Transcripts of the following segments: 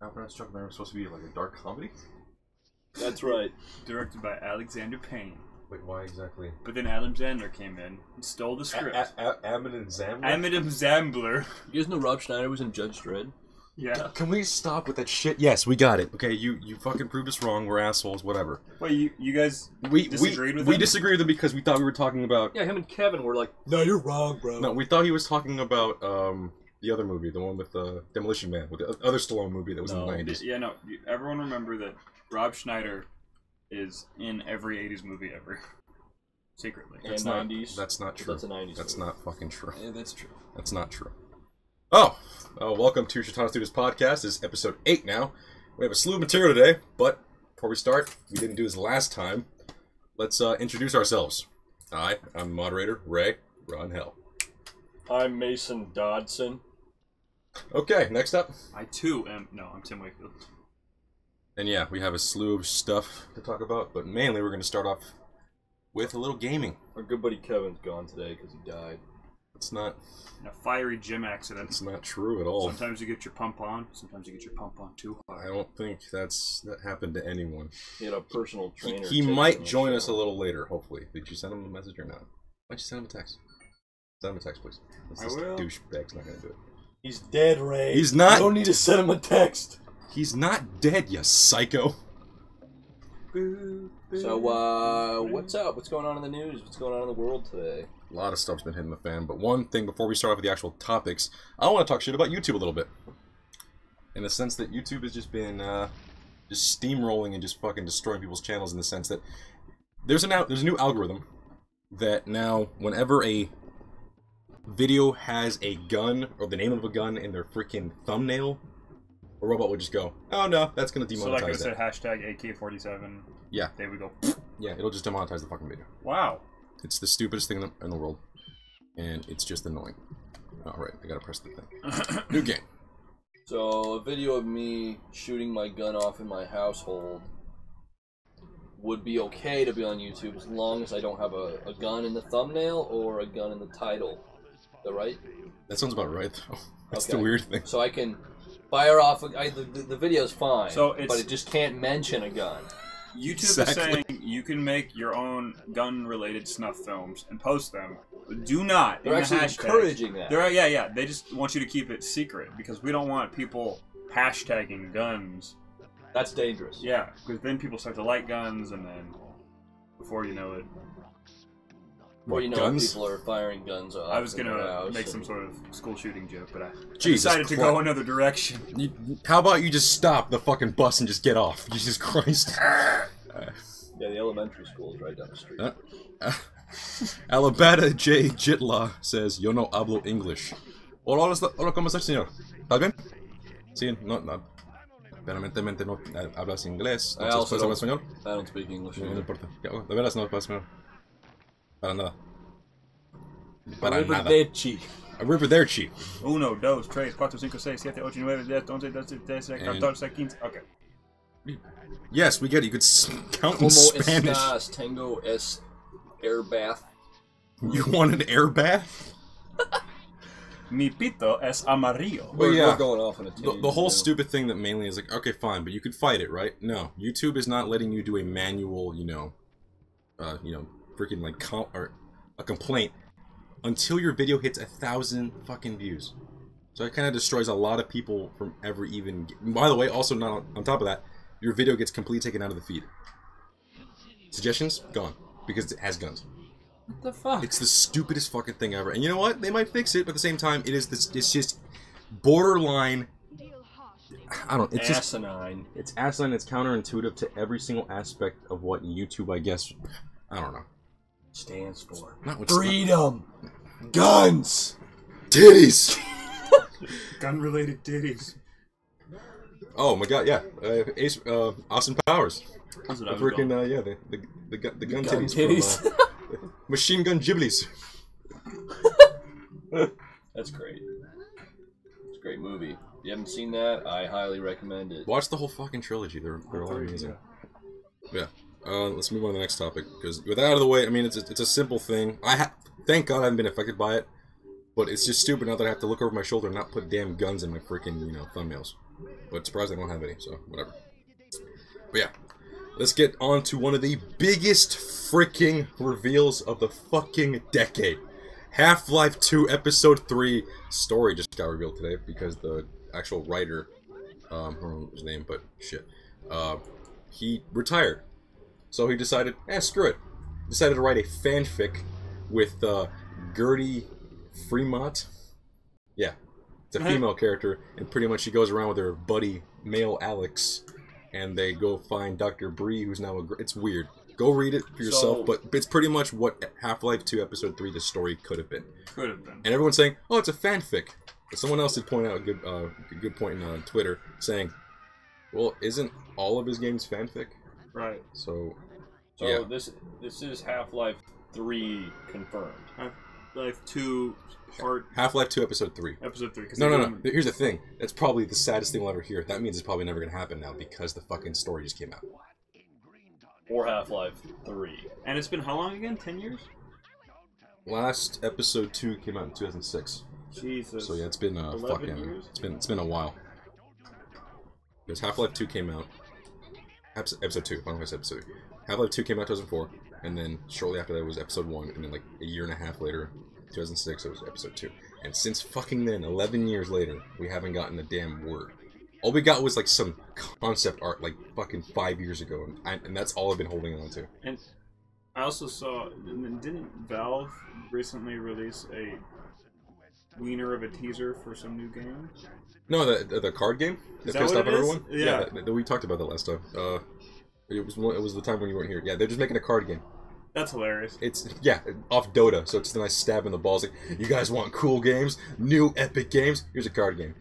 Alfred's Chuck was supposed to be like a dark comedy? That's right. Directed by Alexander Payne. Wait, why exactly? But then Adam Sandler came in and stole the script. Amidem Zambler? Amidem Zambler. You guys know Rob Schneider was in Judge Dredd? Yeah. Can we stop with that shit? Yes, we got it. Okay, you fucking proved us wrong. We're assholes. Whatever. Wait, you guys disagreed with him? We disagreed with him because we thought we were talking about... Yeah, him and Kevin were like, no, you're wrong, bro. No, we thought he was talking about the other movie, the one with Demolition Man, with the other Stallone movie that was in the 90s. Yeah, no. Everyone remember that Rob Schneider is in every 80s movie ever. Secretly. And 90s. That's not true. That's a 90s That's movie. not fucking true. Yeah, that's true. That's not true. Oh! Welcome to Shotana Studios Podcast. This is episode 8 now. We have a slew of material today, but before we start, we didn't do this last time. Let's introduce ourselves. Hi, I'm the moderator, Ray. Run hell. I'm Mason Dodson. Okay, next up. I too am... No, I'm Tim Wakefield. And yeah, we have a slew of stuff to talk about, but mainly we're going to start off with a little gaming. Our good buddy Kevin's gone today because he died. It's not... In a fiery gym accident. It's not true at all. Sometimes you get your pump on, sometimes you get your pump on too hard. I don't think that happened to anyone. He had a personal trainer. He might join us a little later, hopefully. Did you send him a message or not? Why'd you send him a text? Send him a text, please. This will. Douchebag's not gonna do it. He's dead, Ray. He's not... You don't need to send him a text. He's not dead, you psycho. So, what's up? What's going on in the news? What's going on in the world today? A lot of stuff's been hitting the fan, but one thing before we start off with the actual topics, I want to talk shit about YouTube a little bit. In the sense that YouTube has just been just steamrolling and just fucking destroying people's channels in the sense that there's a new algorithm that now whenever a video has a gun or the name of a gun in their freaking thumbnail, a robot would just go, oh no, that's gonna demonetize So like I said, that. hashtag AK-47. Yeah. There we go. Yeah, it'll just demonetize the fucking video. Wow. It's the stupidest thing in the world, and it's just annoying. Alright, I gotta press the thing. New game. So, a video of me shooting my gun off in my household would be okay to be on YouTube as long as I don't have a gun in the thumbnail or a gun in the title. Is that right? That sounds about right, though. That's Okay. the weird thing. So I can fire off... the video's fine, So but it just can't mention a gun. YouTube is saying you can make your own gun-related snuff films and post them. But do not. They're in actually the hashtags. encouraging that. Yeah. They just want you to keep it secret because we don't want people hashtagging guns. That's dangerous. Yeah, because then people start to like guns, and then before you know it, Or you know, guns? people are firing guns off. I was in their gonna house make and- some sort of school shooting joke, but I Jesus decided to Christ. go another direction. How about you just stop the fucking bus and just get off? Jesus Christ. Yeah, the elementary school is right down the street. Alabama J. Jitla says, Yo no hablo English. Hola, ¿cómo estás, señor? ¿Estás bien? Sí, no. Permanentemente no hablas inglés. I Entonces, also ¿puedes hablar español? I don't speak English. No importa. De veras no hablas español. Para nada. Para River nada. de Chi. A river there, chief. 1, 2, 3, 4, 5, 6, 7, 8, 9, 10, 11, 12, 13, 14, 15. Okay. Yes, we get it. You could count in Como Spanish. estás? Tengo es air bath. You want an air bath? Mi pito es amarillo. Well, yeah. We're going off on a tangent. The whole now. stupid thing that mainly is like, okay, fine, but you could fight it, right? No, YouTube is not letting you do a manual, freaking like or a complaint until your video hits 1,000 fucking views. So it kind of destroys a lot of people from ever even. By the way, also not on top of that, your video gets completely taken out of the feed. Suggestions gone because it has guns. What the fuck? It's the stupidest fucking thing ever. And you know what? They might fix it, but at the same time, it's just borderline. I don't. It's just asinine. it's asinine. It's counterintuitive to every single aspect of what YouTube, I guess. I don't know. Stands for Not what freedom. Guns. titties. Gun-related ditties. Oh my god, yeah. Austin Powers. That's what The I was freaking going. the gun gun titties. titties. From, Machine Gun Giblies. That's great. It's a great movie. If you haven't seen that, I highly recommend it. Watch the whole fucking trilogy. They're all amazing. Yeah. Let's move on to the next topic because with that out of the way, I mean it's a simple thing. Thank God I haven't been affected by it, but it's just stupid now that I have to look over my shoulder and not put damn guns in my freaking thumbnails. But surprised I don't have any, so whatever. But yeah, let's get on to one of the biggest freaking reveals of the fucking decade. Half-Life 2 Episode 3 story just got revealed today because the actual writer, I don't know his name, but shit, he retired. So he decided, screw it. Decided to write a fanfic with Gertie Fremont. Yeah, it's a female character, and pretty much she goes around with her buddy, male Alex, and they go find Dr. Bree, who's now it's weird. Go read it for yourself, but it's pretty much what Half-Life 2 Episode 3, the story, could have been. Could have been. And everyone's saying, oh, it's a fanfic. But someone else did point out a good point on Twitter, saying, well, isn't all of his games fanfic? Right. So yeah. this is Half-Life 3 confirmed. Half-Life 2 part... Half-Life 2 Episode 3. Episode 3. No. Here's the thing. That's probably the saddest thing we'll ever hear. That means it's probably never going to happen now because the fucking story just came out. Or Half-Life 3. And it's been how long again? 10 years? Last Episode 2 came out in 2006. Jesus. So yeah, it's been fucking years? it's been a while. Because Half-Life 2 came out Episode 2, I don't know if I said Episode 3. Half-Life 2 came out in 2004, and then shortly after that was Episode 1, and then like a year and a half later, 2006, it was Episode 2. And since fucking then, 11 years later, we haven't gotten a damn word. All we got was like some concept art like fucking 5 years ago, and that's all I've been holding on to. And I also saw, didn't Valve recently release a wiener of a teaser for some new game? No, the card game that pissed off everyone. Yeah, we talked about that last time. It was the time when you weren't here. Yeah, they're just making a card game. That's hilarious. It's off Dota, so it's a nice stab in the balls. Like, you guys want cool games, new epic games? Here's a card game.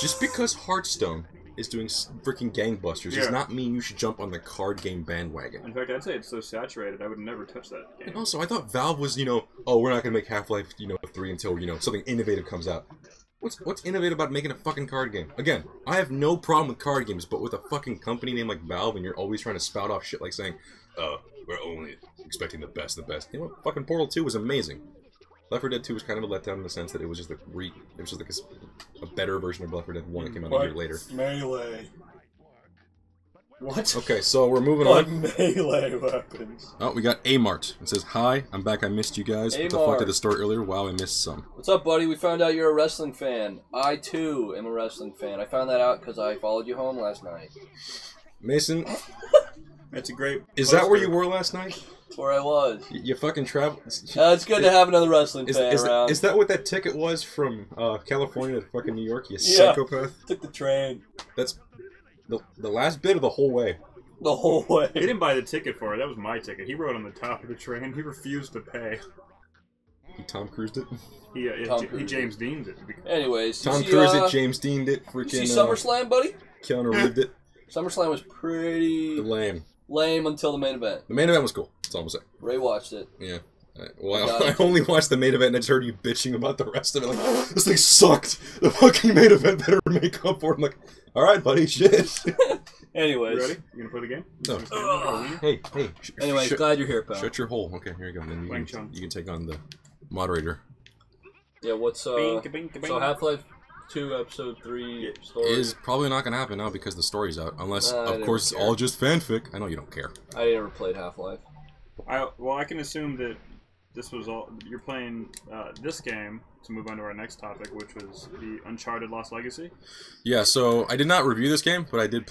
Just because Hearthstone is doing freaking gangbusters does not mean you should jump on the card game bandwagon. In fact, I'd say it's so saturated, I would never touch that game. And also, I thought Valve was, oh, we're not gonna make Half-Life, 3 until, something innovative comes out. What's innovative about making a fucking card game? Again, I have no problem with card games, but with a fucking company name like Valve, and you're always trying to spout off shit like saying, we're only expecting the best. You know what? Fucking Portal 2 was amazing. Left 4 Dead 2 was kind of a letdown in the sense that it was just like a better version of Left 4 Dead 1 that came out a year later. Melee. What? Okay, so we're moving on. Melee weapons. Oh, we got Amart. It says, hi, I'm back, I missed you guys. What the fuck did the story earlier? Wow, I missed some. What's up, buddy? We found out you're a wrestling fan. I, too, am a wrestling fan. I found that out because I followed you home last night. Mason, that's a great is poster. that where you were last night? That's where I was. You fucking travel. It's good to have another wrestling fan around. Is that what that ticket was from California to fucking New York? You psychopath. Took the train. That's the last bit of the whole way. The whole way. He didn't buy the ticket for it. That was my ticket. He rode on the top of the train. He refused to pay. He Tom Cruised it. He James Deaned it. Anyways, Tom Cruised it. James Deaned it. Freaking. You see SummerSlam, buddy? Keanu Reeved it. SummerSlam was pretty lame until the main event. The main event was cool. That's all I'm saying. Ray watched it. Yeah. Well, I only watched the main event and I just heard you bitching about the rest of it. Like, this thing sucked. The fucking main event better make up for it. I'm like, alright, buddy, shit. Anyways. You ready? You gonna play the game? No. Hey. Anyways, glad you're here, pal. Shut your hole. Okay, here you go. Then you can take on the moderator. Yeah, what's so Half-Life 2 Episode 3 story? Is probably not gonna happen now because the story's out. Unless, of course, it's all just fanfic. I know you don't care. I never played Half-Life. I can assume that this was all. You're playing this game to move on to our next topic, which was the Uncharted Lost Legacy. Yeah, so I did not review this game, but I did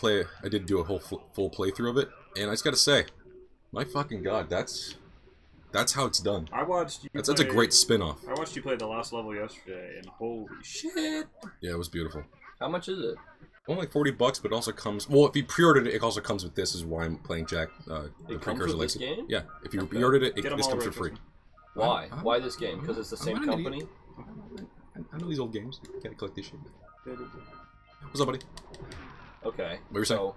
do a whole full playthrough of it, and I just gotta say, my fucking god, that's how it's done. I watched you. That's a great spin-off. I watched you play the last level yesterday, and holy shit! Yeah, it was beautiful. How much is it? Only like $40, but it also comes. Well, if you pre-ordered it, it also comes with this. Is why I'm playing Jack. The precursor with this game? Yeah, if you pre-ordered it, this comes for free. Why? Why this game? Because it's the same company. I know these old games. You gotta collect this shit. What's up, buddy? Okay. What were you saying?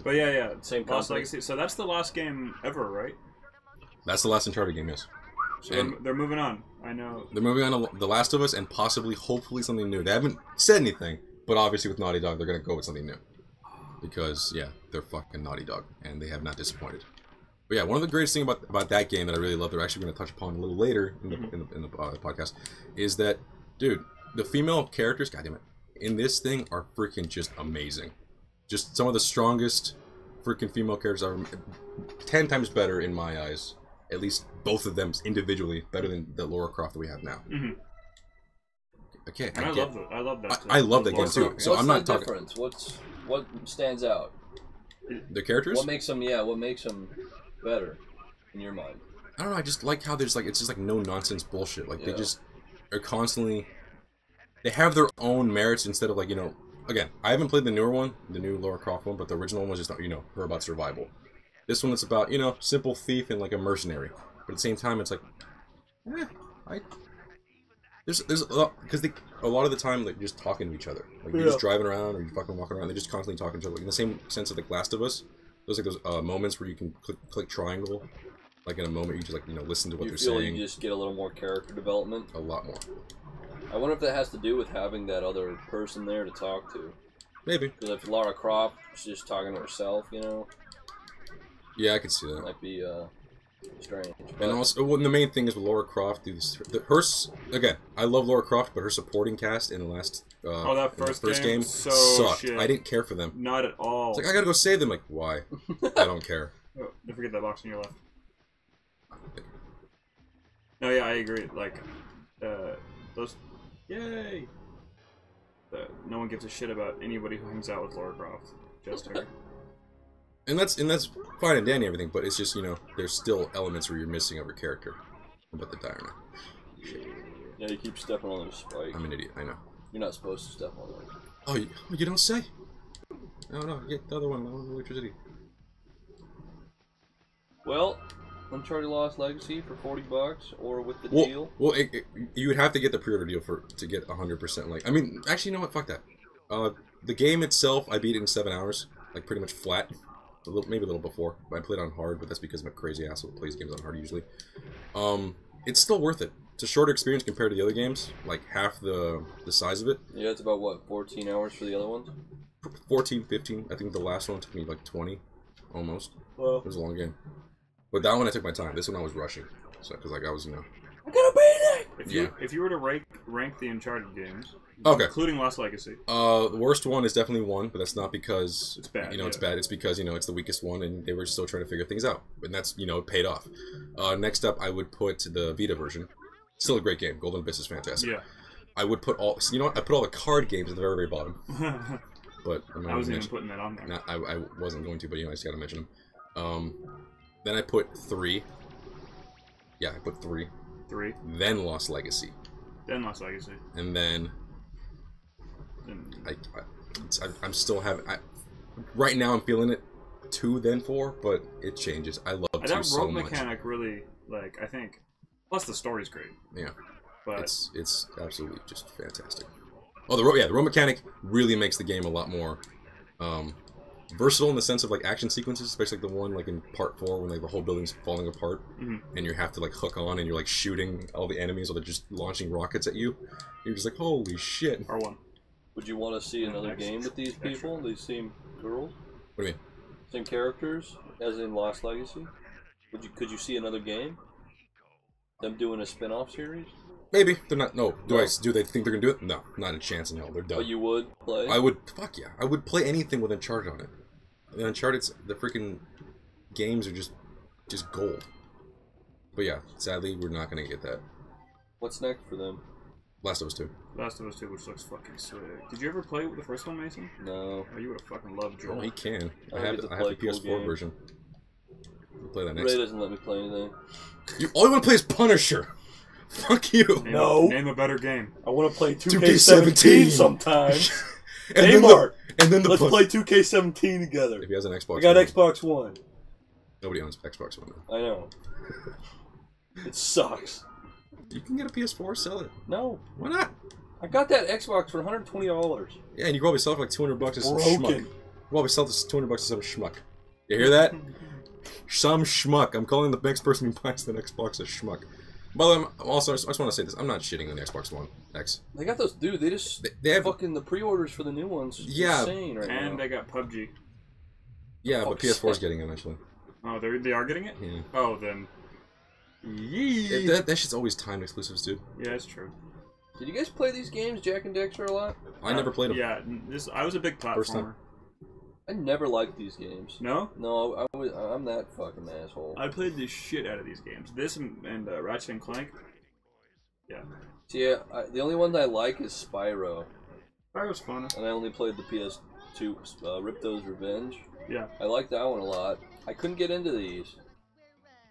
But yeah, same Lost company. Legacy. So that's the last game ever, right? That's the last Uncharted game, yes. So they're moving on. I know. They're moving on to The Last of Us and possibly, hopefully, something new. They haven't said anything, but obviously with Naughty Dog, they're gonna go with something new. Because, yeah, they're fucking Naughty Dog, and they have not disappointed. But yeah, one of the greatest things about that game that I really love, that we're actually going to touch upon a little later in the podcast, is that, dude, the female characters, goddammit, in this thing are freaking just amazing. Just some of the strongest freaking female characters are 10 times better in my eyes. At least both of them individually better than the Lara Croft that we have now. Okay, I love that. I love that game too. So I'm not talking. Difference? What stands out? The characters? What makes them? Yeah, what makes them better in your mind? I don't know. I just like how there's like it's just like no nonsense bullshit. Like they just are constantly. They have their own merits instead of like Again, I haven't played the newer one, the new Lara Croft one, but the original one was just her about survival. This one it's about simple thief and like a mercenary, but at the same time it's like, there's a lot because a lot of the time like just talking to each other, like you're just driving around or you're fucking walking around, they're just constantly talking to each other. Like in the same sense of like Last of Us, there's like those moments where you can click triangle, like in a moment you just like listen to what they're saying. You just get a little more character development. A lot more. I wonder if that has to do with having that other person there to talk to. Maybe. Because if Lara Croft is just talking to herself, Yeah, I could see that. Might be strange. And also, the main thing is with Lara Croft, again, I love Lara Croft, but her supporting cast in the last that first game so sucked. shit. I didn't care for them. Not at all. It's like I gotta go save them. Like why? I don't care. Oh, don't forget that box on your left. No, yeah, I agree. Like, those. Yay! No one gives a shit about anybody who hangs out with Lara Croft. Just her. And that's fine and dandy, everything, but it's just there's still elements where you're missing of her character. About the dire now. Shit. Yeah, you keep stepping on those spikes. I'm an idiot. I know. You're not supposed to step on them. Oh, you don't say. No, get the other one. Electricity. Well, Uncharted Lost Legacy for $40, or with the deal. Well, you would have to get the pre-order deal to get 100%. Like, I mean, actually, you know what? Fuck that. The game itself, I beat it in 7 hours, like pretty much flat. Maybe a little before. I played on hard, but that's because I'm a crazy asshole who plays games on hard usually. It's still worth it. It's a shorter experience compared to the other games, like half the size of it. Yeah, it's about what, 14 hours for the other ones? 14, 15. I think the last one took me like 20, almost. Well, it was a long game. But that one I took my time. This one I was rushing, so because like I was I'm gonna beat it. If you were to rank the Uncharted games, okay, including Lost Legacy, the worst one is definitely 1, but that's not because it's bad. It's bad. It's because it's the weakest one, and they were still trying to figure things out. And that's it paid off. Next up, I would put the Vita version. Still a great game. Golden Abyss is fantastic. Yeah. I would put all. So I put all the card games at the very, very bottom. But I wasn't even putting that on there. I wasn't going to, but I just gotta mention them. Then I put 3. Yeah, I put 3. 3. Then Lost Legacy. Then Lost Legacy. And then I'm still having. Right now I'm feeling it 2, then 4, but it changes. I love 2 so much. That rope mechanic really, I think. Plus the story's great. Yeah. But it's absolutely just fantastic. Oh, the rope mechanic really makes the game a lot more versatile in the sense of like action sequences, especially like the one like in part 4 when like the whole building's falling apart and you have to like hook on and you're like shooting all the enemies or they're just launching rockets at you. You're just like, holy shit. R1. Would you want to see another game with these people? These same girls? What do you mean? Same characters as in Lost Legacy? Could you see another game? Them doing a spin-off series? Maybe. They're not. No. Do they think they're gonna do it? No. Not a chance in hell. They're done. But you would play? I would. Fuck yeah. I would play anything with Uncharted on it. The Uncharted, the freaking games are just gold. But yeah, sadly, we're not gonna get that. What's next for them? Last of Us 2. Last of Us 2, which looks fucking sick. Did you ever play the first one, Mason? No. Oh, you would have fucking loved Joel. Oh, he can. I I have get the to play PS4 version. We'll play that next. Ray doesn't let me play anything. All you want to play is Punisher. Fuck you. Name a better game. I want to play 2K17 sometimes. And then Let's play 2K17 together. If he has an Xbox I got One. Xbox One. Nobody owns Xbox One. I know. It sucks. You can get a PS4, sell it. No. Why not? I got that Xbox for $120. Yeah, and you probably sell it for like $200 to some Broken. schmuck. You probably sell this $200 to some schmuck. You hear that? Some schmuck. I'm calling the next person who buys the Xbox a schmuck. By the way, I just want to say this. I'm not shitting on the Xbox One X. They got those, dude. They just they have fucking the pre-orders for the new ones. Yeah, insane right and now. they got PUBG. Yeah, but PS4 is getting it eventually. Oh, they are getting it. Yeah. Oh, then. Yee. That shit's always timed exclusives, dude. Yeah, it's true. Did you guys play these games, Jack and Dexter, a lot? I never played them. Yeah, I was a big First time. platformer. I never liked these games. No? No, I'm that fucking asshole. I played the shit out of these games. This and Ratchet and Clank. Yeah. So yeah, the only one that I like is Spyro. Spyro's fun. And I only played the PS2 Ripto's Revenge. Yeah. I like that one a lot. I couldn't get into these.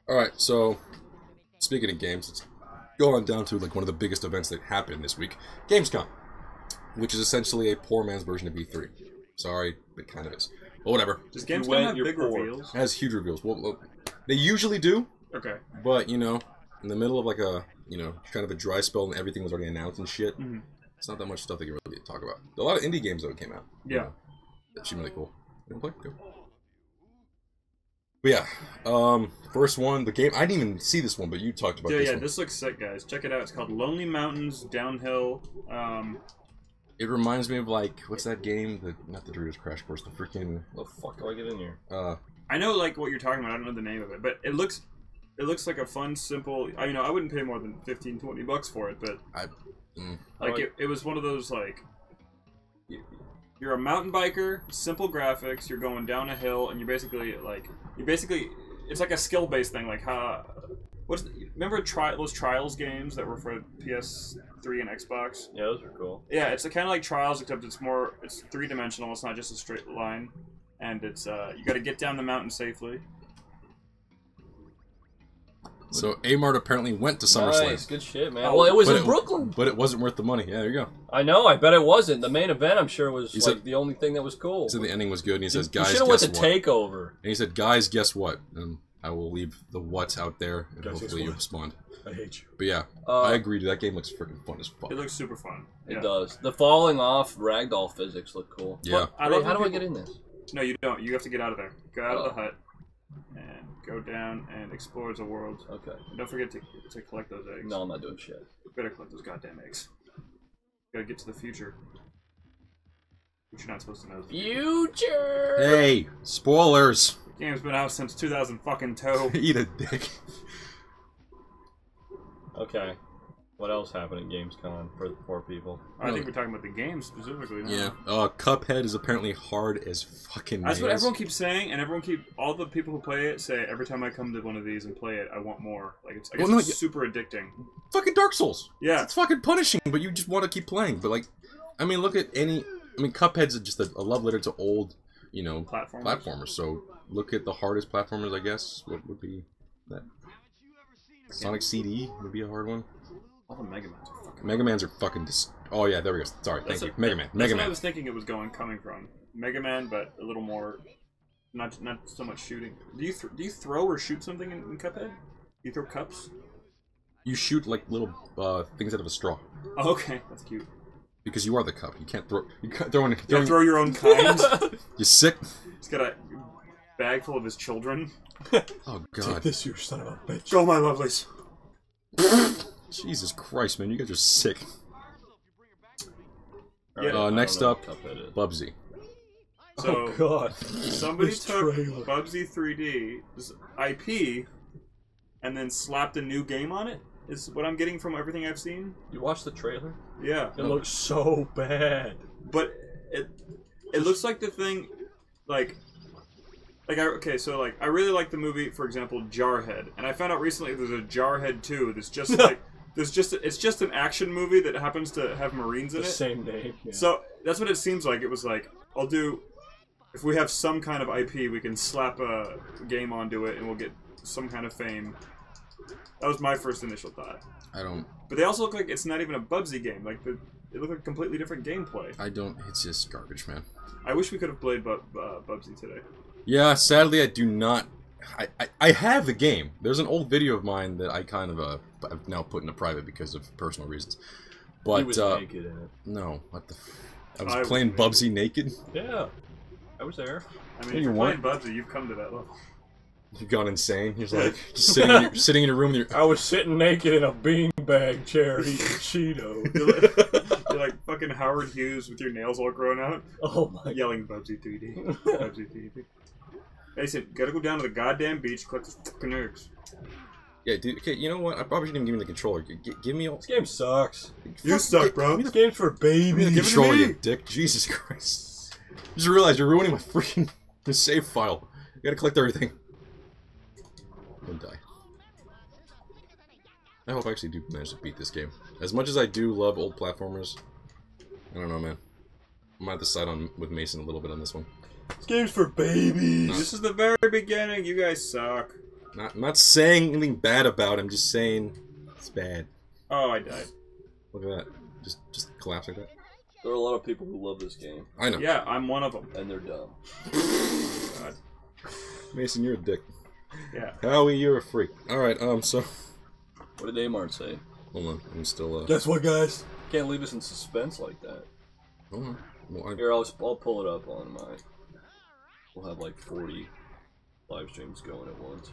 Alright, so, speaking of games, let's go on down to like one of the biggest events that happened this week. Gamescom. Which is essentially a poor man's version of E3. Sorry, it kind of is. But whatever. Does Gamescom have big reveals? It has huge reveals. Well, they usually do. Okay. But, you know, in the middle of like a, you know, kind of a dry spell and everything was already announced and shit, it's not that much stuff they can really talk about. A lot of indie games that came out. Yeah. You know, that seem really cool. You wanna play? Go. But yeah, first one, the game, I didn't even see this one, but you talked about this one. This looks sick, guys. Check it out. It's called Lonely Mountains Downhill. It reminds me of like, what's that game? Not the Doritos Crash Course, the freaking... Oh fuck, do I get in here? I know like what you're talking about. I don't know the name of it, but it looks like a fun, simple. I wouldn't pay more than $15-20 for it, but it was one of those like, you're a mountain biker, simple graphics. You're going down a hill, and you're basically it's like a skill-based thing. Like remember those Trials games that were for PS3 and Xbox? Yeah, those are cool. Yeah, it's kind of like Trials, except it's 3-dimensional. It's not just a straight line, and it's you got to get down the mountain safely. So Amart apparently went to SummerSlam. Nice, good shit, man. Well, it was in Brooklyn. But it wasn't worth the money. Yeah, there you go. I know, I bet it wasn't. The main event, I'm sure, was the only thing that was cool. He said the ending was good, and he says, guys, you should have went to TakeOver. And he said, guys, guess what? And I will leave the what out there, and hopefully you respond. I hate you. But yeah, I agree, dude. That game looks freaking fun as fuck. It looks super fun. It does. The falling off ragdoll physics look cool. Yeah. How do I get in this? No, you don't. You have to get out of there. Go out of the hut. And go down and explore the world. Okay. And don't forget to collect those eggs. No, I'm not doing shit. You better collect those goddamn eggs. Gotta get to the future. Which you're not supposed to know. Future! Hey! Spoilers! The game's been out since 2002. Eat a dick. Okay. What else happened at Gamescom for the poor people? I think we're talking about the game specifically now. Yeah. Cuphead is apparently hard as fucking That's what everyone keeps saying, and all the people who play it say every time I come to one of these and play it, I want more. Like it's super addicting. Fucking Dark Souls. Yeah. It's fucking punishing, but you just want to keep playing. But like, I mean, look at Cuphead's just a love letter to old, you know, platformers. So look at the hardest platformers, I guess. What would be that? Sonic CD would be a hard one. All the Mega Mans are fucking... Mega Mans are fucking oh yeah, there we go. Sorry, thank you. Mega Man. That's what I was thinking it was coming from. Mega Man, but a little more... Not so much shooting. Do you throw or shoot something in Cuphead? Do you throw cups? You shoot like little things out of a straw. Oh, okay. That's cute. Because you are the cup. You can't throw... You can't throw your own kind? You sick? He's got a bag full of his children. Oh god. Take this, you son of a bitch. Go, my lovelies. Jesus Christ, man, you guys are sick. Yeah, next up, Bubsy. So, oh god. Somebody took Bubsy 3D's IP and then slapped a new game on it, is what I'm getting from everything I've seen. You watched the trailer? Yeah. It looks so bad. But it looks like the thing, I really like the movie, for example, Jarhead, and I found out recently there's a Jarhead 2 that's just like it's just an action movie that happens to have Marines in it. Same name. Yeah. So that's what it seems like. It was like, if we have some kind of IP, we can slap a game onto it and we'll get some kind of fame. That was my first initial thought. But they also look like it's not even a Bubsy game. Like it looked like completely different gameplay. It's just garbage, man. I wish we could have played Bubsy today. Yeah, sadly I do not. I have the game. There's an old video of mine that I kind of I've now put into private because of personal reasons. But he was naked in it. No, what the? I was playing Bubsy naked. Yeah, I was there. I mean, if you're playing Bubsy, you've come to that level. You've gone insane. You're like just sitting in your room. With your... I was sitting naked in a beanbag chair eating Cheetos. You're like fucking Howard Hughes with your nails all grown out. Oh my! Yelling Bubsy 3D. Bubsy 3D. Hey, said, gotta go down to the goddamn beach, collect the fucking eggs. Yeah, dude. Okay, you know what? I probably shouldn't even give me the controller. Give me all. This game sucks. You suck, bro. This game's for babies. Give me the controller, you dick. Jesus Christ. Just realized you're ruining my freaking save file. You gotta collect everything. Don't die. I hope I actually do manage to beat this game. As much as I do love old platformers, I don't know, man. I might have to side on with Mason a little bit on this one. This game's for babies. This is the very beginning. You guys suck. I'm not saying anything bad about it. I'm just saying it's bad. Oh, I died. Look at that. Just collapse like that. There are a lot of people who love this game. I know. Yeah, I'm one of them. And they're dumb. God. Mason, you're a dick. Yeah. Howie, you're a freak. Alright, so... What did Amart say? Hold on, I'm still, Guess what, guys? Can't leave us in suspense like that. Hold on. Well, Here, I'll pull it up on my... We'll have like 40 live streams going at once.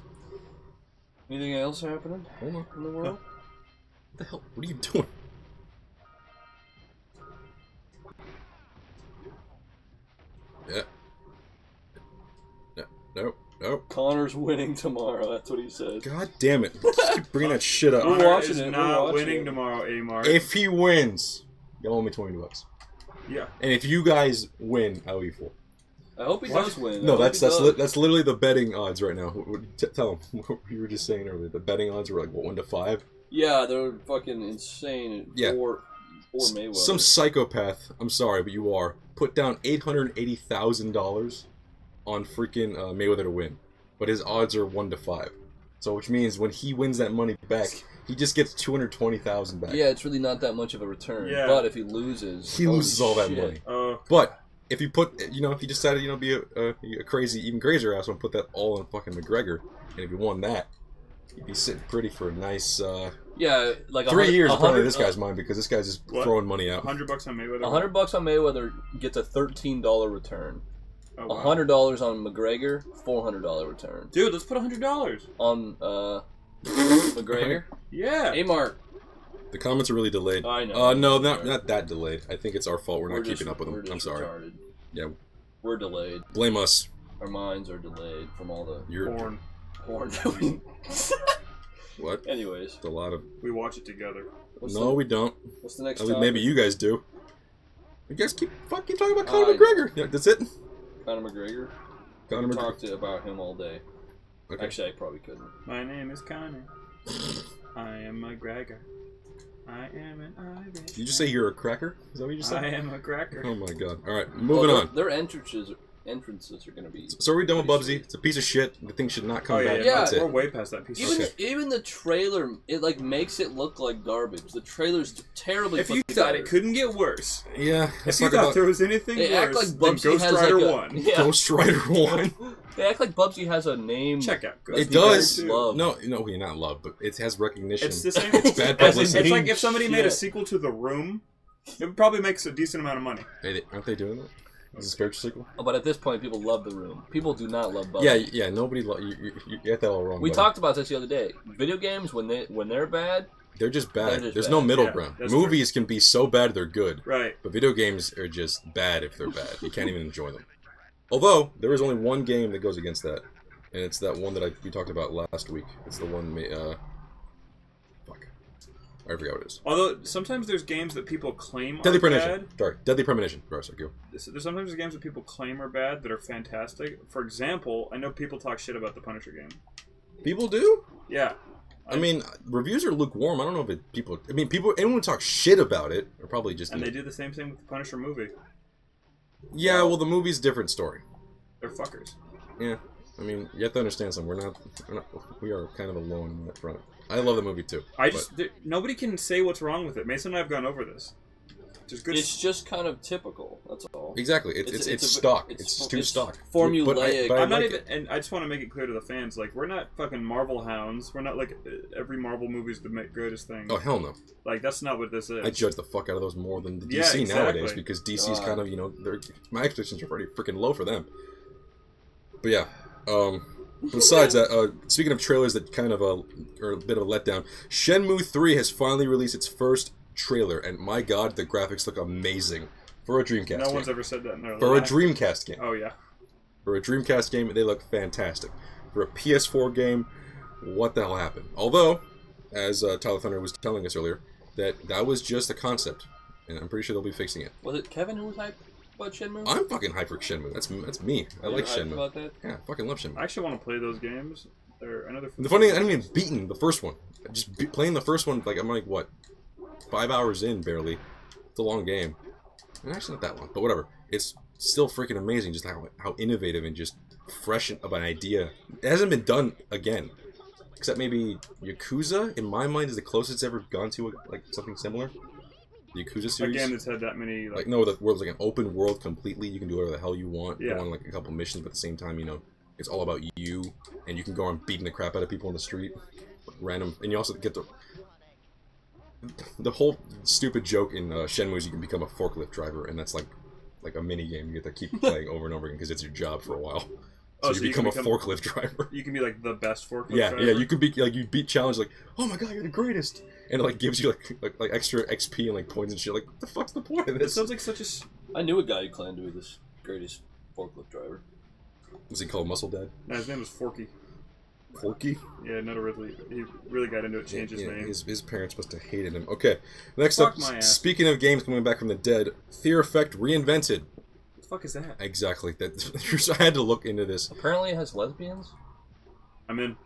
Anything else happening Hold on. in the world? What the hell? What are you doing? Yeah. No. Nope. Connor's winning tomorrow, that's what he said. God damn it. Just keep bringing that shit up. We're Connor watching is it, we're not watching winning it. tomorrow, Amar. If he wins, you'll owe me $20. Yeah. And if you guys win, I'll eat full. I hope he does win. No, I hope that's he does. that's literally the betting odds right now. Tell them what you were just saying earlier. The betting odds were like what, 1 to 5. Yeah, they're fucking insane. Yeah. For Mayweather. Some psychopath. I'm sorry, but you are put down $880,000 on freaking Mayweather to win, but his odds are 1 to 5. So which means when he wins that money back, he just gets $220,000 back. Yeah, it's really not that much of a return. Yeah. But if he loses, He loses all that shit. money. Oh. But if you put, if you decided, be a crazy, even crazier asshole and put that all on fucking McGregor, and if you won that, you'd be sitting pretty for a nice, yeah, like 3 years probably in this guy's mind, because this guy's just throwing money out. $100 on Mayweather. $100 on Mayweather gets a $13 return. Oh, wow. $100 on McGregor, $400 return. Dude, let's put $100 On McGregor. Yeah. Amart. The comments are really delayed. I know. No, not that delayed. I think it's our fault. We're not keeping up with we're them. I'm just sorry. retarded. Yeah, We're delayed. blame us. Our minds are delayed from all the You're Porn. porn doing. what? Anyways, It's a lot of. We watch it together. No, we don't. What's the next At least topic? maybe you guys do. You guys keep fucking talking about Conor McGregor. Yeah, that's it. Conor McGregor. Conor We McGregor. talked about him all day. Okay. Actually, I probably couldn't. My name is Connor. I am McGregor. I am an Irish. Did you just say you're a cracker? Is that what you just said? I am a cracker. Oh my god. Alright, moving on. Their entrances are going to be. So are we done with pretty Bubsy? sweet. It's a piece of shit. The thing should not come Oh yeah, back. Yeah, That's we're it. way past that piece. Even of even the trailer, it like makes it look like garbage. The trailer's terribly. If you put thought together. it couldn't get worse, Yeah. if Let's you talk thought about there was anything They act worse like than Bubsy Ghost has Rider like a, 1, Yeah, Ghost Rider 1. they act like Bubsy has a name. check out Ghost It Rider does. 2. Love. No, you're not love, but it has recognition. It's the same. It's bad As in, publicity. it's like if somebody made a Shit. sequel to The Room, it probably makes a decent amount of money. Hey, aren't they doing that? Is it a spiritual sequel? Oh, but at this point, people love The Room. People do not love Bubsy. Yeah, nobody. You get that all wrong. We buddy. talked about this the other day. Video games, when they're bad, They're just bad. They're just There's bad. no middle Yeah, ground. that's Movies can be so bad they're good, Right. but video games are just bad if they're bad. You can't even enjoy them. Although there is only one game that goes against that, and it's that one that we talked about last week. It's the one. Fuck, I forgot what it is. Although sometimes there's games that people claim Deadly are Premonition. bad. Sorry, Deadly Premonition. Sorry, go. There's sometimes there's games that people claim are bad that are fantastic. For example, I know people talk shit about the Punisher game. People do. Yeah. I mean, reviews are lukewarm. I don't know if people. I mean, anyone who talks shit about it are probably just. And they do the same thing with the Punisher movie. Yeah, well, the movie's a different story. They're fuckers. Yeah, I mean, you have to understand something. We are kind of alone on that front. I love the movie too. Nobody can say what's wrong with it. Mason and I have gone over this. Just good. it's just kind of typical. That's all. Exactly, it's stock. It's too stock. Formulaic. But I I'm not like even, it. and I just want to make it clear to the fans, like, we're not fucking Marvel hounds. We're not like every Marvel movie's the greatest thing. Oh hell no! Like, that's not what this is. I judge the fuck out of those more than the DC Yeah, exactly. nowadays because DC's kind of my expectations are pretty freaking low for them. But yeah, besides that, speaking of trailers that kind of are a bit of a letdown, Shenmue 3 has finally released its first trailer, and my god, the graphics look amazing for a Dreamcast No game. one's ever said that in their For a life. Dreamcast game. Oh, yeah. For a Dreamcast game, they look fantastic. For a PS4 game, what the hell happened. Although, as Tyler Thunder was telling us earlier, that was just a concept, and I'm pretty sure they'll be fixing it. Was it Kevin who was hyped about Shenmue? I'm fucking hyped for Shenmue. That's me. I like Shenmue. About that? Yeah, I fucking love Shenmue. I actually want to play those games. They're another. The funny thing, I haven't even beaten the first one. Just playing the first one, like I'm like what, 5 hours in barely. It's a long game. And actually not that long, but whatever. It's still freaking amazing, just how innovative and just fresh of an idea. It hasn't been done again, except maybe Yakuza. In my mind, is the closest it's ever gone to like something similar. The Yakuza series. A game that's had that many. Like no, the world's like an open world completely. You can do whatever the hell you want. Yeah. Go on like a couple missions, but at the same time, you know, it's all about you, and you can go on beating the crap out of people in the street, random, and you also get the whole stupid joke in Shenmue is you can become a forklift driver, and that's like a mini game. You get to keep playing over and over again because it's your job for a while. So you become a forklift driver. You can be like the best forklift driver. Yeah, you could be like you beat challenge like, oh my god, you're the greatest, and it like gives you like extra XP and like points and shit. Like, what the fuck's the point of this? It sounds like such a. I knew a guy who claimed to be this greatest forklift driver. Was he called Muscle Dad? No, his name was Forky. Forky? Yeah, no, really, he really got into it. Changed his name. His parents must have hated him. Okay, next Fuck up. my ass. Speaking of games coming back from the dead, Fear Effect Reinvented. What the fuck is that? Exactly. That I had to look into this. Apparently, it has lesbians. I'm in.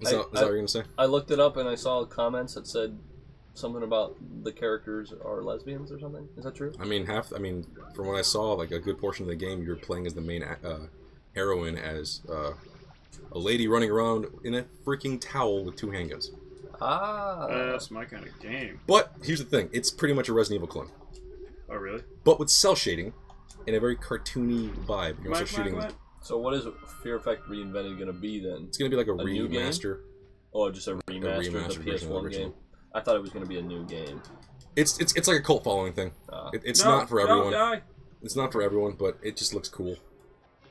Is that what you're gonna say? I looked it up and I saw comments that said something about the characters are lesbians or something. Is that true? I mean, from what I saw, like a good portion of the game, you're playing as the main heroine as a lady running around in a freaking towel with 2 handguns. Ah. That's my kind of game. But here's the thing: it's pretty much a Resident Evil clone. Oh, really? But with cell shading and a very cartoony vibe. You're also shooting. So what is Fear Effect Reinvented going to be then? It's going to be like a new game? remaster. Oh, just a remaster of the version of the PS1 game. original. I thought it was going to be a new game. It's like a cult following thing. It's not for everyone. It's not for everyone, but it just looks cool.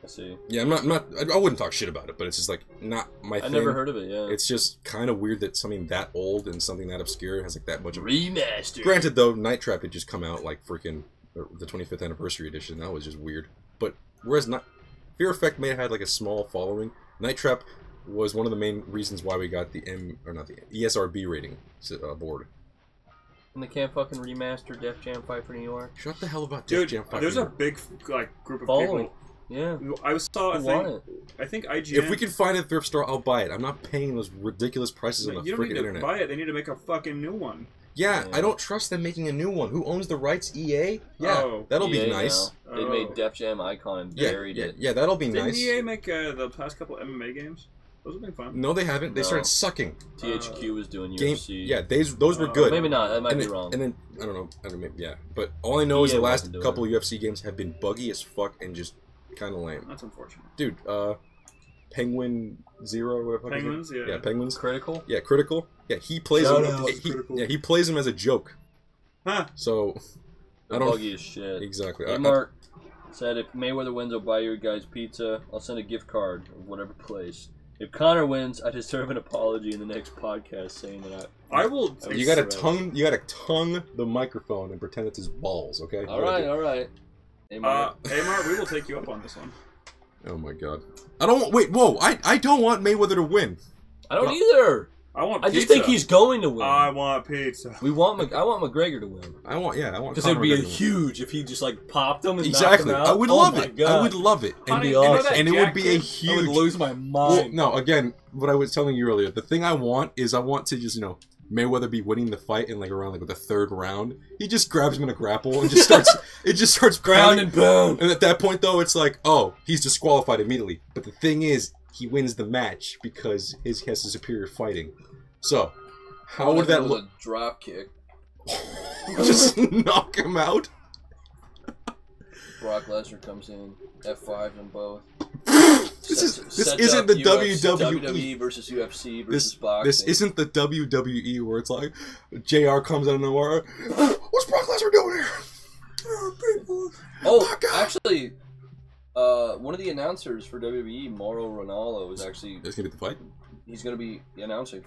I see. Yeah, I wouldn't talk shit about it, but it's just like not my thing. I never heard of it. Yeah. It's just kind of weird that something that old and something that obscure has like that much of remaster. Granted, though, Night Trap had just come out like freaking the 25th anniversary edition. That was just weird. But whereas Fear Effect may have had like a small following, Night Trap was one of the main reasons why we got the ESRB rating board. And they can't fucking remaster Def Jam Fight for New York. Shut the hell about Dude, Def Jam Fight. There's a big group of following. people. Yeah. I saw a thing. I think IGN. If we can find a thrift store, I'll buy it. I'm not paying those ridiculous prices on the freaking internet. You don't need to buy it. They need to make a fucking new one. Yeah, I don't trust them making a new one. Who owns the rights? EA? Yeah, that'll be nice. They made Def Jam Icon and buried it. Yeah, that'll be nice. Didn't EA make the past couple MMA games? Those have been fun. No, they haven't. They started sucking. THQ was doing UFC. Yeah, those were good. Maybe not. That might be wrong. And then, I don't know. Yeah. But all I know is the last couple of UFC games have been buggy as fuck and just kind of lame. That's unfortunate. Dude, Penguin Zero, whatever. Penguins, yeah. Yeah, Penguins. Critical? Yeah, Critical. Yeah, he plays him. He plays him as a joke. Huh. So, I don't. Buggy as shit. Exactly. Hey, Mark said if Mayweather wins, I'll buy you guys pizza. I'll send a gift card of whatever place. If Connor wins, I deserve an apology in the next podcast saying that I will. You gotta tongue the microphone and pretend it's his balls, okay? All right. Hey Mark, we will take you up on this one. Oh my god. I don't want. Wait, whoa! I don't want Mayweather to win. I don't either. I just think he's going to win. I want pizza. I want McGregor to win. I want. Because it'd be huge if he just like popped him and exactly. knocked him out. I would love it. I would love it. And be awesome. And it would be a huge. I would lose my mind. Well, no, again, what I was telling you earlier. The thing I want to just Mayweather be winning the fight in like around like the 3rd round. He just grabs him in a grapple and just starts. It just starts ground and pound. And at that point, though, it's like, oh, he's disqualified immediately. But the thing is, he wins the match because he has a superior fighting. So, how would that look? A drop kick. Just knock him out. Brock Lesnar comes in, F5 them both. This isn't the WWE versus UFC versus boxing. This isn't the WWE where it's like JR comes out of nowhere. What's Brock Lesnar doing here? Oh, actually, one of the announcers for WWE, Mauro Ranallo, is actually. He's gonna be the fight. He's gonna be announcing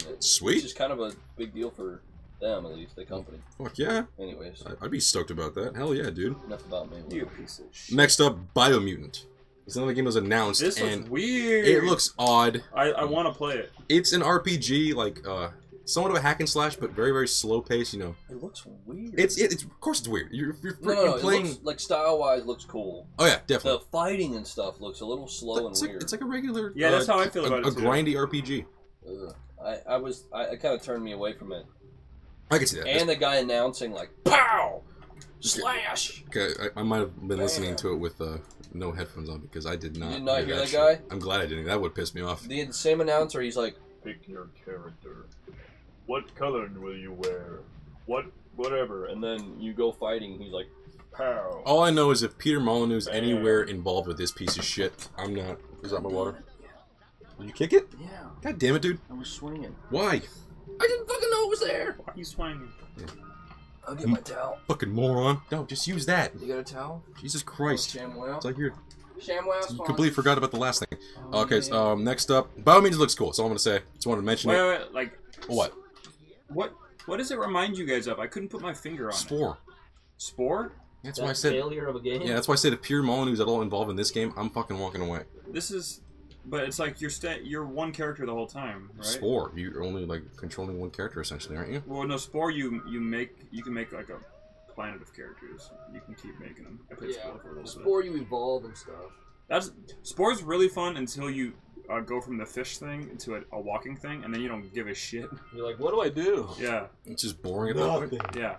it. Sweet. Which is kind of a big deal for them, at least the company. Fuck yeah. Anyways, I'd be stoked about that. Hell yeah, dude. Enough about me. You piece of shit. Next up, Biomutant. It's another game that was announced. This looks weird. It looks odd. I want to play it. It's an RPG, like somewhat of a hack and slash, but very, very slow pace. You know. It looks weird. It's of course it's weird. You're playing. It looks, like style-wise, looks cool. Oh yeah, definitely. The fighting and stuff looks a little slow and weird. It's like a regular. Yeah, that's how I feel about it. A grindy RPG. It kind of turned me away from it. I can see that. And the guy announcing like, "Pow, slash." Okay, I might have been listening to it with no headphones on because I did not. You did not hear that shit. guy? I'm glad I didn't. That would piss me off. The same announcer, he's like, "Pick your character. What color will you wear? Whatever." and then you go fighting. He's like, "Pow." All I know is if Peter Molyneux's anywhere involved with this piece of shit, I'm not. Is that my water? Did you kick it? Yeah. God damn it, dude. I was swinging. Why? I didn't fucking know it was there. Why are you swinging? I'll get my towel. Fucking moron. No, just use that. You got a towel? Jesus Christ. ShamWow? It's like you're... ShamWow's You fine. completely forgot about the last thing. Oh, Okay, yeah. next up. Biomutant looks cool, that's all I'm gonna say. Just wanted to mention it. Wait, like... What? What does it remind you guys of? I couldn't put my finger on Spore. it. Spore? That's why I said... failure of a game? Yeah, that's why I said if Peter Molyneux's at all involved in this game, I'm fucking walking away. This is... But it's like you're one character the whole time, right? Spore. You're only, like, controlling one character, essentially, aren't you? Well, no, Spore you can make like a planet of characters. You can keep making them. I played Spore for a little bit. Spore, you evolve and stuff. Spore's really fun until you go from the fish thing into a walking thing, and then you don't give a shit. You're like, what do I do? Yeah. It's just boring at that point. Yeah.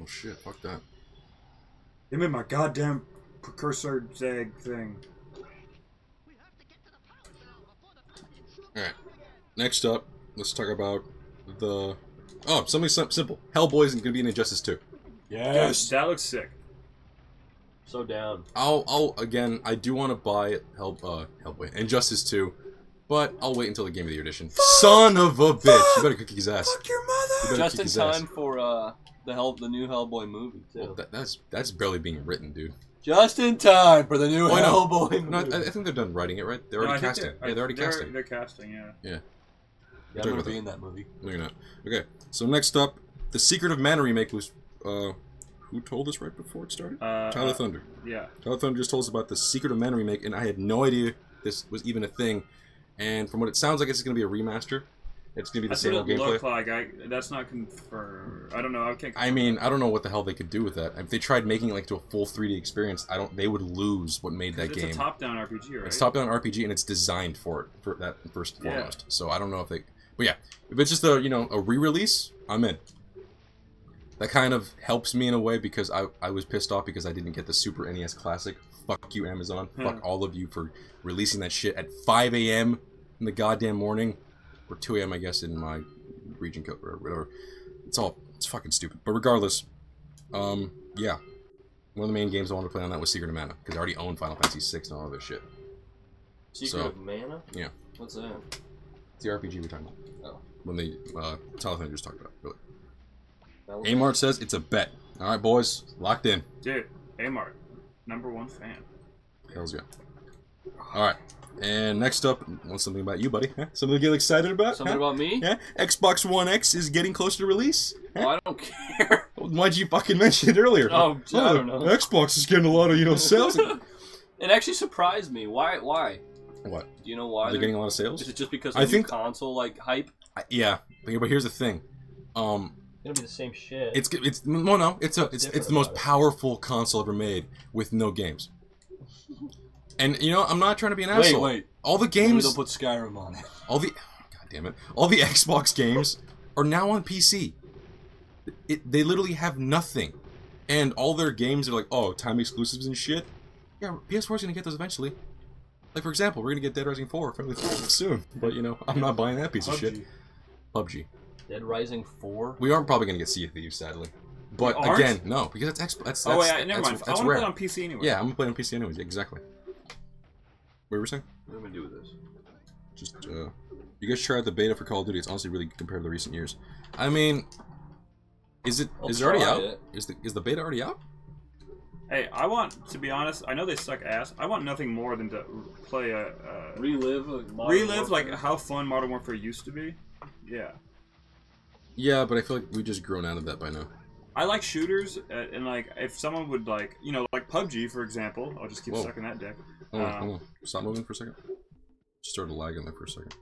Oh shit, fuck that. They made my goddamn precursor Zeg thing. Alright. Next up, let's talk about the... Oh, something simple. Hellboy isn't going to be in Injustice 2. Yes! That looks sick. So down. Again, I do want to buy Hellboy. Injustice 2, but I'll wait until the Game of the Year edition. Son of a bitch! You better kick his ass. Fuck your mother! Just in time for the new Hellboy movie, too. Well, that's barely being written, dude. Just in time for the new Hellboy movie. No, I think they're done writing it, right? They're already casting. Yeah, they're already casting. They're casting, yeah. Yeah. Yeah, I'm gonna be in that movie. No, you're not. Okay, so next up, the Secret of Mana remake was, who told us right before it started? Tyler Thunder. Yeah. Tyler Thunder just told us about the Secret of Mana remake, and I had no idea this was even a thing. And from what it sounds like, it's going to be a remaster. It's going to be the same old gameplay. Look like. That's not confirmed. I don't know. I can't. I mean, I don't know what the hell they could do with that. If they tried making it like to a full 3D experience, They would lose what made that game. It's a top-down RPG, right? It's top-down RPG, and it's designed for it, for that first and foremost. So I don't know if they. But yeah, if it's just a a re-release, I'm in. That kind of helps me in a way because I was pissed off because I didn't get the Super NES Classic. Fuck you, Amazon. Fuck all of you for releasing that shit at 5 a.m. in the goddamn morning. Or 2 a.m. I guess in my region code or whatever. It's fucking stupid. But regardless, yeah. One of the main games I wanted to play on that was Secret of Mana. Because I already own Final Fantasy VI and all other shit. Secret of Mana? Yeah. What's that? It's the RPG we're talking about. Oh. When they, Tyler Thunder just talked about it, really. That Amart says it's a bet. Alright, boys. Locked in. Dude, Amart. #1 fan. Hells yeah. Alright. And next up, want something about you, buddy? Huh? Something to get excited about? Something about me? Yeah? Xbox One X is getting closer to release? Oh, I don't care. Why'd you fucking mention it earlier? Oh, I don't know. Xbox is getting a lot of, sales. It actually surprised me. Why? What? Do you know why? They're getting a lot of sales? Is it just because of the console, hype? Yeah. But here's the thing. It'll be the same shit. It's the most powerful console ever made with no games. And I'm not trying to be an asshole. Wait. All the games. They'll put Skyrim on it. God damn it! All the Xbox games are now on PC. They literally have nothing, and all their games are like, time exclusives and shit. Yeah, PS4's gonna get those eventually. Like for example, we're gonna get Dead Rising 4 fairly soon, but I'm not buying that piece of shit. PUBG. Dead Rising 4. We aren't probably gonna get Sea of Thieves, sadly. But again, no, because that's never mind. I want to play it on PC anyway. Yeah, I'm gonna play it on PC anyways. Exactly. What were we saying? What am I gonna do with this? Just, you guys tried the beta for Call of Duty. It's honestly really good compared to the recent years. I mean, is it already out? Is the beta already out? Hey, to be honest, I know they suck ass. I want nothing more than to play relive like how fun Modern Warfare used to be. Yeah. Yeah, but I feel like we've just grown out of that by now. I like shooters, and like if someone would like, you know, like PUBG for example. I'll just keep sucking that dick. Hold on. Stop moving for a second. Just started lagging there for a second.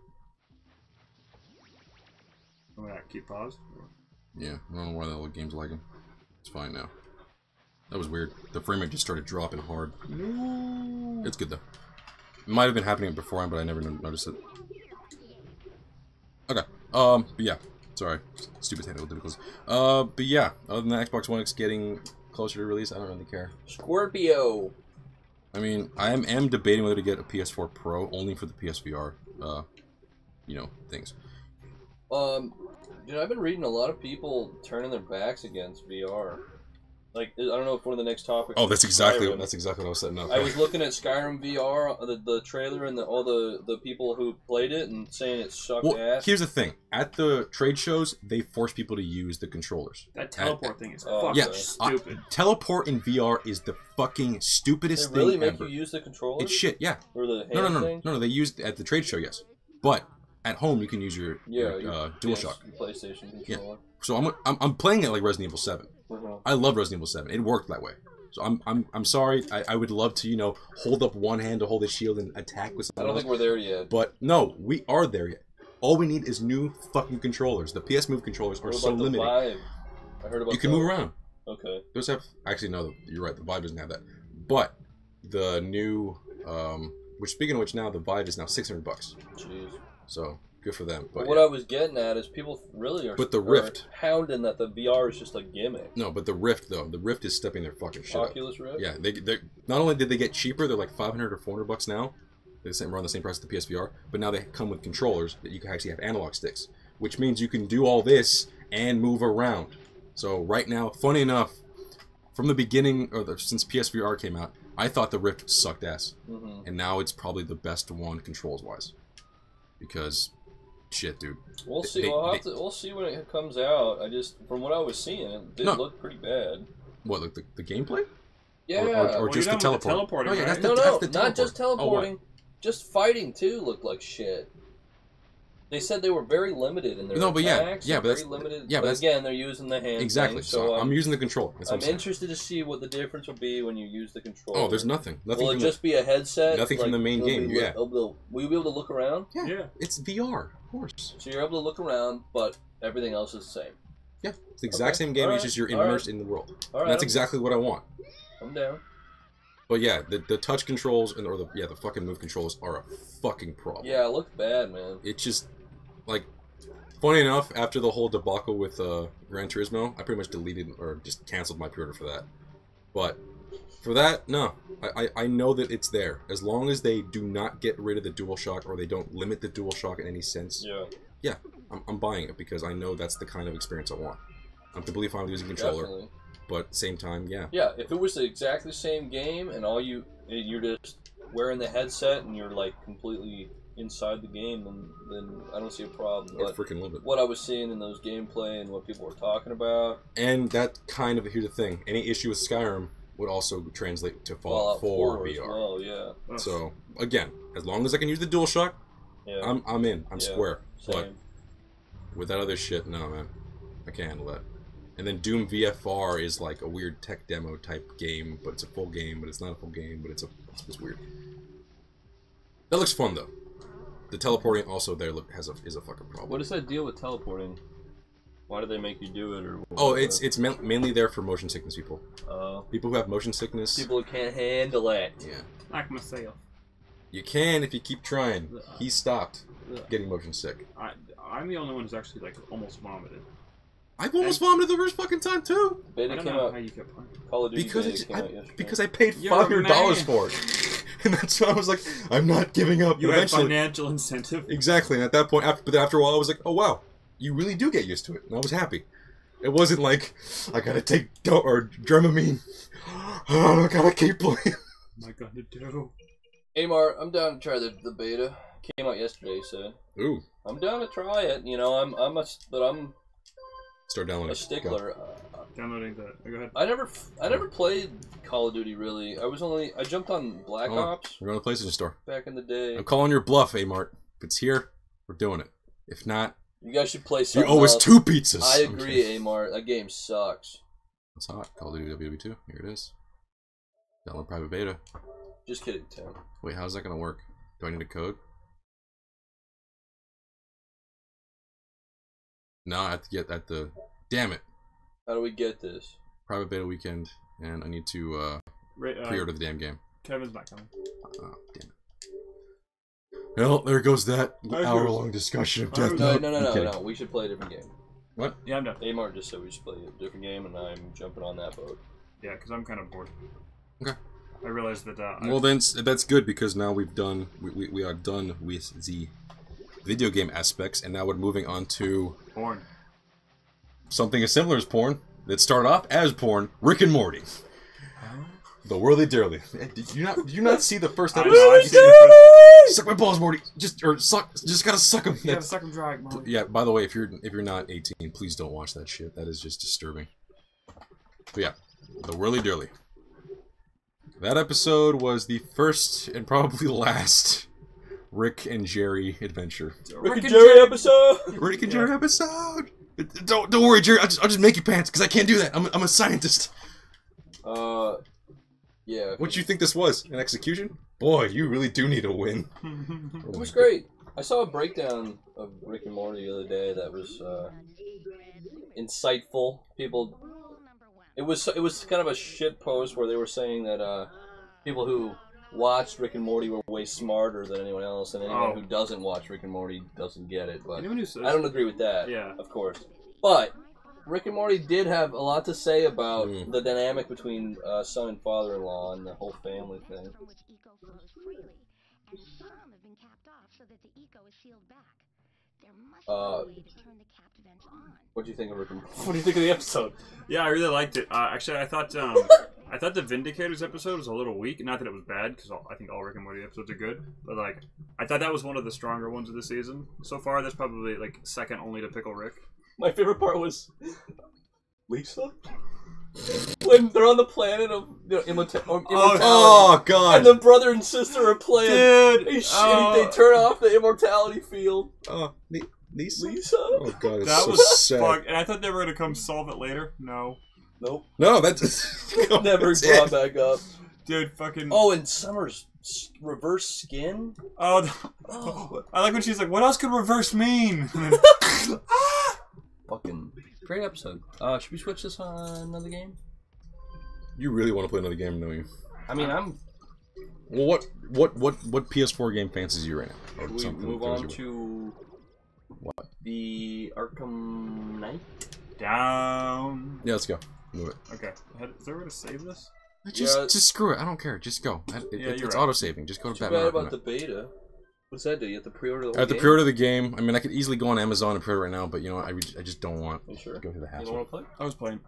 Oh, yeah, keep pause. Yeah, I don't know why the whole game's lagging. It's fine now. That was weird. The frame rate just started dropping hard. No. It's good though. It might have been happening beforehand, but I never noticed it. Okay. But yeah. Sorry. Stupid technical difficulties. But yeah. Other than that, Xbox One X getting closer to release, I don't really care. Scorpio. I mean, I am debating whether to get a PS4 Pro only for the PSVR, you know, things. Dude, I've been reading a lot of people turning their backs against VR. Like, I don't know if one of the next topics. Oh, that's exactly what I was setting up. I was looking at Skyrim VR, the trailer, and all the people who played it, and saying it sucked ass. Here's the thing: at the trade shows, they force people to use the controllers. That teleport thing is fucking stupid. Teleport in VR is the fucking stupidest thing ever. They really make you use the controller? It's shit. Yeah. Or the hand thing? No. They used at the trade show, yes, but at home you can use your DualShock. PlayStation controller. Yeah. So I'm playing it like Resident Evil 7. I love Resident Evil 7. It worked that way. So I'm sorry. I would love to, you know, hold up one hand to hold a shield and attack with something. I don't think we're there yet. But no, we are there yet. All we need is new fucking controllers. The PS Move controllers are so limited. Vive? I heard about you can move around. Okay. Those have actually no. You're right. The Vive doesn't have that. But the new, which speaking of which, now the Vive is now $600. Jeez. So. Good for them. But what I was getting at is people really are, hounding that the VR is just a gimmick. No, but the Rift though, the Rift is stepping their fucking shit Oculus Rift? Yeah, they not only did they get cheaper, they're like $500 or $400 now. They're around the same price as the PSVR, but now they come with controllers that you can actually have analog sticks, which means you can do all this and move around. So right now, funny enough, from the beginning or since PSVR came out, I thought the Rift sucked ass, and now it's probably the best one controls wise, because. Shit, dude. We'll see. We'll see when it comes out. From what I was seeing, it did look pretty bad. What, like the gameplay? Yeah. Or just the teleporting? Oh, yeah, right? Not just teleporting. Just fighting too looked like shit. They said they were very limited in their attacks. But that's limited. Yeah, but again, they're using the hand. Exactly. Thing, so I'm using the controller. I'm interested to see what the difference will be when you use the controller. Oh, there's nothing. Will it just be a headset? Nothing from the main game. Yeah. Will you be able to look around? Yeah. It's VR, of course. So you're able to look around, but everything else is the same. Yeah, it's the exact same game. It's just you're immersed in the world. And that's exactly what I want. I'm down. But yeah, the touch controls and the fucking move controls are a fucking problem. Yeah, it looked bad, man. It's just like. Funny enough, after the whole debacle with Gran Turismo, I pretty much deleted or just canceled my pre-order for that. But for that, no. I know that it's there. As long as they do not get rid of the DualShock or they don't limit the DualShock in any sense. Yeah, I'm buying it because I know that's the kind of experience I want. I'm completely fine with using a controller. Definitely. But at the same time, yeah. Yeah, if it was the exactly same game and you're just wearing the headset and you're like completely inside the game, then I don't see a problem. I freaking love it. What I was seeing in those gameplay and what people were talking about, and that kind of here's the thing: any issue with Skyrim would also translate to Fallout 4 VR. Well, yeah. So again, as long as I can use the DualShock, I'm in. I'm square. Same. But with that other shit, no man, I can't handle that. And then Doom VFR is like a weird tech demo type game, but it's a full game, but it's not a full game, but it's just weird. That looks fun though. The teleporting also there is a fucking problem. What is that deal with teleporting? Why do they make you do it? Or it's mainly there for motion sickness people. People who have motion sickness. People who can't handle it. Yeah. Like myself. You can if you keep trying. He stopped getting motion sick. I'm the only one who's actually like almost vomited. I've almost vomited the first fucking time too. Beta came out. How you kept playing. Call of Duty came out yesterday. Because I paid $500 for it. And that's why I was like, I'm not giving up. You had financial incentive. Exactly, and at that point, but after a while, I was like, oh wow, you really do get used to it. And I was happy. It wasn't like, I gotta take Dramamine. Oh, I gotta keep playing. What am I gonna do? Amar, I'm down to try the beta. Came out yesterday, so. Ooh. I'm down to try it. You know, I'm Start downloading. A stickler. Downloading that. Go ahead. I never played Call of Duty really. I jumped on Black Ops. We're going to the PlayStation Store. Back in the day. I'm calling your bluff, Amart. If it's here, we're doing it. If not, you guys should play something you owe us 2 pizzas. I agree, Amart. That game sucks. That's hot. Call of Duty WW2. Here it is. Download private beta. Just kidding, Tim. Wait, how's that gonna work? Do I need a code? No, I have to get at the... Damn it! How do we get this? Private beta weekend, and I need to pre-order the damn game. Kevin's not coming. Oh, damn it. Well, there goes that hour-long discussion of Death Note. No. We should play a different game. What? Yeah, I'm done. Amar just said we should play a different game, and I'm jumping on that boat. Yeah, because I'm kind of bored. Okay. I realized that. Well, then that's good because now we are done with the video game aspects, and now we're moving on to porn. Something as similar as porn that started off as porn. Rick and Morty. The Whirly Dirly. Did you not see the first episode? I've seen the Suck my balls, Morty. Just gotta suck them. You gotta suck them dry, Morty. Yeah. By the way, if you're not 18, please don't watch that shit. That is just disturbing. But yeah, the Whirly Dirly. That episode was the first and probably last Rick and Jerry adventure. Rick and Jerry episode. Rick and Jerry episode. Don't worry, Jerry. I'll just make you pants because I can't do that. I'm a scientist. Yeah. What you think this was? An execution? Boy, you really do need a win. It was great. I saw a breakdown of Rick and Morty the other day that was insightful. People, it was kind of a shit post where they were saying that people who watched Rick and Morty were way smarter than anyone else, and anyone who doesn't watch Rick and Morty doesn't get it. But anyone who says I don't agree with that. Yeah, of course. But Rick and Morty did have a lot to say about the dynamic between son and father-in-law and the whole family thing. What do you think of Rick and Morty? What do you think of the episode? Yeah, I really liked it. Actually, I thought the Vindicators episode was a little weak. Not that it was bad, because I think all Rick and Morty episodes are good. But like, I thought that was one of the stronger ones of the season so far. That's probably like second only to Pickle Rick. My favorite part was Lisa. When they're on the planet of immortality. Oh god! And the brother and sister are playing. Dude! They turn off the immortality field. Oh, Lisa? Oh god, it's that so was sad. fuck. And I thought they were gonna come solve it later. No. Nope. No, that's never brought back up. Dude, fucking. Oh, and Summer's reverse skin. Oh, I like when she's like, "What else could reverse mean?" Fucking great episode. Should we switch this on another game? You really want to play another game, don't you? I mean, I'm. Well, what PS4 game fancies you right now? Or we move on to what? The Arkham Knight. Down. Yeah, let's go. Move it. Okay. Is there a way to save this? Just screw it. I don't care. Just go. It's auto-saving. Just go to Batman. Too bad about the beta. What's that do? You have to pre-order the whole I have to game? pre-order the game. I mean, I could easily go on Amazon and pre-order right now, but you know, I just don't want to go through the hassle. You don't want to play? I was playing.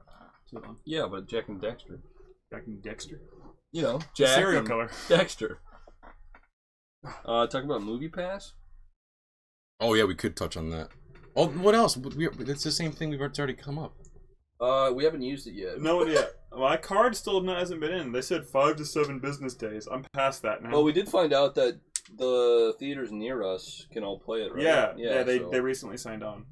Too long. Yeah, but Jack and Dexter. Jack and Dexter. You know, Jack serial and killer. Dexter. Talk about Movie Pass. Oh yeah, we could touch on that. Oh, what else? It's the same thing. It's already come up. We haven't used it yet. No one yet. My card still hasn't been in. They said 5 to 7 business days. I'm past that now. Well, we did find out that the theaters near us can all play it, right? Yeah. They recently signed on.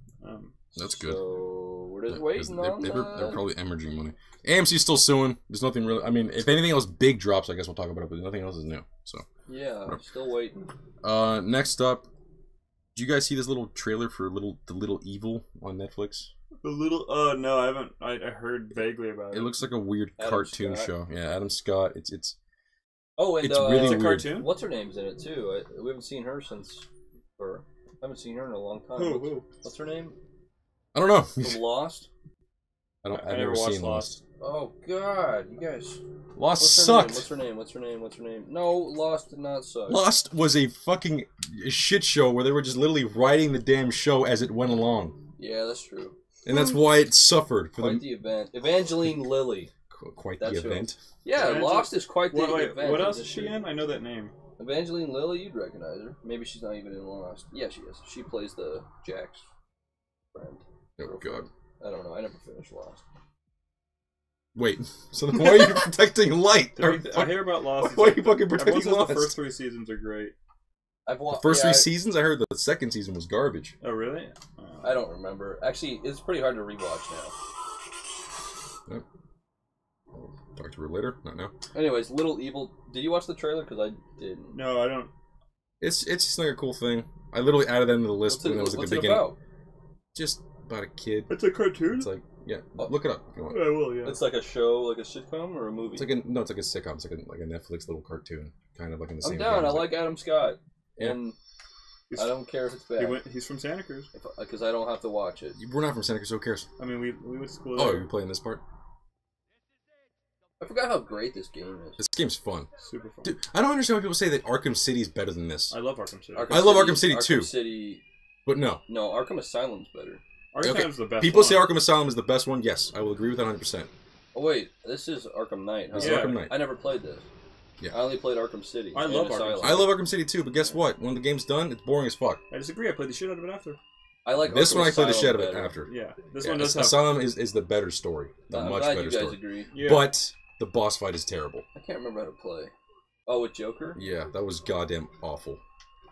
That's good. So we're just waiting on They're probably hemorrhaging money. AMC's still suing. There's nothing really. I mean, if anything else big drops, I guess we'll talk about it. But nothing else is new. So yeah, I'm still waiting. Next up, did you guys see this little trailer for the Little Evil on Netflix? The little no, I haven't. I heard vaguely about it. It looks like a weird cartoon show. Yeah, Adam Scott. It's oh, and it's really it's a weird. cartoon. What's her name's in it too? We haven't seen her since. I haven't seen her in a long time. Who? What's her name? I don't know. From Lost. I've never never watched seen Lost. Oh God, you guys. Lost sucked. What's her name? No, Lost did not suck. Lost was a fucking shit show where they were just literally writing the damn show as it went along. Yeah, that's true. And that's why it suffered. For quite the event. Evangeline Lilly. Quite the event? Yeah, Lost is quite the event. What else is she in? I know that name. Evangeline Lilly, you'd recognize her. Maybe she's not even in Lost. Yeah, she is. She plays the Jack's friend. Oh, God. I don't know. I never finished Lost. Wait, so then why are you protecting Light? I hear about Lost. Why are you fucking protecting Lost? The first 3 seasons are great. The first 3 seasons? I heard the second season was garbage. Oh, really? I don't remember. Actually, it's pretty hard to rewatch now. Yep. Talk to her later. Not now. Anyways, Little Evil. Did you watch the trailer? Because I didn't. No, I don't. It's just like a cool thing. I literally added them to the list when it was at the beginning. About? Just about a kid. It's a cartoon. It's like look it up if you want. I will. Yeah. It's like a show, like a sitcom or a movie. It's like it's like a sitcom. It's like a Netflix little cartoon, kind of like in the same. I'm down. I like Adam Scott, Yeah. and I don't care if it's bad. He's from Santa Cruz. Because I don't have to watch it. We're not from Santa Cruz. So who cares? I mean, we went to school. Oh, there. you're playing this part? I forgot how great this game is. This game's fun. Super fun. Dude, I don't understand why people say that Arkham City is better than this. I love Arkham City. I love Arkham City too. Arkham City. But no. No, Arkham Asylum's better. Arkham's the best. People one. say Arkham Asylum is the best one. Yes, I will agree with that 100%. Oh wait, this is Arkham Knight. Huh? This is Arkham Knight. I never played this. Yeah. I only played Arkham City. I love Arkham Asylum. City. I love Arkham City too, but guess what? When the game's done, it's boring as fuck. I disagree. I played the shit out of it after. I like This Arkham one I played the Asylum shit of it better. after. Yeah, this Yeah, one does have. Asylum is the better story. The I'm much glad better you guys story. agree. Yeah. But the boss fight is terrible. I can't remember how to play. Oh, with Joker? Yeah, that was goddamn awful.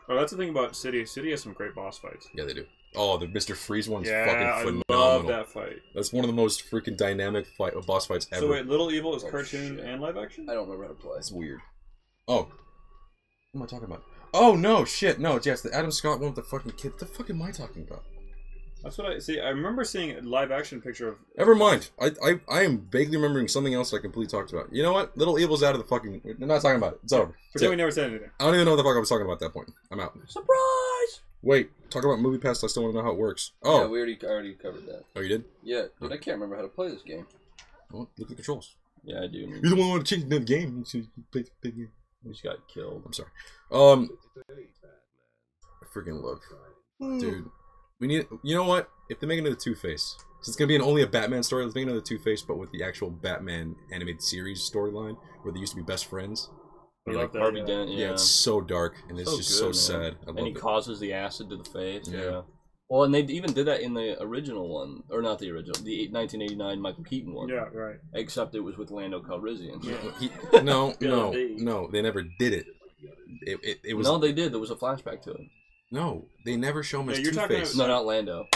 Oh, that's the thing about City. City has some great boss fights. Yeah, they do. Oh, the Mr. Freeze one's Yeah, fucking I love phenomenal. that fight. That's one of the most freaking dynamic boss fights ever. So wait, Little Evil is Oh, cartoon shit. and live action? I don't remember how to play. That's weird. Oh. What am I talking about? Oh, no, shit, no, yes, the Adam Scott one with the fucking kid. What the fuck am I talking about? That's what I see. I remember seeing a live action picture of. Never mind. I am vaguely remembering something else I completely talked about. You know what? Little Evil's out of the fucking... We're not talking about it. It's over. Pretend we never said anything. I don't even know what the fuck I was talking about at that point. I'm out. Surprise! Wait, talk about Movie Pass. I still want to know how it works. Yeah, Oh. we already covered that. Oh, you did? Yeah, dude, I can't remember how to play this game. Well, look at the controls. Yeah, I do. You're the one who want to change the game. You play the big game. We just got killed. I'm sorry. I freaking love. Dude. We need... You know what? If they make another Two-Face... So it's going to be only a Batman story. Let's make another Two-Face, but with the actual Batman animated series storyline, where they used to be best friends. I You're love like, that. Harvey Dent, yeah, it's so dark, and it's So just good, so man. sad. I love And he it. causes the acid to the face. Yeah. Well, and they even did that in the original one, or not the original, the 1989 Michael Keaton one. Yeah, right. Except it was with Lando Calrissian. Yeah. No, Billy D. no, they never did it. It was... No, they did. There was a flashback to it. No, they never show him as Yeah, you're talking Two-Face. No, not Lando.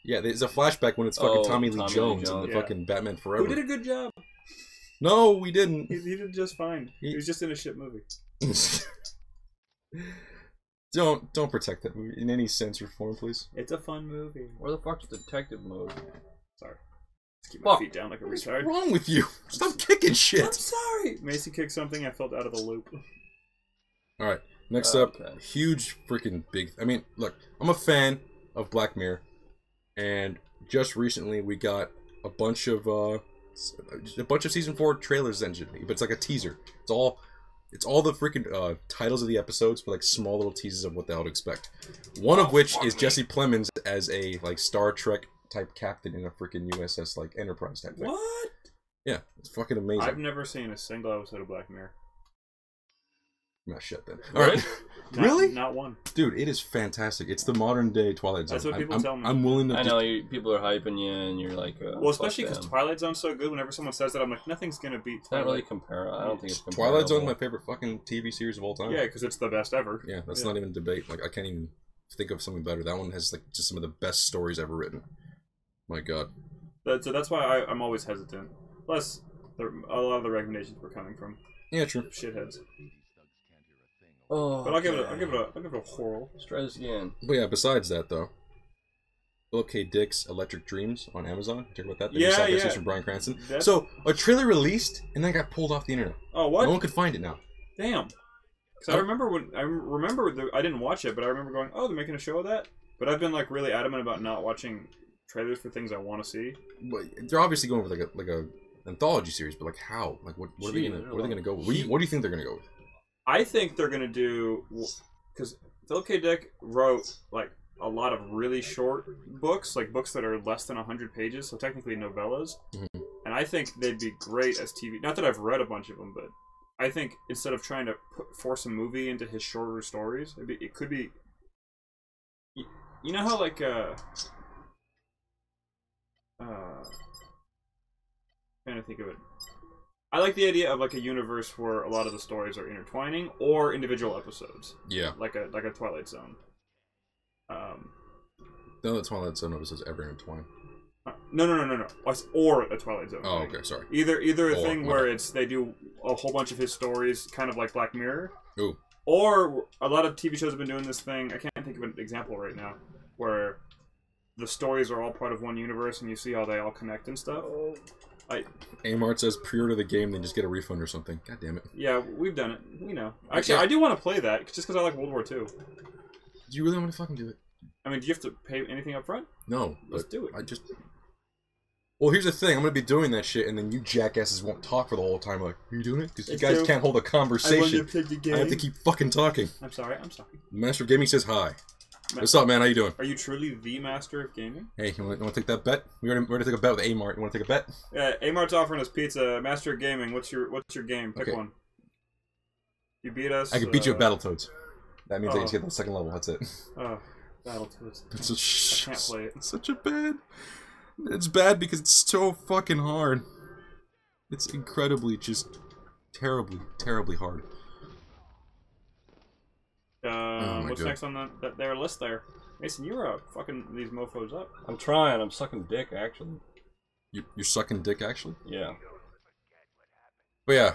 Yeah, there's a flashback when it's fucking Oh, Tommy Lee Tommy Lee Jones Jones, in the yeah. fucking Batman Forever. Who did a good job? No, we didn't. He did just fine. He was just in a shit movie. Don't protect that movie in any sense or form, please. It's a fun movie. Where the fuck's detective mode? Sorry. Let's keep my Fuck. feet down like a What's retard. wrong with you? Stop kicking I'm shit. sorry. Macy kicked something. I felt out of the loop. All right, next up, Okay. huge freaking big. I mean, look, I'm a fan of Black Mirror, and just recently we got a bunch of season 4 trailers essentially, but it's like a teaser. It's all the freaking titles of the episodes, but like small little teases of what the hell to expect. One of which is Jesse Plemons as a like Star Trek type captain in a freaking USS like Enterprise type thing. What? Yeah, it's fucking amazing. I've never seen a single episode of Black Mirror. Not shit then. Really? All right. Really? Not one. Dude, it is fantastic. It's the modern day Twilight Zone. That's what people I'm, tell me. I'm willing to. I know people are hyping you, and you're like, Well, especially fuck because them. Twilight Zone's so good. Whenever someone says that, I'm like, nothing's gonna beat It's not really Twilight. comparable. I don't think it's comparable. Twilight Zone's my favorite fucking TV series of all time. Yeah, because it's the best ever. Yeah, that's Yeah. not even a debate. Like, I can't even think of something better. That one has like just some of the best stories ever written. My God. So that's why I'm always hesitant. Plus, a lot of the recommendations were coming from Yeah, true. shitheads. Oh, But I'll give it a whirl. Let's try this again. But yeah, besides that though, Philip K. Dick's Electric Dreams on Amazon. Talk about that. The new Yeah, sci-fi yeah. series from Bryan Cranston. That's- So a trailer released and then got pulled off the internet. Oh, what? No one could find it now. Damn. Because I remember I didn't watch it, but I remember going, oh, they're making a show of that. But I've been like really adamant about not watching trailers for things I want to see. But they're obviously going with like a anthology series. But like how? Like what are they gonna go with? What do you think they're gonna go with? I think they're gonna do, because Philip K. Dick wrote like a lot of really short books, like books that are less than 100 pages, so technically novellas. Mhm. And I think they'd be great as TV. Not that I've read a bunch of them, but I think instead of trying to force a movie into his shorter stories, it could be. You know how like trying to think of it. I like the idea of like a universe where a lot of the stories are intertwining or individual episodes. Yeah. Like a Twilight Zone. No, the Twilight Zone episodes ever intertwine. No. Or a Twilight Zone. Oh, thing. okay, sorry. Either a thing where they do a whole bunch of his stories, kind of like Black Mirror. Ooh. Or a lot of TV shows have been doing this thing. I can't think of an example right now where the stories are all part of one universe and you see how they all connect and stuff. Amart says pre-order the game, then just get a refund or something. God damn it. Yeah, we've done it. We know. Actually, I do want to play that just because I like World War II. Do you really want to fucking do it? I mean, do you have to pay anything up front? No. Let's do it. Well, here's the thing. I'm going to be doing that shit, and then you jackasses won't talk for the whole time. Like, are you doing it? Because you guys can't hold a conversation. I have to keep fucking talking. I'm sorry. Master of Gaming says hi. What's up, man? How you doing? Are you truly the master of gaming? Hey, you want to take that bet? We already took a bet with Amart. You want to take a bet? Yeah, Amart's offering us pizza. Master of Gaming, what's your game? Pick one. You beat us. I can beat you at Battletoads. That means I just get to the second level. That's it. Oh, Battletoads. I can't play it. It's such a bad. It's bad because it's so fucking hard. It's incredibly, just terribly hard. What's next on their list there? Mason, you're fucking these mofos up. I'm trying. I'm sucking dick, actually. You're sucking dick, actually? Yeah. But yeah,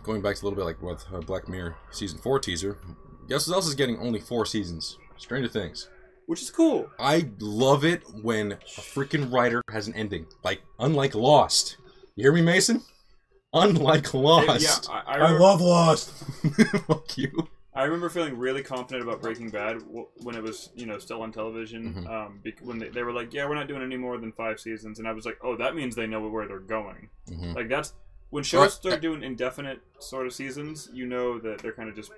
going back to a little bit like with Black Mirror Season 4 teaser, guess what else is getting only 4 seasons? Stranger Things. Which is cool. I love it when a freaking writer has an ending. Like, unlike Lost. You hear me, Mason? Unlike Lost. Yeah, I love Lost. Fuck you. I remember feeling really confident about Breaking Bad when it was, still on television. When they were like, yeah, we're not doing any more than 5 seasons. And I was like, oh, that means they know where they're going. Like, that's... When shows start doing indefinite sort of seasons, you know that they're kind of just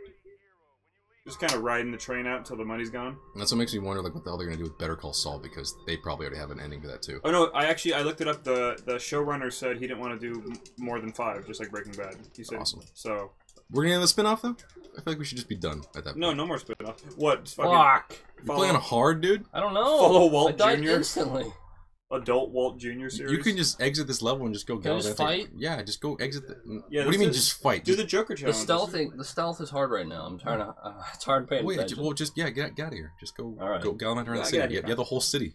kind of riding the train out until the money's gone. And that's what makes me wonder, like, what the hell they're gonna do with Better Call Saul, because they probably already have an ending to that too. Oh no, I looked it up. The showrunner said he didn't want to do more than 5, just like Breaking Bad. He said awesome. So we're gonna have the spin-off though. I feel like we should just be done at that point. No more spin-off. What? Fuck. You playing hard, dude? I don't know. Follow Walt I died Jr. instantly. Adult Walt Jr. series. You can just exit this level and just go. Can I just fight? Yeah, just go exit. Yeah, what do you mean, just fight? Do the Joker challenge. The stealth is hard right now. I'm trying to. It's hard paying attention. Well, just get out of here. Just go. All right. Go gallivant around the city. You have the whole city.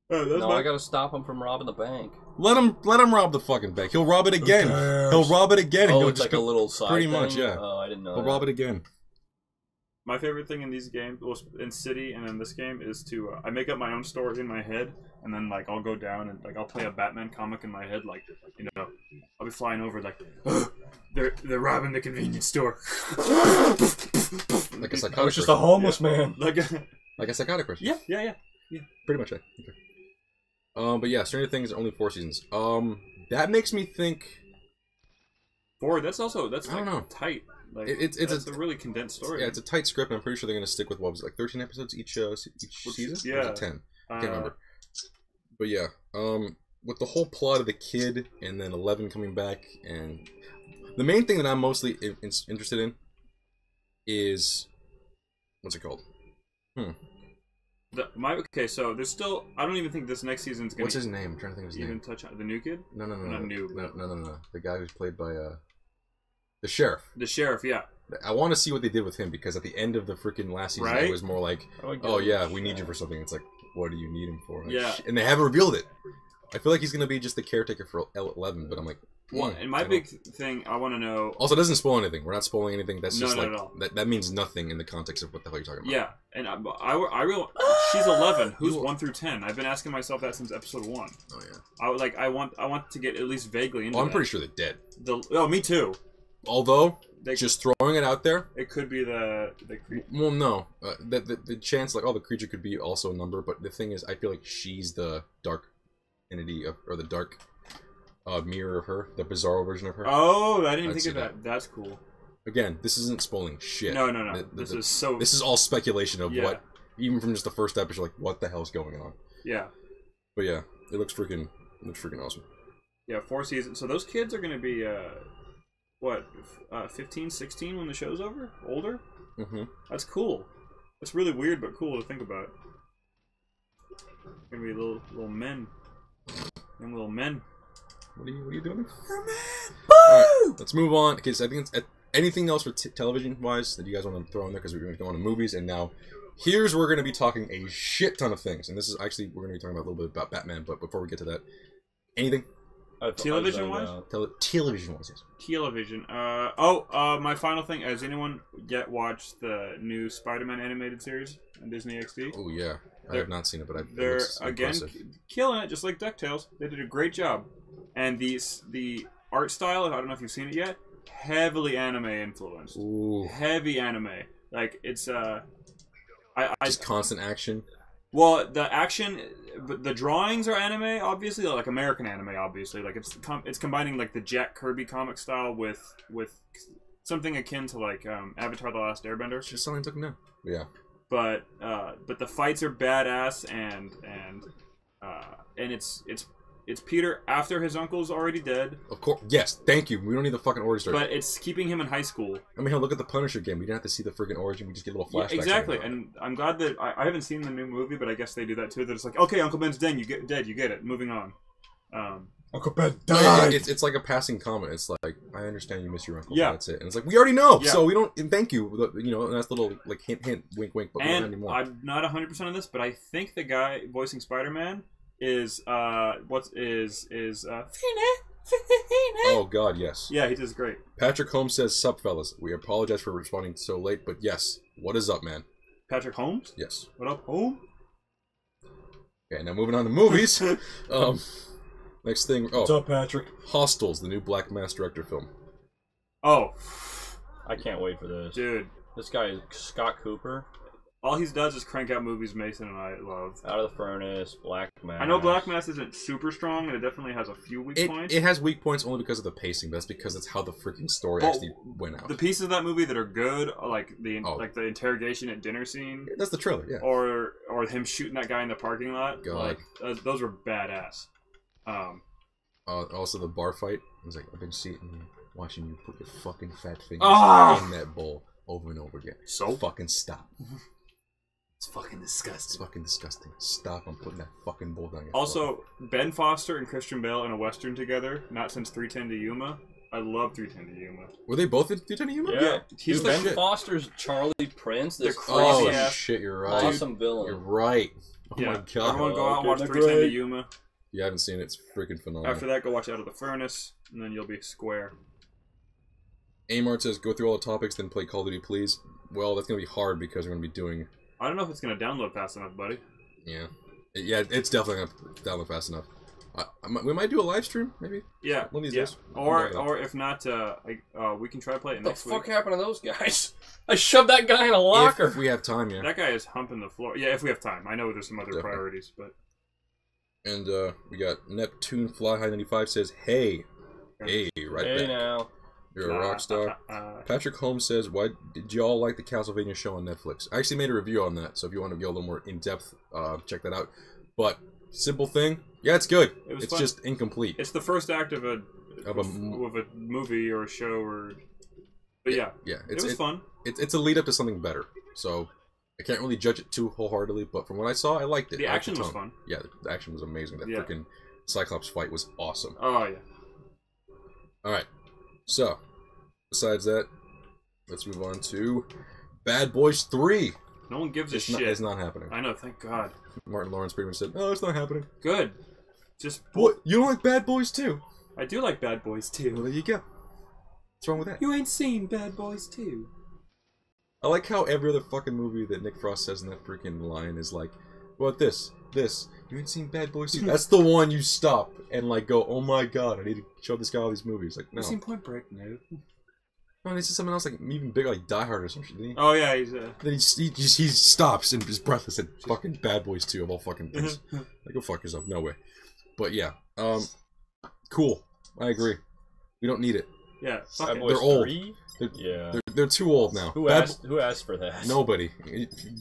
No, I gotta stop him from robbing the bank. Let him rob the fucking bank. He'll rob it again. He'll rob it again. Oh, it's like a little side pretty thing? much, yeah. Oh, I didn't know. He'll rob it again. My favorite thing in these games, well, in City and in this game, is to I make up my own story in my head, and then like I'll go down and like I'll play a Batman comic in my head, like I'll be flying over like they're robbing the convenience store. Like a psychotic. I was just a homeless man. Like a psychotic person. Yeah. Pretty much, okay. But yeah, Stranger Things are only 4 seasons. That makes me think. 4. That's I don't know. Tight. Like, it's a really condensed story. Yeah, it's a tight script, and I'm pretty sure they're going to stick with, what was it, like 13 episodes each season? Yeah. Or was it 10? I can't remember. But yeah, with the whole plot of the kid, and then 11 coming back, and the main thing that I'm mostly interested in is, what's it called? Okay, so there's still, I don't even think this next season's going to... What's his name? I'm trying to think of his name. Even touch on the new kid? No. Not new. No. The guy who's played by, the sheriff. The sheriff, yeah. I want to see what they did with him, because at the end of the freaking last season, it was more like, oh yeah, we need you for something. It's like, what do you need him for? Like, yeah. And they haven't revealed it. I feel like he's going to be just the caretaker for L11, but I'm like, and my big thing, I want to know... Also, it doesn't spoil anything. We're not spoiling anything. That's just no. That means nothing in the context of what the hell you're talking about. Yeah, and I really... She's 11. Who's 1 through 10? I've been asking myself that since episode 1. Oh, yeah. I want to get at least vaguely into I'm pretty sure they're dead. Me too. Although, just throwing it out there... It could be the creature. Well, no. The chance, like, the creature could be also a number, but the thing is, I feel like she's the dark entity, or the dark... mirror of her, the bizarro version of her. Oh, I didn't think of that. That's cool. Again, this isn't spoiling shit. No. This is all speculation of what, even from just the first episode, like what the hell's going on. Yeah. But yeah, it looks freaking awesome. Yeah, 4 seasons. So those kids are gonna be 15, 16 when the show's over? Older? Mm-hmm. That's cool. That's really weird, but cool to think about. Gonna be little men. Young little men. What are you doing? Alright, let's move on. Okay, so I think it's anything else for television-wise that you guys want to throw in there, because we're going to go on to movies, and now Here's where we're going to be talking a shit ton of things. And this is actually, we're going to be talking about a little bit about Batman, but before we get to that, anything? Television-wise? Television-wise, yes. Television. My final thing, has anyone yet watched the new Spider-Man animated series on Disney XD? Oh, yeah. I have not seen it, but they're, again, killing it, just like DuckTales. They did a great job. And the art style, I don't know if you've seen it yet, heavily anime influenced. Ooh. Heavy anime. Like, it's, just constant action. Well, the action, the drawings are anime, obviously, like American anime, obviously. Like it's combining like the Jack Kirby comic style with something akin to like Avatar: The Last Airbender. Just something took now. Yeah. But the fights are badass and it's Peter after his uncle's already dead. Of course, yes. Thank you. We don't need the fucking origin story. But it's keeping him in high school. I mean, hell, look at the Punisher game. We didn't have to see the freaking origin. We just get little flashbacks. Yeah, exactly. And I'm glad that I haven't seen the new movie, but I guess they do that too. That it's like, okay, Uncle Ben's dead. You get it. Moving on. Uncle Ben died. It's like a passing comment. It's like, I understand you miss your uncle. Yeah, that's it. And it's like, we already know, so we don't. And thank you. You know, that's little like hint, wink, wink. But we don't anymore. I'm not 100% on this, but I think the guy voicing Spider-Man is Oh God, yes. Yeah, he does great. Patrick Holmes says, "Sup, fellas. We apologize for responding so late, but yes, what is up, man?" Patrick Holmes? Yes. What up, home? Okay, now moving on to movies. Next thing. Oh, what's up, Patrick? Hostiles, the new Black Mass director film. Oh, I can't wait for this, dude. This guy is Scott Cooper. All he does is crank out movies Mason and I love. Out of the Furnace, Black Mass. I know Black Mass isn't super strong, and it definitely has a few weak points. It has weak points only because of the pacing. That's because it's how the freaking story actually went out. The pieces of that movie that are good, like the interrogation at dinner scene. That's the trailer, yeah. Or him shooting that guy in the parking lot. God. Like, those were badass. Also the bar fight. I was like, I've been watching you put your fucking fat fingers in that bowl over and over again. So fucking stop. It's fucking disgusting. It's fucking disgusting. Stop! I'm putting that fucking bowl down your Also, Ben Foster and Christian Bale in a western together. Not since 310 to Yuma. I love 310 to Yuma. Were they both in 310 to Yuma? Yeah. He's Ben Foster's Charlie Prince. This crazy ass, shit, you're right. Awesome villain. You're right. Oh my god. Everyone go out and watch 310 to Yuma. You haven't seen it. It's freaking phenomenal. After that, go watch Out of the Furnace, and then you'll be square. Amart says, go through all the topics, then play Call of Duty, please. Well, that's going to be hard because we're going to be doing... I don't know if it's going to download fast enough, buddy. Yeah. Yeah, it's definitely going to download fast enough. We might do a live stream, maybe? Yeah. One of these days. Or if not, we can try to play it next week. What the fuck happened to those guys? I shoved that guy in a locker. If we have time, yeah. That guy is humping the floor. Yeah, if we have time. I know there's some other priorities, but... And we got Neptune Fly High 95 says, hey, right back. Now. You're a rock star. Patrick Holmes says, why did y'all like the Castlevania show on Netflix? I actually made a review on that, so if you want to get a little more in-depth, check that out. But, simple thing, yeah, it's good. It's just incomplete. It's the first act of a movie or a show, but yeah, it was fun. It's a lead up to something better, so I can't really judge it too wholeheartedly, but from what I saw, I liked it. The action was fun. Yeah, the action was amazing. That freaking Cyclops fight was awesome. Oh, yeah. Alright, so, besides that, let's move on to Bad Boys 3. No one gives a shit. It's not happening. I know, thank God. Martin Lawrence pretty much said, no, it's not happening. Good. Just... What? You don't like Bad Boys 2? I do like Bad Boys 2. Well, there you go. What's wrong with that? You ain't seen Bad Boys 2. I like how every other fucking movie that Nick Frost says in that freaking line is like, what this? You ain't seen Bad Boys 2? That's the one you stop and like go, oh my god, I need to show this guy all these movies. Like, no. You seen Point Break? No. No, this is something else like even bigger, like Die Hard or some shit, didn't he? Oh yeah, he's Then he stops and is breathless and fucking Bad Boys 2 of all fucking things. Like, go fuck yourself, no way. But yeah, cool. I agree. We don't need it. Yeah, they're old. They're too old now. Who asked for that? Nobody.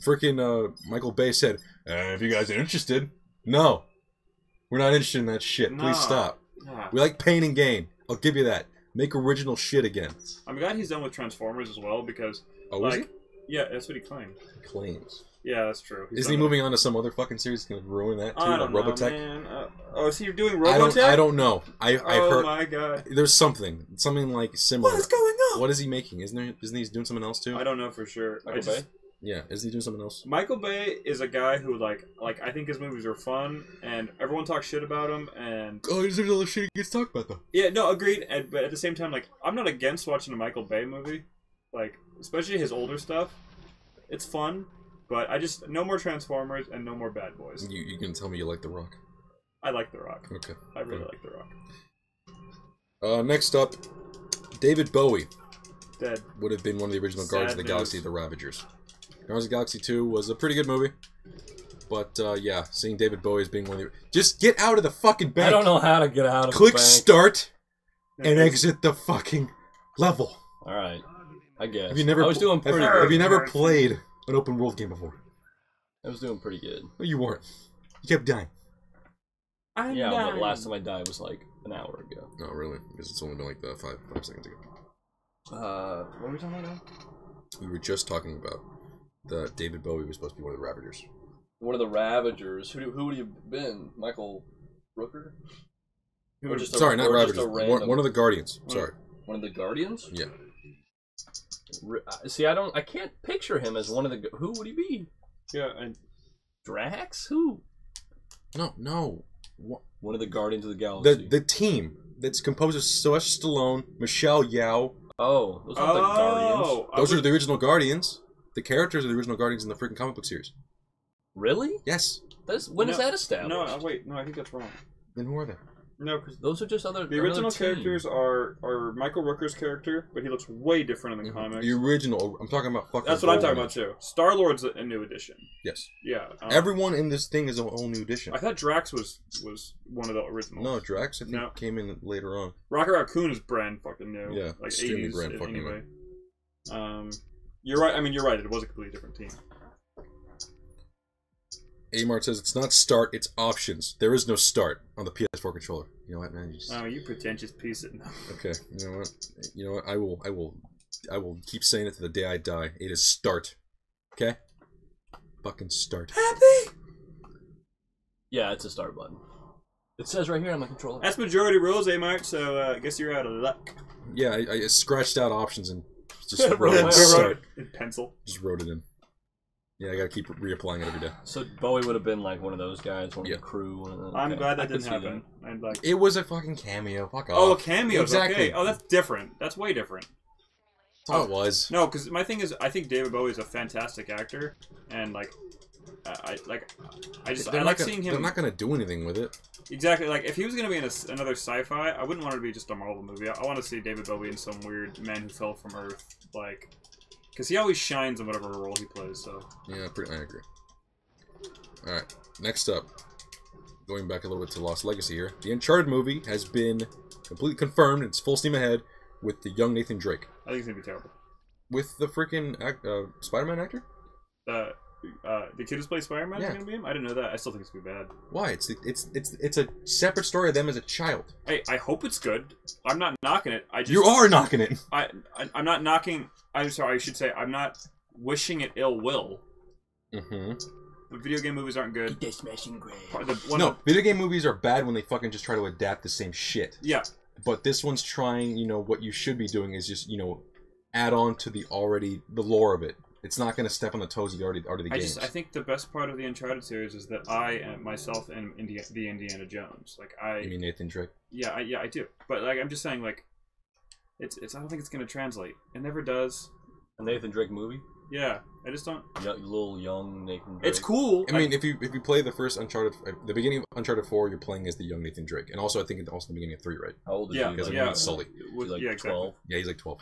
Freaking Michael Bay said, if you guys are interested, no. We're not interested in that shit. Please stop. Nah. We like pain and gain. I'll give you that. Make original shit again. I'm glad he's done with Transformers as well because... Oh, is he? Yeah, that's what he claimed. He claims. Yeah, that's true. Isn't he moving on to some other fucking series that's going to ruin that too? I don't know, Robotech? man. Is he doing Robotech? I don't know. I've heard... Oh my god. There's something like similar. What is going on? What is he making? Isn't he doing something else too? I don't know for sure. Yeah, is he doing something else? Michael Bay is a guy who like I think his movies are fun, and everyone talks shit about him. And there's all the shit he gets talked about though. Yeah, no, agreed. But at the same time, like I'm not against watching a Michael Bay movie, like especially his older stuff. It's fun, but I just no more Transformers and no more Bad Boys. You can tell me you like The Rock. I like The Rock. Okay. I really like The Rock. Next up, David Bowie. Dead. Would have been one of the original Guardians of the Galaxy, the Ravagers. Guardians of the Galaxy 2 was a pretty good movie. But, yeah, seeing David Bowie as being one of the... Just get out of the fucking bank! I don't know how to get out of Click the bank. start and exit the fucking level. Alright. I guess. Have you never I was doing pretty good. Have you never played an open world game before? I was doing pretty good. No, you weren't. You kept dying. Yeah, but last time I died was like an hour ago. No, really? Because it's only been like 5 seconds ago. What are we talking about now? We were just talking about that David Bowie was supposed to be one of the Ravagers. One of the Ravagers. Who would you have been? Michael Rooker? Or just Sorry, not or just Ravagers. a random- One of the Guardians. Sorry. One of the Guardians? Yeah. See, I can't picture him as one of the... Who would he be? Yeah, and Drax? Who? No. One of the Guardians of the Galaxy. The team that's composed of Sylvester Stallone, Michelle Yeoh. Oh, those aren't the Guardians. Those are the original Guardians. The characters are the original Guardians in the freaking comic book series. Really? Yes. When is that established? No, wait, no, I think that's wrong. Then who are they? No, because Those are just other. the original characters are Michael Rooker's character, but he looks way different in the comics. The original. I'm talking about fucking. That's what I'm talking about too. Star-Lord's a new edition. Yes. Yeah. Everyone in this thing is a whole new edition. I thought Drax was one of the originals. No, Drax I think came in later on. Rocket Raccoon is brand fucking new. Yeah, like extremely 80s brand fucking anyway. You're right. I mean, you're right. It was a completely different team. Amart says it's not start, it's options. There is no start on the PS4 controller. You know what, man? Oh, you pretentious piece of... Okay, you know what? I will keep saying it to the day I die. It is start. Okay? Fucking start. Happy? Yeah, it's a start button. It says right here on my controller. That's majority rules, Amart, so I guess you're out of luck. Yeah, I scratched out options and just wrote in start. In pencil. Just wrote it in. Yeah, I gotta keep reapplying it every day. So Bowie would have been like one of those guys, one of the crew. One of the, I'm glad that didn't happen. It was a fucking cameo. Fuck off. Oh, a cameo. Exactly. Okay. Oh, that's different. That's way different. That's all it was. No, because my thing is, I think David Bowie is a fantastic actor, and I like seeing him. They're not gonna do anything with it. Exactly. Like if he was gonna be in another sci-fi, I wouldn't want it to be just a Marvel movie. I want to see David Bowie in some weird Man Who Fell from Earth, like. Because he always shines in whatever role he plays, so... Yeah, I agree. Alright, next up. Going back a little bit to Lost Legacy here. The Uncharted movie has been completely confirmed. It's full steam ahead with the young Nathan Drake. I think it's going to be terrible. With the freaking Spider-Man actor? The kid who's played Spider-Man is going to be him? I didn't know that. I still think it's going to be bad. Why? It's a separate story of them as a child. Hey, I hope it's good. I'm not knocking it. You are knocking it! I'm not knocking... I'm sorry, I should say, I'm not wishing it ill will. Mm-hmm. But video game movies aren't good. Video game movies are bad when they fucking just try to adapt the same shit. Yeah. But this one's trying, what you should be doing is just, add on to the lore of it. It's not going to step on the toes of the games. I think the best part of the Uncharted series is that I am myself and the Indiana Jones. You mean Nathan Drake? Yeah, I do. But I'm just saying, it's. I don't think it's going to translate. It never does. A Nathan Drake movie? Yeah, I just don't. Little young Nathan Drake. It's cool. I mean, if you play the first Uncharted, the beginning of Uncharted 4, you're playing as the young Nathan Drake, and also I think it's also the beginning of 3, right? How old is he? he? Because he meets Sully. He's 12. Yeah, he's like 12.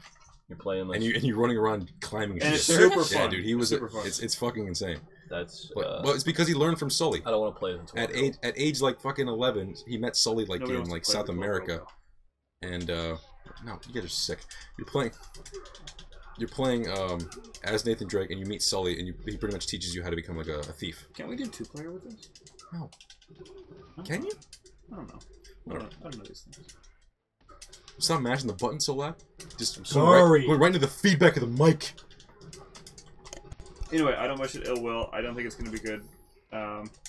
You're playing and you're running around climbing. And shit. it's super fun. Yeah, dude, he was. Super fun. It's fucking insane. That's. Well, it's because he learned from Sully. I don't want to play it at age like fucking 11. He met Sully in South America, and no, you guys are sick. You're playing as Nathan Drake, and you meet Sully, and he pretty much teaches you how to become like a thief. Can't we do 2-player with this? No. Can you? I don't know. I don't know these things. Stop mashing the button so loud. Just sorry. Going right into the feedback of the mic. Anyway, I don't wish it ill will. I don't think it's going to be good.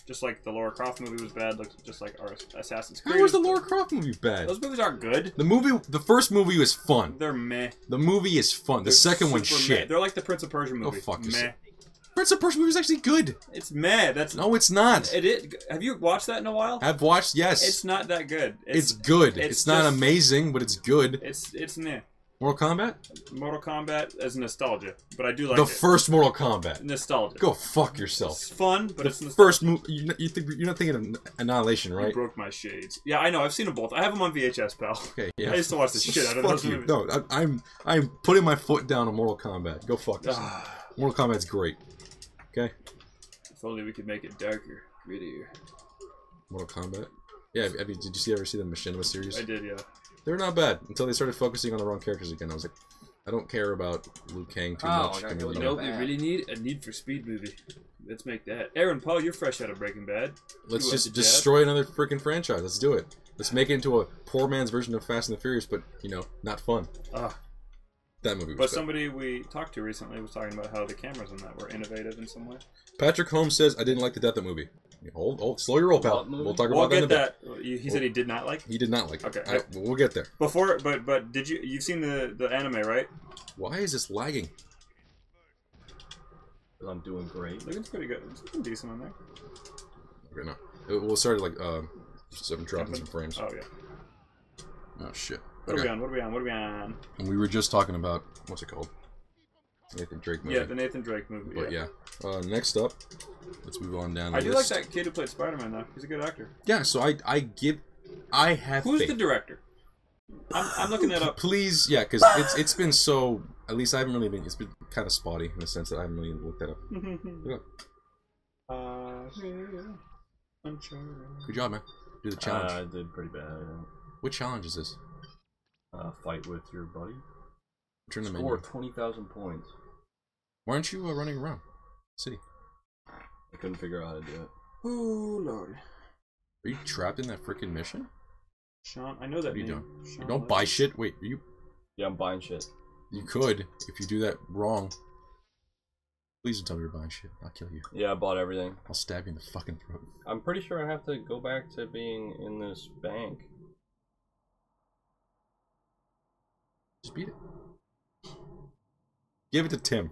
Just like the Lara Croft movie was bad, just like our Assassin's Creed. How was the Lara Croft movie bad? Those movies aren't good. The first movie was fun. They're meh. The movie is fun. The second one's shit. Meh. They're like the Prince of Persia movie. Go fuck meh. yourself. Prince of Persia movie is actually good. It's mad. That's no, it's not. It is. Have you watched that in a while? I've watched. Yes. It's not that good. It's good. It's not just, amazing, but it's good. It's meh. Mortal Kombat? Mortal Kombat is nostalgia, but I do like the it. first Mortal Kombat. Nostalgia. Go fuck yourself. It's fun, but it's first movie. You're not thinking of Annihilation, right? You broke my shades. Yeah, I know. I've seen them both. I have them on VHS, pal. Okay, yeah. I used to watch the shit out of those movies. No, I'm putting my foot down on Mortal Kombat. Go fuck yourself. Mortal Kombat's great. Okay. If only we could make it darker, grittier. Mortal Kombat. Yeah. Did you ever see the Machinima series? I did, yeah. They're not bad until they started focusing on the wrong characters again. I was like, I don't care about Liu Kang too much. You know what we really need? A Need for Speed movie. Let's make that. Aaron Paul, you're fresh out of Breaking Bad. Let's just destroy another freaking franchise. Let's do it. Let's make it into a poor man's version of Fast and the Furious, but, you know, not fun. That movie was But bad. Somebody we talked to recently was talking about how the cameras in that were innovative in some way. Patrick Holmes says, I didn't like the Death Note movie. Hold, slow your roll, pal. We'll talk about that in a bit. He said he did not like? He did not like it. Okay. We'll get there. But did you've seen the anime, right? Why is this lagging? I'm doing great. Looking pretty good. It's looking decent on there. Okay, no. We'll start like, some dropping some frames. Oh, yeah. Oh, shit. What are we on? And we were just talking about, what's it called? Nathan Drake movie. Yeah, the Nathan Drake movie. But yeah. Next up, let's move on down the list. I do list. like that kid who played Spider-Man, though. He's a good actor. Yeah, so I have Who's faith. the director? I'm looking that up. Please, yeah, because it's been so. At least I haven't really been. It's been kind of spotty in the sense that I haven't really looked that up. Look up. Uncharted. Good job, man. Do the challenge. I did pretty bad. What challenge is this? Fight with your buddy. Turn the menu. Score 20,000 points. Why aren't you running around city? I couldn't figure out how to do it. Oh lord. Are you trapped in that freaking mission? Sean, I know that. What are you name. doing? Sean You don't buy shit. Wait, are you? Yeah, I'm buying shit. You could if you do that wrong. Please don't tell me you're buying shit. I'll kill you. Yeah, I bought everything. I'll stab you in the fucking throat. I'm pretty sure I have to go back to being in this bank. Just beat it. Give it to Tim.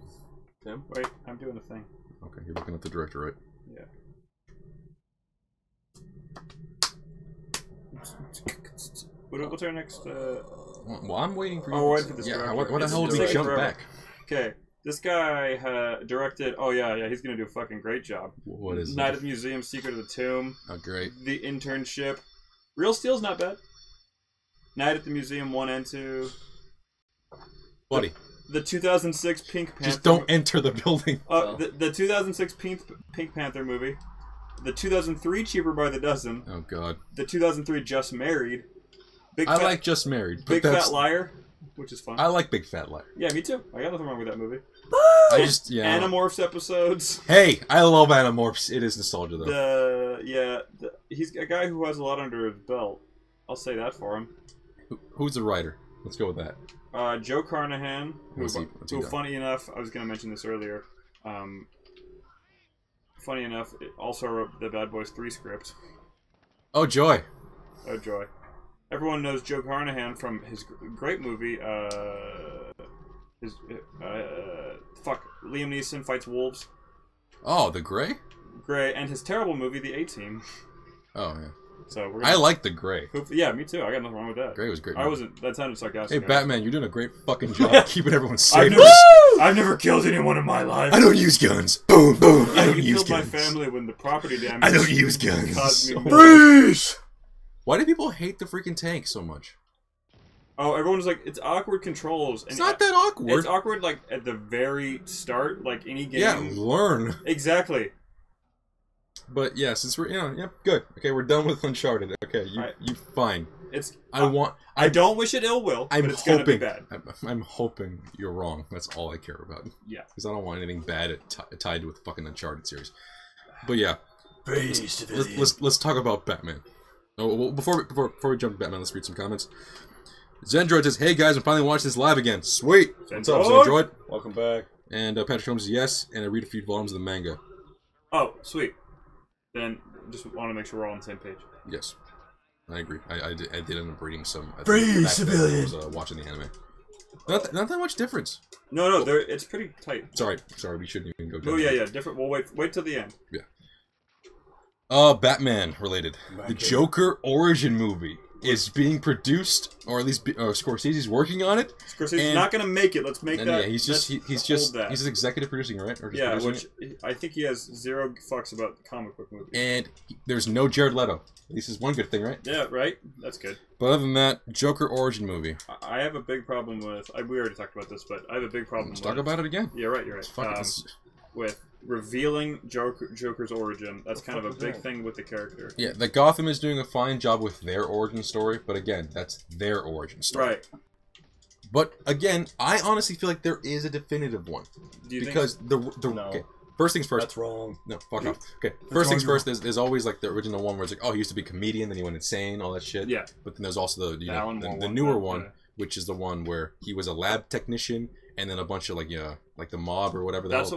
Tim? Wait, I'm doing a thing. Okay, you're looking at the director, right? Yeah. What's our next? Well, I'm waiting for you. Oh, wait for this. Yeah, what the hell did we jump back? Okay, this guy directed. Oh yeah, he's gonna do a fucking great job. What is Night it? at the Museum, Secret of the Tomb. Oh, great. The Internship. Real Steel's not bad. Night at the Museum 1 and 2. Buddy. The 2006 Pink Panther. Just don't enter the building. The 2006 Pink Panther movie. The 2003 Cheaper by the Dozen. Oh god. The 2003 Just Married. I like Just Married. But Big Fat Liar, which is fun. I like Big Fat Liar. Yeah, me too. I got nothing wrong with that movie. Animorphs episodes. Hey, I love Animorphs. It is nostalgia though. He's a guy who has a lot under his belt. I'll say that for him. Who's the writer? Let's go with that. Joe Carnahan, who done? funny enough, I was going to mention this earlier. Funny enough, it also wrote the Bad Boys 3 script. Oh, joy. Oh, joy. Everyone knows Joe Carnahan from his great movie, Liam Neeson Fights Wolves. Oh, The Gray? Gray, and his terrible movie, The A-Team. Oh, yeah. So I like The Gray. Yeah, me too. I got nothing wrong with that. Gray was great. I wasn't. That sounded sarcastic. Hey, Batman, you're doing a great fucking job keeping everyone safe. I've never killed anyone in my life. I don't use guns. Boom, boom. Yeah, I don't you use killed guns. my family when the property damage. I don't use guns. Caused me Freeze! Why do people hate the freaking tank so much? Oh, everyone's like, it's awkward controls. And it's not that awkward. It's awkward, like, at the very start, like any game. Yeah, learn. Exactly. But yeah, since we're good. Okay, we're done with Uncharted. Okay, you fine. I don't wish it ill will, but it's gonna be bad. I'm hoping you're wrong. That's all I care about. Yeah. Because I don't want anything bad tied with the fucking Uncharted series. But yeah, let's talk about Batman. Oh, well, before we jump to Batman, let's read some comments. Zendroid says, "Hey guys, I'm finally watching this live again. Sweet. What's up, Zendroid? Welcome back." And Patrick Holmes says, yes, and I read a few volumes of the manga. Oh, sweet. Then just want to make sure we're all on the same page. Yes, I agree. I did end up reading some. Free civilians. I was watching the anime. Not that much difference. No, it's pretty tight. Sorry, we shouldn't even go down. Oh yeah, different. We'll wait till the end. Yeah. Batman related. The Joker origin movie is being produced, or at least Scorsese's working on it. Scorsese's not gonna make it. Let's make that. Yeah, he's just executive producing, right? Or just which I think he has zero fucks about comic book movies. And there's no Jared Leto. At least is one good thing, right? Yeah, right. That's good. But other than that, Joker origin movie. I have a big problem with. We already talked about this, but I have a big problem. Let's talk about it again. You're right. With revealing Joker's origin, that's kind of a big thing with the character. Yeah, the Gotham is doing a fine job with their origin story, but again, that's their origin story. Right. But again, I honestly feel like there is a definitive one. Do you because think no. Okay, first things first. That's wrong. No, fuck off. Okay, first things first. There's always like the original one where it's like, oh, he used to be a comedian, then he went insane, all that shit. Yeah. But then there's also the newer one, which is the one where he was a lab technician, and then a bunch of like the mob or whatever. That's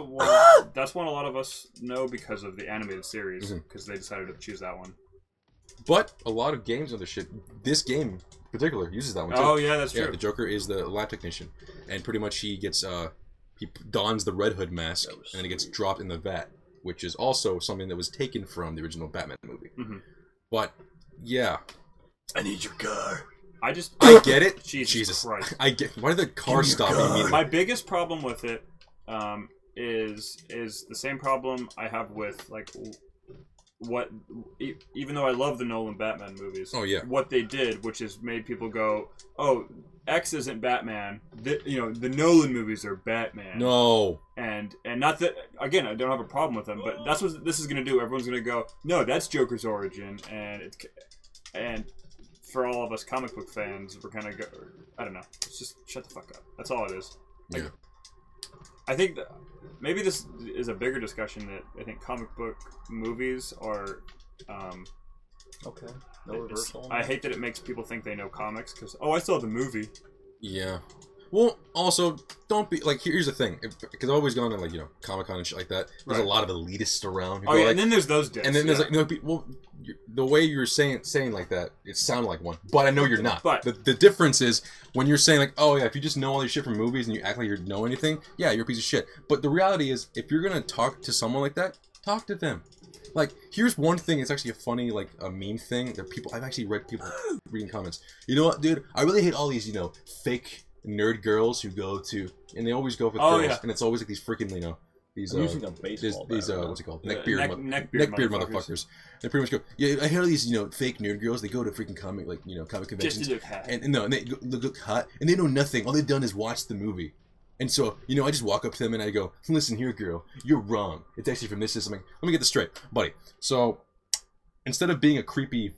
one a lot of us know because of the animated series, because they decided to choose that one. But a lot of games of the shit. This game in particular uses that one too. Oh yeah, that's true. Yeah, the Joker is the lab technician, and pretty much he gets he dons the Red Hood mask, and then he gets dropped in the vat, which is also something that was taken from the original Batman movie. But yeah, I need your car. I get it. Jesus Christ. I get. Why did the car stop immediately? My biggest problem with it is the same problem I have with like even though I love the Nolan Batman movies. Oh yeah. What they did, which is made people go, oh, X isn't Batman. The Nolan movies are Batman. No. And not that again, I don't have a problem with them, but that's what this is gonna do. Everyone's gonna go, no, that's Joker's origin, and for all of us comic book fans, we're kind of I don't know. It's just shut the fuck up. That's all it is. Yeah. I think that maybe this is a bigger discussion that I think comic book movies are. Okay. No reversal. I hate that it makes people think they know comics because I saw the movie. Yeah. Well, also, don't be like. Here's the thing, because I've always gone to like Comic-Con and shit like that. There's a lot of elitists around. Oh yeah, and then there's those dicks. And then there's like well, the way you're saying like that, it sounded like one, but I know you're not. But the difference is when you're saying like, oh yeah, if you just know all this shit from movies and you act like you know anything, yeah, you're a piece of shit. But the reality is, if you're gonna talk to someone like that, talk to them. Like, here's one thing. It's actually a funny, like, a meme thing that I've actually read people reading comments. You know what, dude? I really hate all these, fake nerd girls who go to, and they always go for girls, and it's always like these freaking, these using a baseball these bat, what's it called? Neckbeard motherfuckers. They pretty much go, yeah, I hear all these, fake nerd girls, they go to freaking comic conventions. Just to look hot. And they look hot, and they know nothing. All they've done is watch the movie. And so, I just walk up to them and I go, listen here, girl, you're wrong. It's actually from this system. Let me get this straight, buddy. So, instead of being a creepy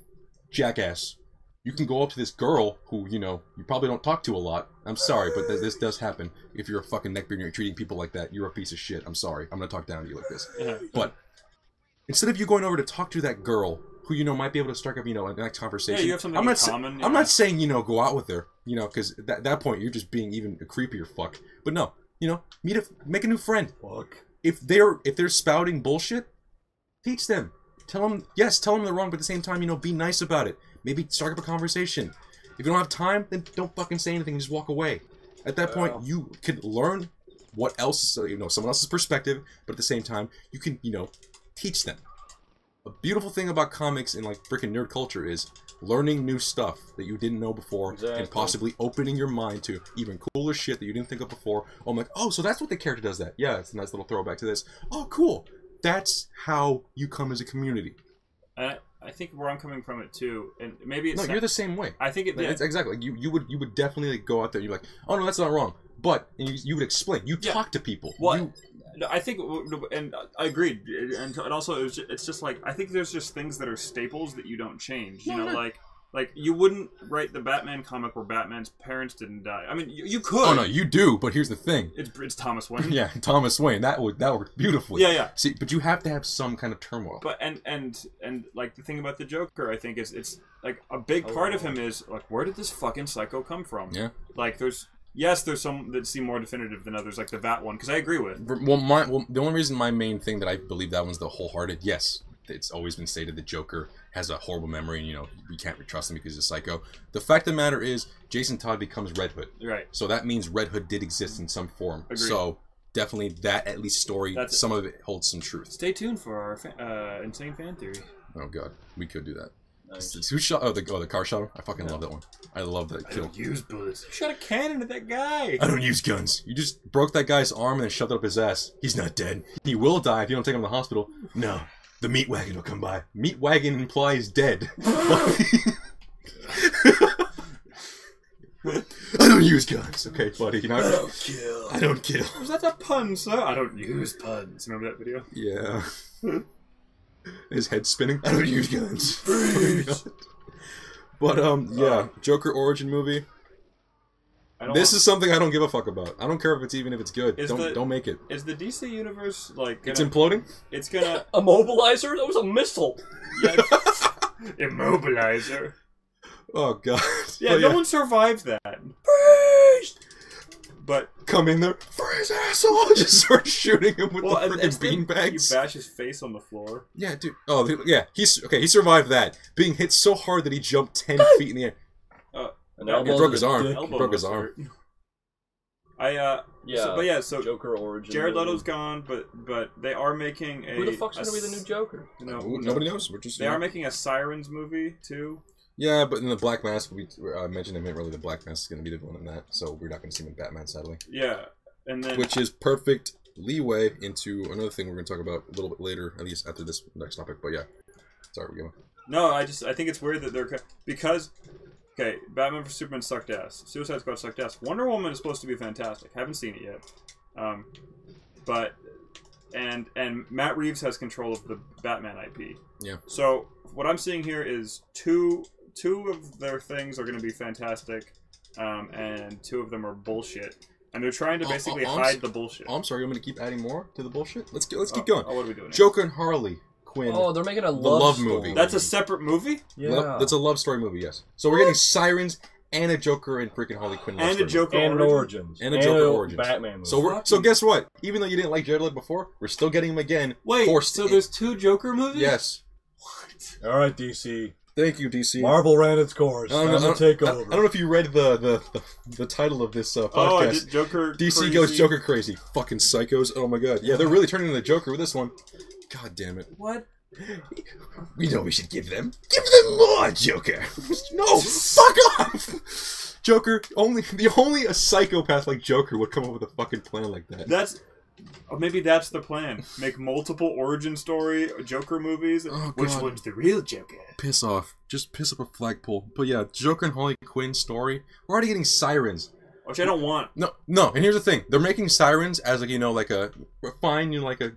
jackass, you can go up to this girl who, you probably don't talk to a lot. I'm sorry, but this does happen. If you're a fucking neckbeard and you're treating people like that, you're a piece of shit. I'm sorry. I'm going to talk down to you like this. But, instead of you going over to talk to that girl, who might be able to strike up a nice conversation. Yeah, you have something in common. I'm not saying go out with her, because at that point you're just being even a creepier fuck. But no, make a new friend. Fuck. If they're spouting bullshit, teach them. Tell them they're wrong, but at the same time, be nice about it. Maybe start up a conversation. If you don't have time, then don't fucking say anything. Just walk away. At that point, you can learn what else, someone else's perspective, but at the same time, you can, teach them. A beautiful thing about comics and like freaking nerd culture is learning new stuff that you didn't know before and possibly opening your mind to even cooler shit that you didn't think of before. I'm like, oh, so that's what the character does that. Yeah, it's a nice little throwback to this. Oh, cool. That's how you come as a community. I think where I'm coming from it too, and maybe it's you're the same way. I think it's exactly like you would definitely go out there and you're like, oh no, that's not wrong. But you would explain. You talk to people. I think, and I agreed, and also it's just like I think there's just things that are staples that you don't change. Like you wouldn't write the Batman comic where Batman's parents didn't die. I mean, you could. Oh no, you do. But here's the thing. It's Thomas Wayne. Yeah, Thomas Wayne. That worked beautifully. Yeah. See, but you have to have some kind of turmoil. But and like the thing about the Joker, I think it's like a big part of him is like, where did this fucking psycho come from? Yeah. Like there's some that seem more definitive than others, like the Bat one, because I agree with. Well, the only reason my main thing that I believe that one's the wholehearted, yes, it's always been stated that Joker has a horrible memory, and you know we can't trust him because he's a psycho. The fact of the matter is, Jason Todd becomes Red Hood. Right. So that means Red Hood did exist in some form. Agreed. So definitely that at least story, some of it holds some truth. Stay tuned for our insane fan theory. Oh god, we could do that. Nice. Who shot? Oh, the car shot him. I fucking love that one. I love that kill. Use bullets. You shot a cannon at that guy. I don't use guns. You just broke that guy's arm and then shoved it up his ass. He's not dead. He will die if you don't take him to the hospital. No. The meat wagon will come by. Meat wagon implies dead. I don't use guns. Okay, buddy. You know, I don't kill. I don't kill. Was that a pun, sir? I don't use puns. Remember that video? Yeah. His head spinning. I don't use guns. But yeah, Joker origin movie. This is something I don't give a fuck about. I don't care if it's good. Don't make it. Is the DC universe like? It's imploding. It's gonna immobilizer. That was a missile. Yeah. Immobilizer. Oh god. Yeah, no one survived that. Priest! But come in there for his asshole. Just start shooting him with the freaking beanbags. You bash his face on the floor. Yeah, dude. Oh, yeah. He survived that. Being hit so hard that he jumped 10 feet in the air. He broke his arm. He broke his arm. So Joker origin. Jared Leto's gone, but they are making a. Who the fuck's gonna be the new Joker? Nobody knows. We're just. They are making a Sirens movie too. Yeah, but in the Black Mask, we mentioned him. Really, the Black Mask is going to be the villain in that, so we're not going to see him in Batman, sadly. Yeah, and then which is perfect leeway into another thing we're going to talk about a little bit later, at least after this next topic. But yeah, sorry, we're going. No, I think it's weird that they're because. Okay, Batman vs Superman sucked ass. Suicide Squad sucked ass. Wonder Woman is supposed to be fantastic. Haven't seen it yet. But Matt Reeves has control of the Batman IP. Yeah. So what I'm seeing here is two of their things are going to be fantastic, and two of them are bullshit. And they're trying to basically hide the bullshit. Oh, I'm sorry. I'm going to keep adding more to the bullshit. Let's keep going. Oh, what are we doing? Joker and Harley Quinn. Oh, they're making a love movie. That's a separate movie? Yeah. That's a love story movie, yes. So we're getting Sirens and a Joker and freaking Harley Quinn. And a Joker origins. And a Joker origins. Batman movie. So guess what? Even though you didn't like Jared Leto before, we're still getting him again. Wait, so there's two Joker movies? Yes. What? All right, DC. Thank you, DC. Marvel ran its course. I don't know if you read the title of this podcast. Oh, I did Joker DC crazy. Goes Joker crazy. Fucking psychos. Oh my god. Yeah, they're really turning into the Joker with this one. God damn it. What? We know we should give them more Joker. No, fuck off. Joker, only a psychopath like Joker would come up with a fucking plan like that. Maybe that's the plan. Make multiple origin story Joker movies. Oh, Which one's the real Joker? Piss off. Just piss up a flagpole. But yeah, Joker and Harley Quinn story. We're already getting Sirens. Which I don't want. No. And here's the thing: they're making Sirens as like a fine, like a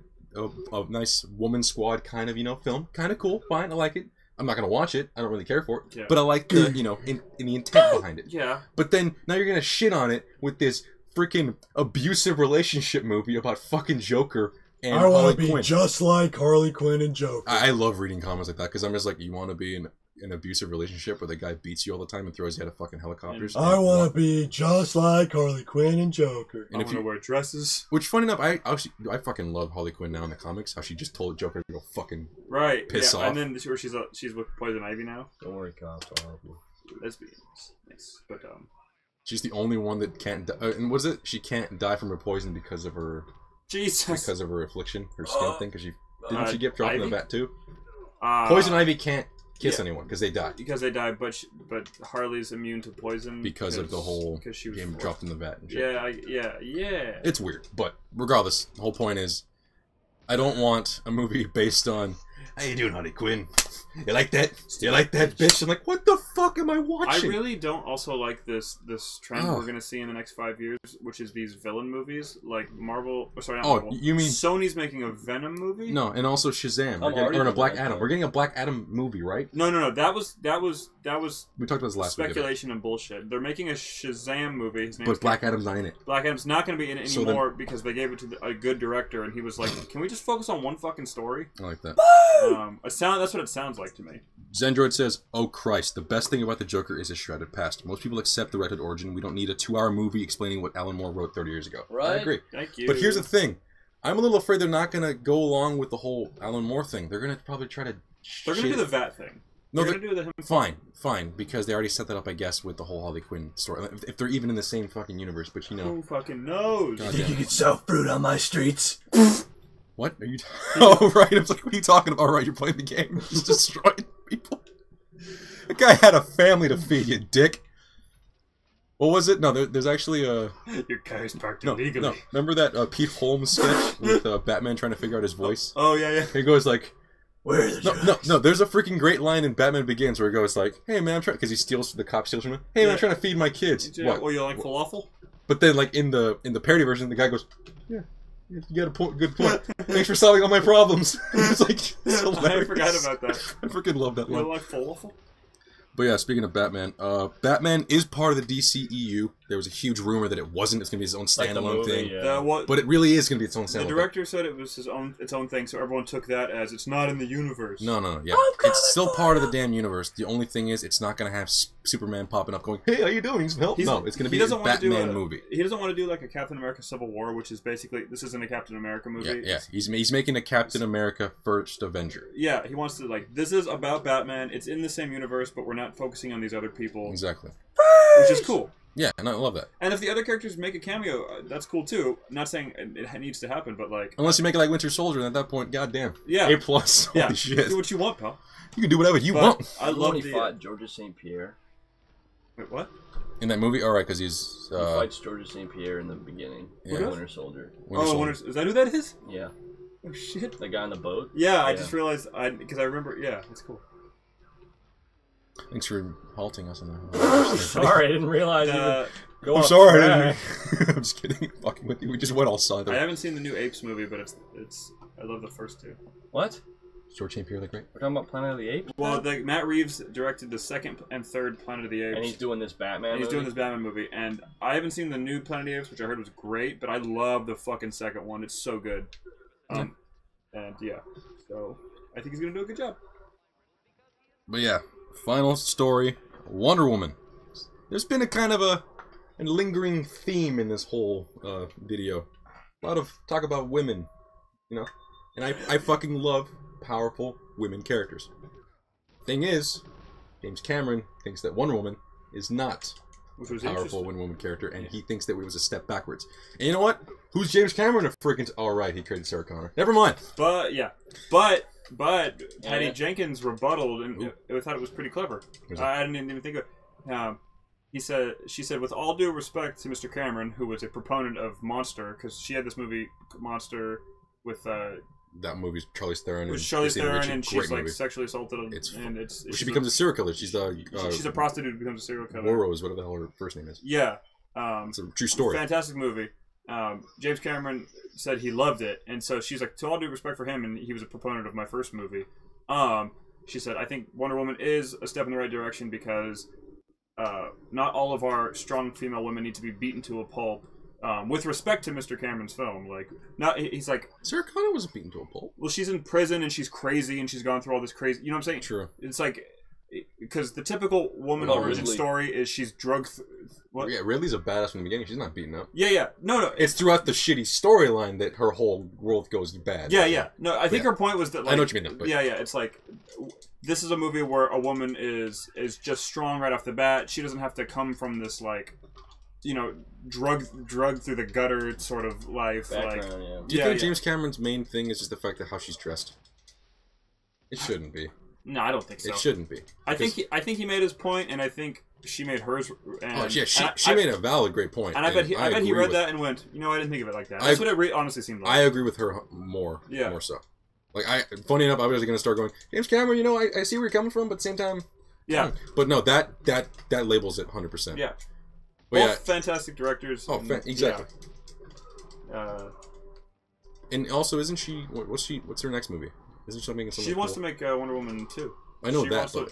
nice woman squad kind of film. Kind of cool. Fine, I like it. I'm not gonna watch it. I don't really care for it. Yeah. But I like the in the intent behind it. Yeah. But then now you're gonna shit on it with this freaking abusive relationship movie about fucking Joker and Harley Quinn. I want to be just like Harley Quinn and Joker. I love reading comments like that because I'm just like, you want to be in an abusive relationship where the guy beats you all the time and throws you out of fucking helicopters? I want to be just like Harley Quinn and Joker. And I want to wear dresses. Which, funny enough, I fucking love Harley Quinn now in the comics. How she just told Joker to go fucking piss off. And then she's with Poison Ivy now. Don't worry, cops. Lesbians. Nice. But she's the only one that can't die. And was it? She can't die from her poison because of her... Jesus. Because of her affliction, her skin thing. Because didn't she get dropped in the vat too? Poison Ivy can't kiss anyone because they die. Because they die, but Harley's immune to poison because of the whole game dropped in the vat and shit. Yeah. It's weird, but regardless, the whole point is, I don't want a movie based on how you doing, Harley Quinn? You like that? You like that, bitch? I'm like, what the fuck am I watching? I really don't also like this trend we're gonna see in the next 5 years, which is these villain movies, like Marvel. Sorry, not Marvel. You mean Sony's making a Venom movie? No, and also Shazam. Or a Black Adam. We're getting a Black Adam movie, right? No. That was. We talked about this last speculation and bullshit. They're making a Shazam movie. But Black Adam's not in it. Black Adam's not going to be in it anymore because they gave it to a good director, and he was like, "Can we just focus on one fucking story?" I like that. That's what it sounds like to me. Zendroid says, "Oh Christ, the best thing about the Joker is his shredded past. Most people accept the Red Hood origin. We don't need a 2-hour movie explaining what Alan Moore wrote 30 years ago." Right. I agree. Thank you. But here's the thing. I'm a little afraid they're not gonna go along with the whole Alan Moore thing. They're gonna probably try to. They're gonna do the VAT thing. No, they're gonna do the fine, because they already set that up, I guess, with the whole Harley Quinn story. If they're even in the same fucking universe, but you know. Who fucking knows? You think you could sell fruit on my streets? What are you? Oh, right. I was like, what are you talking about? Right, you're playing the game. Just destroying people. The guy had a family to feed, you dick. What was it? No, there's actually a... Your car's parked No, illegally. remember that Pete Holmes sketch with Batman trying to figure out his voice? Oh, yeah, yeah. He goes like... Where are the drugs? No, there's a freaking great line in Batman Begins where he goes like, hey man, I'm trying... Because the cop steals from him. Hey man, I'm trying to feed my kids. Yeah, What? well, you like falafel? But then like in the parody version, the guy goes, yeah, you got a good point. Thanks for solving all my problems. It's like, it's hilarious. I forgot about that. I freaking love that You line. like falafel? But yeah, speaking of Batman, Batman is part of the DCEU. There was a huge rumor that it wasn't. It's going to be its own standalone thing. Yeah. But it really is going to be its own standalone The director said it was its own thing, so everyone took that as it's not in the universe. No, yeah. It's still part of the damn universe. The only thing is, it's not going to have Superman popping up going, hey, how you doing? Need some help? No, it's going to be a Batman movie. He doesn't want to do like a Captain America Civil War, which is basically, this isn't a Captain America movie. Yeah. He's making a Captain America First Avenger. Yeah, he wants to, like, this is about Batman, it's in the same universe, but we're not focusing on these other people. Exactly. Which is cool. Yeah, and I love that. And if the other characters make a cameo, that's cool too. I'm not saying it needs to happen, but like... Unless you make it like Winter Soldier, and at that point, goddamn. Yeah. A+. Holy shit. Do what you want, pal. You can do whatever you want. I love when he fought Georges St. Pierre. Wait, what? In that movie? Alright, because he's... He fights Georges St. Pierre in the beginning. Yeah. Yeah. Winter Soldier. Is that who that is? Yeah. Oh, shit. The guy on the boat? Yeah, I just realized, because I remember, yeah, that's cool. Thanks for halting us on that. Sorry, I didn't realize I'm sorry. I'm just kidding. Fucking with you. We just went all southern. I haven't seen the new Apes movie, but it's I love the first two. What? George St. Pierre, the Great. We're talking about Planet of the Apes? Well, Matt Reeves directed the second and third Planet of the Apes. And he's doing this Batman He's doing this Batman movie, and I haven't seen the new Planet of the Apes, which I heard was great, but I love the fucking second one. It's so good. And yeah, so I think he's gonna do a good job. But yeah, final story, Wonder Woman. There's been a kind of a lingering theme in this whole video. A lot of talk about women, you know? And I fucking love powerful women characters. Thing is, James Cameron thinks that Wonder Woman is not a powerful woman character, and he thinks that it was a step backwards. And you know what? Who's James Cameron? A freaking... Alright, he created Sarah Connor. Never mind. But, yeah. But Patty Jenkins rebutted, and I thought it was pretty clever. I didn't even think of it. She said, with all due respect to Mr. Cameron, who was a proponent of Monster, because she had this movie, Monster, with... that movie's Charlize Theron. With Charlize Theron, and she's like sexually assaulted, she becomes a serial killer. She's a prostitute who becomes a serial killer. Burroughs, whatever the hell her first name is. Yeah, it's a true story. Fantastic movie. James Cameron said he loved it, and so she's like, to all due respect for him, and he was a proponent of my first movie. She said, I think Wonder Woman is a step in the right direction because not all of our strong female women need to be beaten to a pulp. With respect to Mr. Cameron's film, like, he's like... Sarah Connor wasn't beaten to a pulp. Well, she's in prison, and she's crazy, and she's gone through all this crazy... You know what I'm saying? True. It's like... Because the typical woman origin story is she's drugged... What? Yeah, Ridley's a badass from the beginning. She's not beaten up. Yeah. No. It's throughout the shitty storyline that her whole world goes bad. Yeah. No, I think her point was that, like... I know what you mean, though. But... Yeah, it's like... This is a movie where a woman is just strong right off the bat. She doesn't have to come from this, like... You know, drugged through the gutter sort of life. Background, like, Do you think James Cameron's main thing is just the fact of how she's dressed? It shouldn't be. No, I don't think so. It shouldn't be. I think he made his point, and I think she made hers. And, she made a valid, great point. And I bet he read that and went, you know, I didn't think of it like that. That's what it honestly seemed like. I agree with her more so. Like, funny enough, I was going to start going, James Cameron, you know, I see where you're coming from, but at the same time, but no, that labels it 100%. Yeah. But both fantastic directors. Oh, exactly. And also, isn't she? What's her next movie? Isn't she making something? She wants to make Wonder Woman 2. I know that, but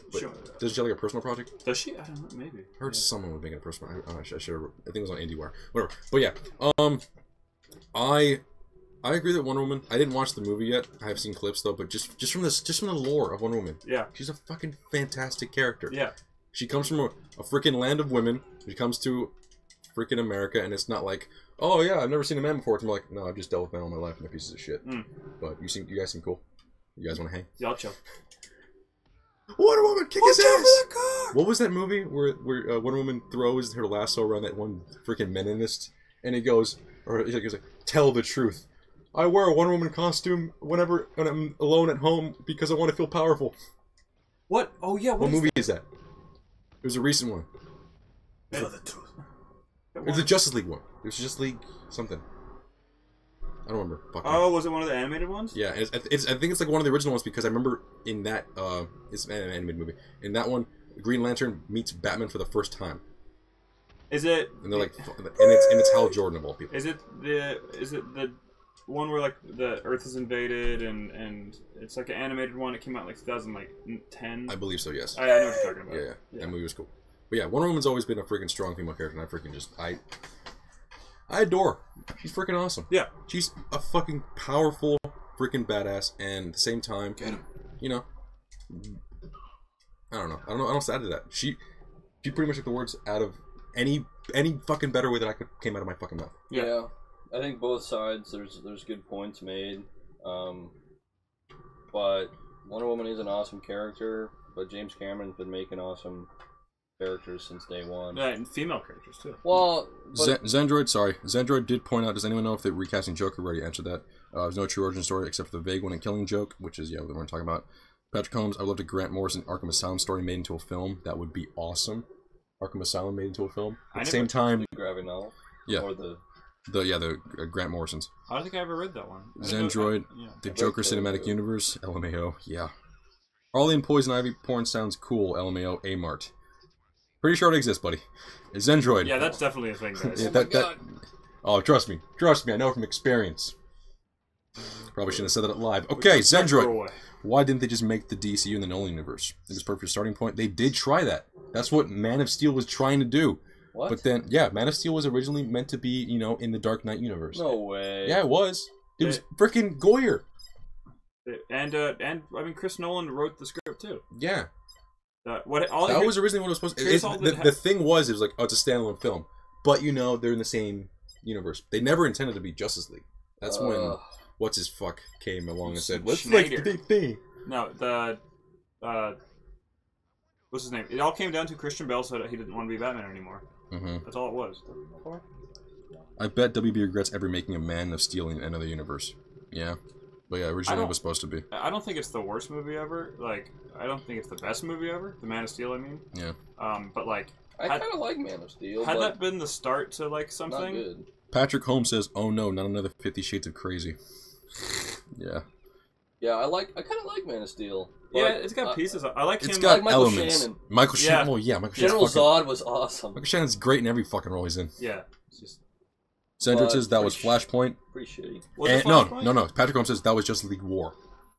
does she have like a personal project? Does she? I don't know. Maybe. I heard someone was making a personal. I think it was on IndieWire. Whatever. But yeah, I agree that Wonder Woman. I didn't watch the movie yet. I have seen clips though, but just from the lore of Wonder Woman. Yeah. She's a fucking fantastic character. Yeah. She comes from a freaking land of women. She comes to freaking America, and it's not like, oh yeah, I've never seen a man before. It's more like, no, I've just dealt with men all my life and they're pieces of shit. But you guys seem cool. You guys want to hang? Yeah, I'll chill. Wonder Woman, kick his ass! What was that movie where Wonder Woman throws her lasso around that one freaking meninist, and he goes, or he goes like, tell the truth. I wear a Wonder Woman costume when I'm alone at home because I want to feel powerful. What? Oh yeah. What movie is that? It was a recent one. Tell the truth. It was a Justice League one. It was Justice League something. I don't remember. Oh, was it one of the animated ones? Yeah, I think it's like one of the original ones because I remember in that it's an animated movie. In that one, Green Lantern meets Batman for the first time. Is it? And they're like, and it's Hal Jordan of all people. Is it the one where like the Earth is invaded and it's like an animated one? It came out like 2010. I believe so. Yes. I know what you're talking about. Yeah, that movie was cool. But yeah, Wonder Woman's always been a freaking strong female character, and I freaking just I adore her. She's freaking awesome. Yeah. She's a fucking powerful freaking badass, and at the same time, you know, I don't know what to add to that. She pretty much took the words out of any fucking better way that I could came out of my fucking mouth. Yeah. I think both sides there's good points made. But Wonder Woman is an awesome character, but James Cameron's been making awesome characters since day one. Yeah, and female characters too. Well, Zendroid did point out, does anyone know if they're recasting Joker? We already answered that. There's no true origin story except for the vague one in Killing Joke, which is, what we're talking about. Patrick Holmes, I would love to Grant Morrison Arkham Asylum story made into a film. That would be awesome. Arkham Asylum made into a film. At the same time... The graphic novel? Yeah. Or the Grant Morrison's. I don't think I ever read that one. Zendroid, the Joker Cinematic Universe, LMAO, yeah. Harley and Poison Ivy porn sounds cool, LMAO, A-Mart. Pretty sure it exists, buddy. Zendroid. Yeah, that's definitely a thing, guys. Oh, trust me, I know from experience. Probably shouldn't have said that live. Okay, Zendroid. Why didn't they just make the DCU in the Nolan universe? It was perfect starting point. They did try that. That's what Man of Steel was trying to do. What? But then, yeah, Man of Steel was originally meant to be, in the Dark Knight universe. No way. Yeah, it was. It was freaking Goyer. And I mean, Chris Nolan wrote the script too. Yeah. That was originally what it was supposed to. The thing was, it was like, oh, it's a standalone film, but they're in the same universe. They never intended to be Justice League. That's when what's his fuck came along and said, "Let's make the big thing." No, what's his name? It all came down to Christian Bale said he didn't want to be Batman anymore. That's all it was. I bet WB regrets ever making a Man of Steel in another universe. Yeah. But yeah, originally it was supposed to be. I don't think it's the worst movie ever. Like, I don't think it's the best movie ever. The Man of Steel, I mean. Yeah. But like... I kind of like Man of Steel, Had that been the start to, like, something... Not good. Patrick Holmes says, oh no, not another 50 Shades of Crazy. Yeah. Yeah, I kind of like Man of Steel. Yeah, it's got pieces. I like him. It's got Michael elements. Shannon. Michael Shannon. Oh yeah, Michael Shannon. General Zod was awesome. Michael Shannon's great in every fucking role he's in. Yeah. It's just... Zendroid says that was Flashpoint. Pretty shitty. No. Patrick Holmes says that was Justice League War.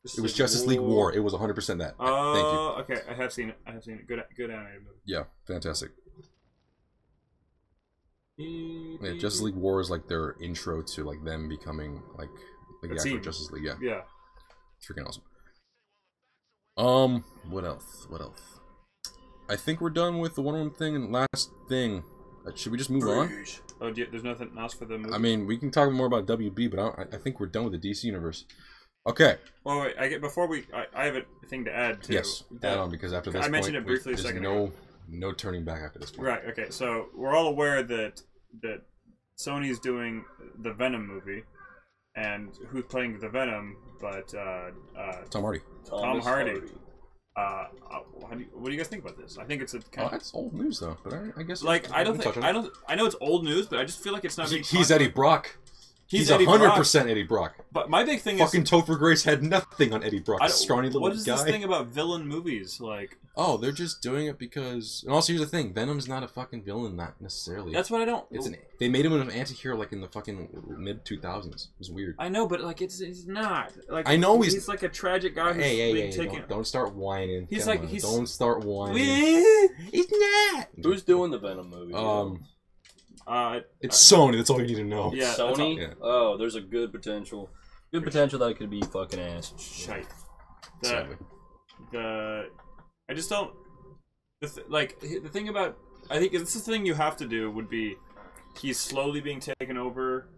It was Justice League War. It was 100% that. Thank you. Okay. I have seen it. Good animated movie. Yeah, fantastic. Yeah, Justice League War is like their intro to like them becoming like the actual Justice League. Yeah. Yeah. It's freaking awesome. What else? I think we're done with the Wonder Woman thing and last thing. Should we just move on? Oh, there's nothing else for the movie? I mean, we can talk more about WB, but I think we're done with the DC universe. Okay. Well, wait, I have a thing to add too. Yes, add on, because after this I mentioned it briefly a second ago. No turning back after this point. Right, okay, so we're all aware that Sony's doing the Venom movie, and who's playing the Venom but Tom Hardy. Tom Hardy. What do you guys think about this? I think it's a kind of... that's old news though, but I guess like I know it's old news, but I just feel like it's not. He's Eddie Brock. He's 100% Eddie Brock. But my big thing fucking Topher Grace had nothing on Eddie Brock. Scrawny little guy. What is this thing about villain movies like? Oh, they're just doing it because. And also, here's the thing: Venom's not a fucking villain, not necessarily. That's what I don't. They made him an anti-hero like in the fucking mid 2000s. It was weird. I know, but like it's not. Like I know he's like a tragic guy who's being taken. Don't start whining. Don't start whining. He's not. Who's doing the Venom movie? It's Sony. That's all you need to know. Yeah, Sony. Yeah. Oh, there's a good potential. Good potential that it could be fucking ass. Shite. I just don't. The thing about, I think this is the thing you have to do would be, he's slowly being taken over.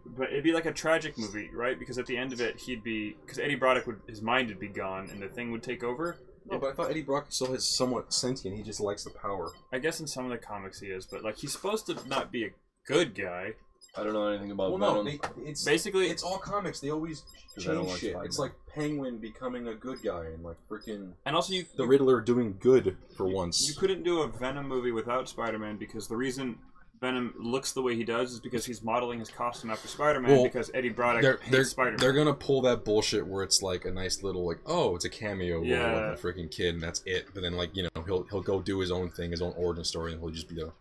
But it'd be like a tragic movie, right? Because at the end of it, because Eddie Braddock his mind would be gone, and the Thing would take over. No, but I thought Eddie Brock still is somewhat sentient. He just likes the power. I guess in some of the comics he is, but like he's supposed to not be a good guy. I don't know anything about Well, Venom. no, it's all comics. They always change shit. It's like Penguin becoming a good guy and like freaking. And also, the Riddler doing good for once. You couldn't do a Venom movie without Spider-Man because the reason Venom looks the way he does is because he's modeling his costume after Spider-Man because Eddie Braddock hates Spider-Man. They're gonna pull that bullshit where it's like a nice little like, oh, it's a cameo role of a freaking kid and that's it. But then like he'll go do his own thing, his own origin story, and he'll just be a.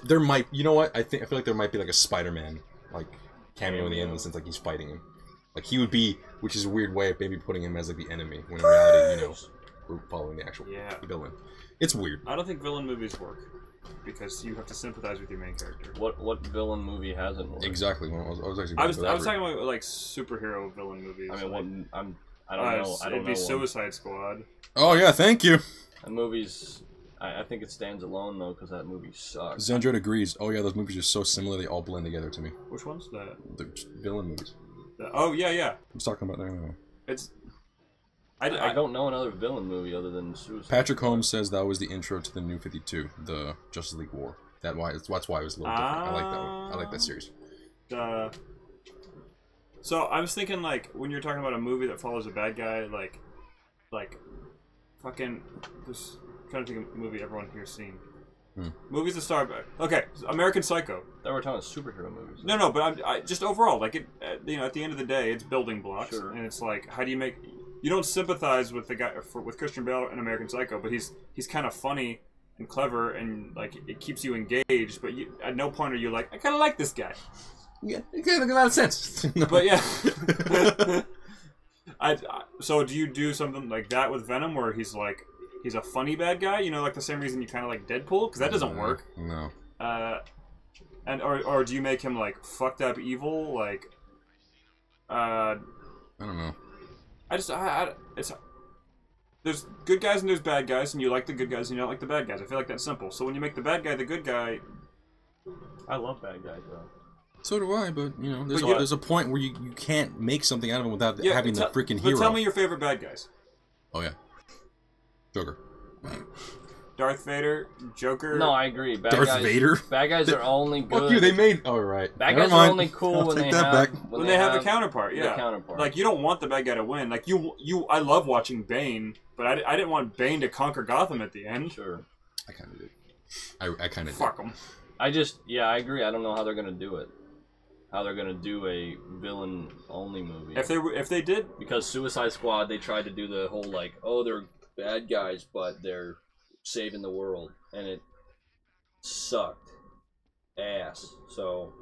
There might, you know what? I feel like there might be like a Spider-Man like cameo in the end in the sense like he's fighting him. Like he would be, which is a weird way of maybe putting him as like the enemy when in reality, we're following the actual villain. It's weird. I don't think villain movies work. Because you have to sympathize with your main character. What villain movie hasn't worked? Exactly. Well, I was actually. I was talking about like superhero villain movies. I mean, like, I don't know. It'd be Suicide Squad. Oh yeah, thank you. That movie's. I think it stands alone though, because that movie sucks. Zendred agrees. Oh yeah, those movies are so similar; they all blend together to me. Which one's that? The villain movies. Oh yeah. I'm talking about that. It's. I don't know another villain movie other than Suicide. Patrick Holmes says that was the intro to the New 52, the Justice League War. That's why it was a little different. I like that one. I like that series. So I was thinking like when you're talking about a movie that follows a bad guy, like fucking just trying to think of a movie everyone here's seen. Movies that start. Okay, American Psycho. That we're talking superhero movies. No, but I just overall like it. At the end of the day, it's building blocks, and it's like how do you make. You don't sympathize with the guy with Christian Bale in American Psycho, but he's kind of funny and clever, and like it keeps you engaged. But at no point are you like, I kind of like this guy. Yeah, it makes a lot of sense. But yeah, so do you do something like that with Venom, where he's a funny bad guy? Like the same reason you kind of like Deadpool, because that doesn't work. No. Or do you make him like fucked up evil, like? I don't know. There's good guys and there's bad guys, and you like the good guys and you don't like the bad guys. I feel like that's simple. So when you make the bad guy the good guy, I love bad guys though. So do I, but there's a point where you can't make something out of him without having the freaking hero. But tell me your favorite bad guys. Oh yeah, Joker. Darth Vader, Joker. No, I agree. Darth Vader. Bad guys are only good. Fuck you. They made. Oh right. Bad guys are only cool when they have a counterpart. Yeah. The counterpart. Like you don't want the bad guy to win. Like I love watching Bane, but I didn't want Bane to conquer Gotham at the end. Sure. I kind of did. I kind of. Fuck them. I agree. I don't know how they're gonna do it. How they're gonna do a villain only movie. If they did, because Suicide Squad, they tried to do the whole like, oh, they're bad guys, but they're saving the world, and it sucked ass. So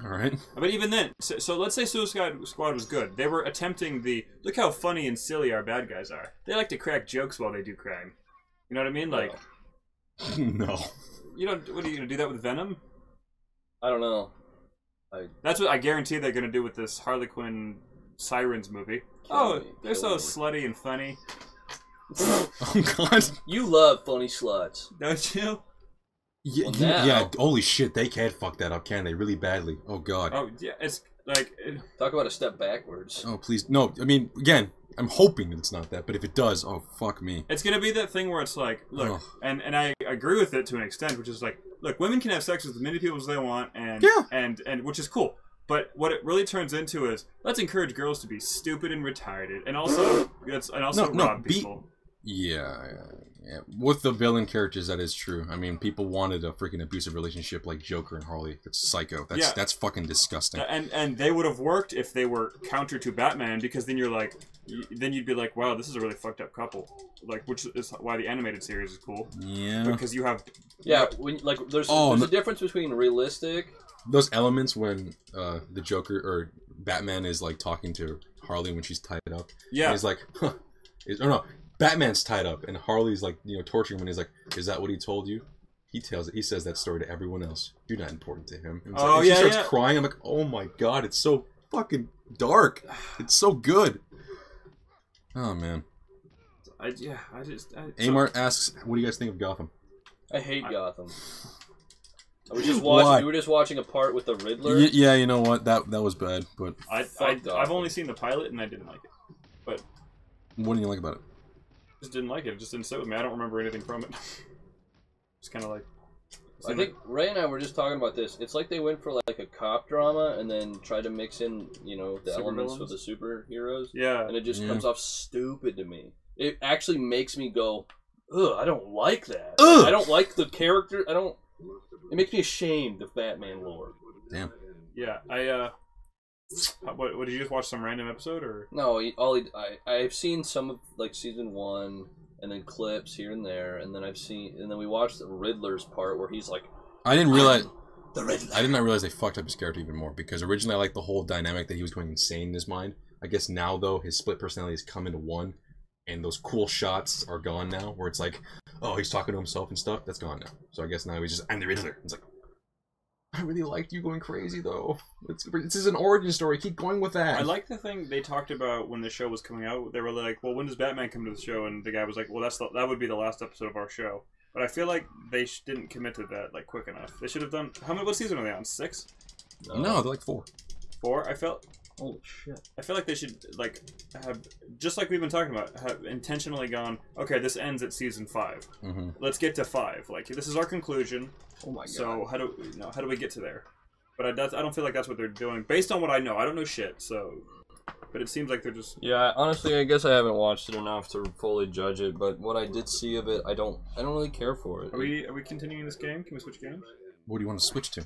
all right, but even then, so let's say Suicide Squad was good. They were attempting look how funny and silly our bad guys are. They like to crack jokes while they do crime. You know what I mean? Like no, you don't. What are you gonna do that with Venom? I don't know. That's what I guarantee they're gonna do with this Harley Quinn Sirens movie. They're so slutty and funny. Oh god! You love funny sluts, don't you? Yeah, holy shit, they can't fuck that up, can they? Really badly. Oh god. Oh yeah, it's like talk about a step backwards. Oh please, no. I mean, again, I'm hoping it's not that, but if it does, oh fuck me. It's gonna be that thing where it's like, look, and I agree with it to an extent, which is like, look, women can have sex with as many people as they want, and which is cool. But what it really turns into is let's encourage girls to be stupid and retarded, and also rob people. Yeah. With the villain characters, that is true. I mean, people wanted a freaking abusive relationship like Joker and Harley. That's psycho. That's fucking disgusting. And they would have worked if they were counter to Batman, because then you'd be like, wow, this is a really fucked up couple. Like, which is why the animated series is cool. Yeah. Because you have there's a difference between realistic. Those elements when the Joker or Batman is like talking to Harley when she's tied up. Yeah. And he's like, huh. Batman's tied up, and Harley's like, torturing him, and he's like, "Is that what he told you?" He says that story to everyone else. You're not important to him. And she starts crying. I'm like, oh my god, it's so fucking dark. It's so good. Oh man. Amart asks, what do you guys think of Gotham? I hate Gotham. We were just watching a part with the Riddler. Yeah, you know what? That was bad, but I've only seen the pilot and I didn't like it. But what didn't you like about it? Just didn't like it. It just didn't sit with me. I don't remember anything from it. Just kind of like. I think Ray and I were just talking about this. It's like they went for like a cop drama and then tried to mix in, you know, the elements with the superheroes. Yeah. And it just comes off stupid to me. It actually makes me go, ugh, I don't like that. Ugh! I don't like the character. It makes me ashamed of Batman lore. Damn. Yeah, what did you just watch some random episode or? No, I've seen some of like season 1 and then clips here and there, and then we watched the Riddler's part where he's like, I didn't realize the Riddler. I did not realize they fucked up his character even more, because originally I liked the whole dynamic that he was going insane in his mind. I guess now though his split personality has come into one, and those cool shots are gone now, where it's like, oh, he's talking to himself and stuff. That's gone now. So I guess now he's just, I'm the Riddler. It's like, I really liked you going crazy though. This is an origin story. Keep going with that. I like the thing they talked about when the show was coming out. They were like, well, when does Batman come to the show? And the guy was like, well, that would be the last episode of our show. But I feel like they didn't commit to that like quick enough. They should have done, what season are they on? 6? No, they're like 4. 4? Holy shit. I feel like they should, like, have, just like we've been talking about, have intentionally gone, okay, this ends at season 5. Mm-hmm. Let's get to 5. Like, this is our conclusion. Oh my god. So how do we get to there? But I don't feel like that's what they're doing. Based on what I know, I don't know shit, so... But it seems like they're just... Yeah, honestly, I guess I haven't watched it enough to fully judge it, but what I did see of it, I don't really care for it. Are we continuing this game? Can we switch games? What do you want to switch to?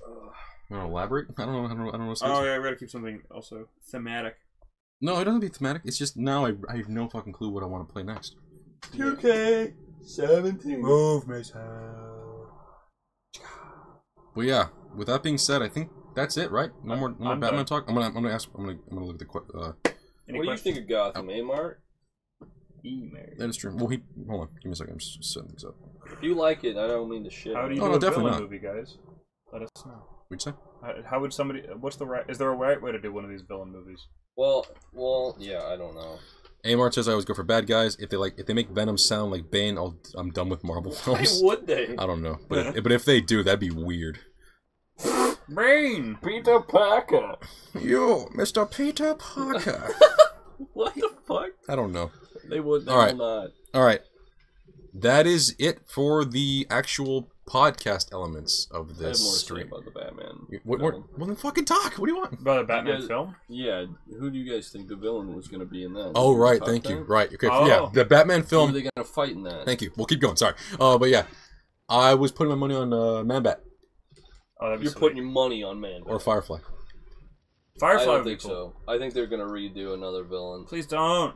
You want to elaborate? I don't know. Oh yeah, we gotta keep something also thematic. No, it doesn't have to be thematic. It's just now I have no fucking clue what I want to play next. 2K17. Move, Miss Well, yeah. With that being said, I think that's it, right? No more Batman talk. I'm gonna look at the what do you think of Gotham, Mart? That is true. Well, hold on. Give me a second. I'm just setting things up. If you like it, I don't mean to shit. How do you do a villain movie, guys? Let us know. What'd you say? How would somebody? Is there a right way to do one of these villain movies? Well, yeah, I don't know. Amart says I always go for bad guys. If they make Venom sound like Bane, I'm done with Marvel films. Why would they? I don't know, but if they do, that'd be weird. Bane! Peter Parker! You, Mr. Peter Parker! What the fuck? I don't know. They would not. Alright. That is it for the actual podcast elements of this stream. About the Batman. Well, then fucking talk. What do you want? About a Batman film? Yeah. Who do you guys think the villain was going to be in that? Oh, right. Thank you. Right. Okay. Oh. Yeah. The Batman film. Who are they going to fight in that? Thank you. We'll keep going. Sorry. But yeah. I was putting my money on Man-Bat. Oh, you're putting your money on Man-Bat. Or Firefly. Firefly I don't think so. I think they're going to redo another villain. Please don't.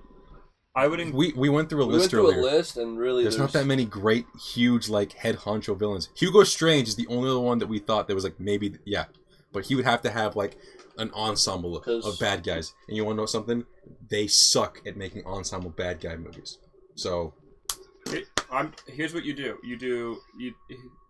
We went through a list earlier. We went through a list, and really, there's not that many great, huge, like, head honcho villains. Hugo Strange is the only other one that we thought that was, like, maybe, yeah. But he would have to have, like, an ensemble of bad guys. And you want to know something? They suck at making ensemble bad guy movies. So... Here's what you do.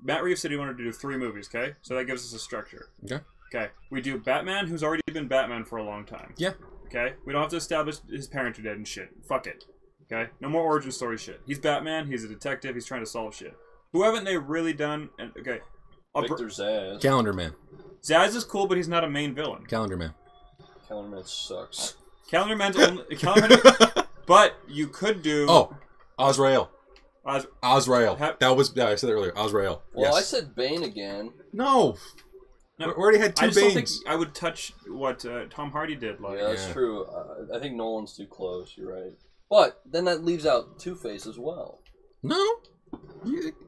Matt Reeves said he wanted to do 3 movies, okay? So that gives us a structure. Okay. Okay. We do Batman, who's already been Batman for a long time. Yeah. Okay? We don't have to establish his parents are dead and shit. Fuck it. Okay? No more origin story shit. He's Batman, he's a detective, he's trying to solve shit. Who haven't they really done... Okay. Victor Zsasz. Calendar Man. Zsasz is cool, but he's not a main villain. Calendar Man. Calendar Man sucks. Calendar Man's only... But you could do... Oh! Azrael. Azrael. That was... Yeah, I said that earlier. Azrael. Well, yes. I said Bane again. No! We already had 2 Banes. I don't think I would touch what Tom Hardy did. Like. Yeah, that's true. I think Nolan's too close. You're right. But then that leaves out Two-Face as well. No,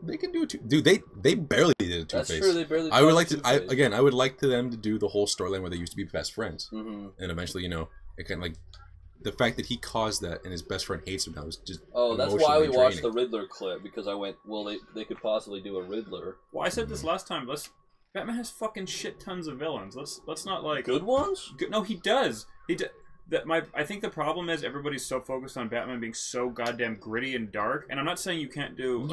they can do it too. Dude, they barely did a Two-Face. That's true. They barely. I would like to. I would like them to do the whole storyline where they used to be best friends, and eventually, it kind of like the fact that he caused that and his best friend hates him now is just. Oh, that's why we watched the Riddler clip, because I went, well, they could possibly do a Riddler. Well, I said this last time. Batman has fucking shit tons of villains. Let's not like good ones. No, he does. I think the problem is everybody's so focused on Batman being so goddamn gritty and dark. And I'm not saying you can't do.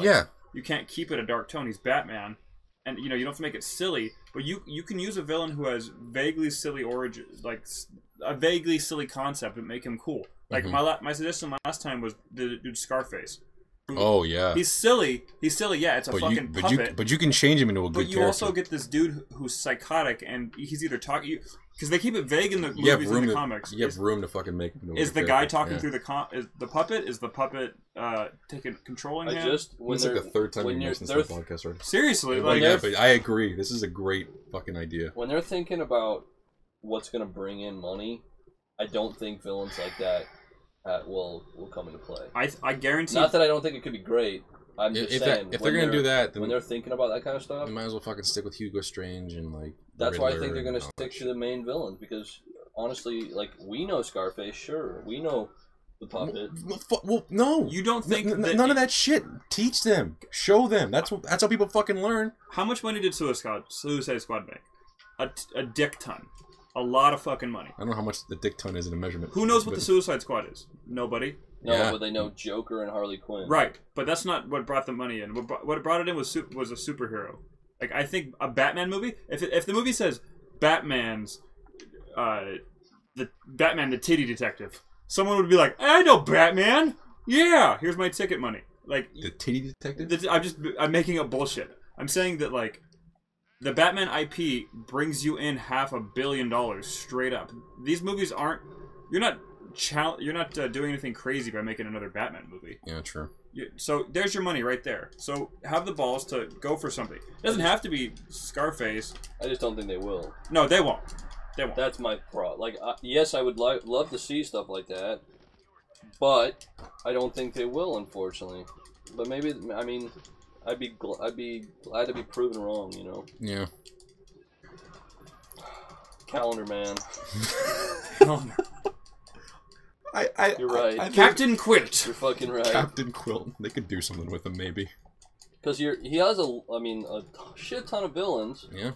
You can't keep it a dark tone. He's Batman, and you don't have to make it silly. But you can use a villain who has vaguely silly origin, like a vaguely silly concept, and make him cool. Like my suggestion last time was the dude Scarface. Oh yeah. He's silly. He's silly. Yeah, it's a fucking puppet. But you can change him into a good character. But you also get this dude who's psychotic, and he's either talking because they keep it vague in the movies and the comics. You have room to fucking make him. Is the guy talking through the is the puppet? Is the puppet controlling him? It's like the third time you've mentioned this podcast already. Seriously, but I agree. This is a great fucking idea. When they're thinking about what's gonna bring in money, I don't think villains like that will come into play. I guarantee. Not that I don't think it could be great. I'm just saying if they're gonna do that, then when they're thinking about that kind of stuff, they might as well fucking stick with Hugo Strange and like. That's why I think they're gonna stick to the main villains because honestly, like we know Scarface, sure, we know the puppet. Well, no, you don't think none of that shit. Teach them, show them. That's how people fucking learn. How much money did Suicide Squad make? A dick ton. A lot of fucking money. I don't know how much the dick ton is in a measurement. Who knows what the Suicide Squad is? Nobody. No, but they know Joker and Harley Quinn. Right, but that's not what brought the money in. What brought it in was a superhero. Like I think a Batman movie. If the movie says Batman's, the titty detective, someone would be like, I know Batman. Yeah, here's my ticket money. Like the titty detective. I'm making up bullshit. I'm saying that like. The Batman IP brings you in $500 million straight up. These movies aren't. You're not doing anything crazy by making another Batman movie. Yeah, true. So there's your money right there. So have the balls to go for something. It doesn't have to be Scarface. I just don't think they will. No, they won't. They won't. That's my problem. Like, yes, I would love to see stuff like that, but I don't think they will, unfortunately. But maybe I mean. I'd be glad to be proven wrong, you know. Yeah. Calendar man. Calendar. You're right. Captain Quilt. You're fucking right. Captain Quilt. They could do something with him, maybe. Because he has a shit ton of villains. Yeah.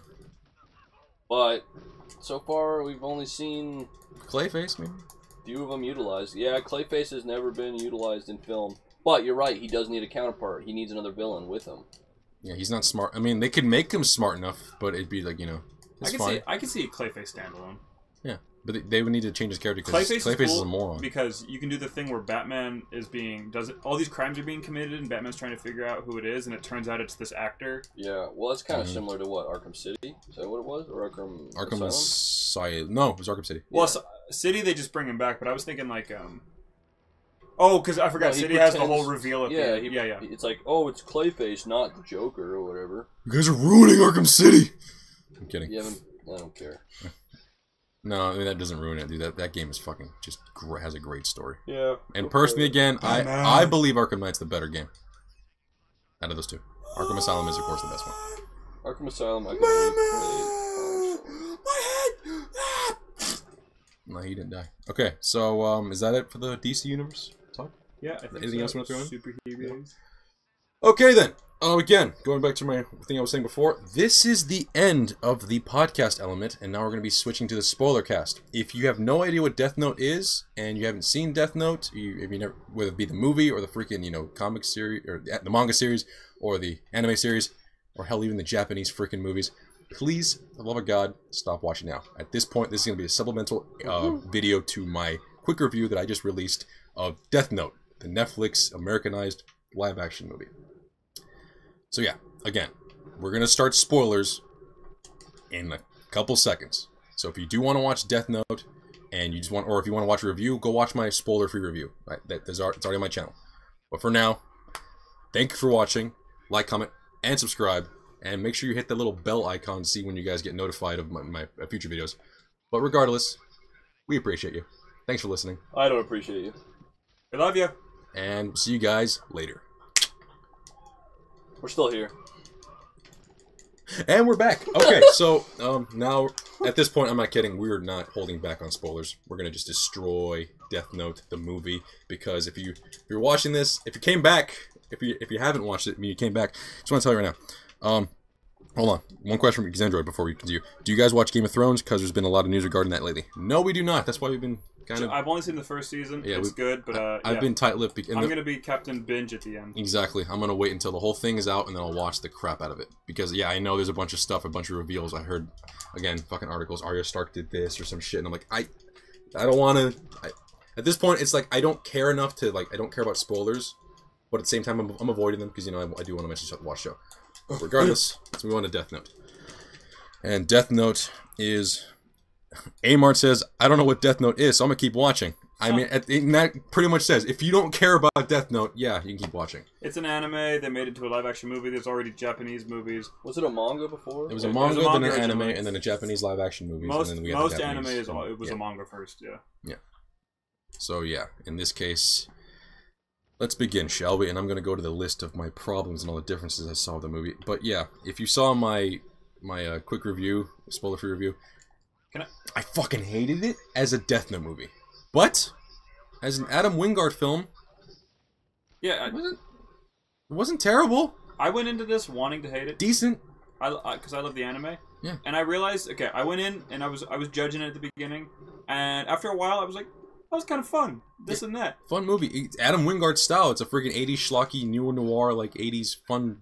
But so far we've only seen Clayface, maybe. Few of them utilized. Yeah, Clayface has never been utilized in film. But you're right, he does need a counterpart. He needs another villain with him. Yeah, he's not smart. I mean, they could make him smart enough, but it'd be like, you know, it's fine. I can see a Clayface standalone. Yeah, but they would need to change his character because Clayface is a moron. Because you can do the thing where Batman is all these crimes are being committed, and Batman's trying to figure out who it is, and it turns out it's this actor. Yeah, well, it's kind of similar to what, Arkham City? Is that what it was? Or Arkham Asylum? No, it was Arkham City. Well, City they just bring him back, but I was thinking like oh, because I forgot. City has the whole reveal at the end. Yeah. It's like, oh, it's Clayface, not the Joker or whatever. You guys are ruining Arkham City. I'm kidding. I don't care. No, I mean that doesn't ruin it, dude. That game is fucking just has a great story. Yeah. And personally, again, I believe Arkham Knight's the better game out of those two. Arkham Asylum is, of course, the best one. Arkham Asylum, I can really play. My head. No, he didn't die. Okay, so is that it for the DC universe talk? Yeah. I think anything else you want to throw in? Superheroes. Okay then. Again, going back to my thing I was saying before, this is the end of the podcast element, and now we're going to be switching to the Spoilercast. If you have no idea what Death Note is, and you haven't seen Death Note, whether it be the movie or the freaking, comic series, or the manga series, or the anime series, or hell, even the Japanese freaking movies, please, for the love of God, stop watching now. At this point, this is going to be a supplemental video to my quick review that I just released of Death Note, the Netflix Americanized live-action movie. So yeah, again, we're going to start spoilers in a couple seconds. So if you do want to watch Death Note, and you just want, or if you want to watch a review, go watch my spoiler-free review. Right? It's already on my channel. But for now, thank you for watching. Like, comment, and subscribe. And make sure you hit the little bell icon to see when you guys get notified of my future videos. But regardless, we appreciate you. Thanks for listening. I don't appreciate you. I love you. And see you guys later. We're still here. And we're back. Okay, so now, at this point, I'm not kidding. We're not holding back on spoilers. We're going to just destroy Death Note, the movie. Because if you're watching this, if you came back, if you haven't watched it, you came back, just want to tell you right now. Hold on. One question from Xandroid before we continue. Do you guys watch Game of Thrones? Because there's been a lot of news regarding that lately. No, we do not. That's why we've been kind of... I've only seen the first season. Yeah, it's good, but I've been tight-lipped. I'm going to be Captain Binge at the end. Exactly. I'm going to wait until the whole thing is out, and then I'll watch the crap out of it. Because, yeah, I know there's a bunch of stuff, a bunch of reveals. I heard, again, fucking articles. Arya Stark did this or some shit, and I'm like, I don't want to... At this point, it's like, I don't care enough to, like, I don't care about spoilers. but at the same time, I'm avoiding them because, you know, I do want to mention watch show. Regardless, let's move on to Death Note. And Death Note is... Amart says, I don't know what Death Note is, so I'm going to keep watching. I mean, that pretty much says, if you don't care about Death Note, yeah, you can keep watching. It's an anime. They made it to a live-action movie. There's already Japanese movies. Was it a manga before? It was a manga, then an anime, and then a Japanese live-action movie. Most and then most anime it was a manga first, yeah. Yeah. So, yeah, in this case, let's begin, shall we? And I'm going to go to the list of my problems and all the differences I saw with the movie. But, yeah, if you saw my quick review, spoiler-free review, I fucking hated it as a Death Note movie. But, as an Adam Wingard film, yeah, it wasn't terrible. I went into this wanting to hate it. Decent. Because I love the anime. Yeah. And I realized, okay, I went in and I was judging it at the beginning, and after a while I was like, that was kind of fun. This and that. Fun movie. It's Adam Wingard style. It's a freaking 80s schlocky, neo-noir, like 80s fun,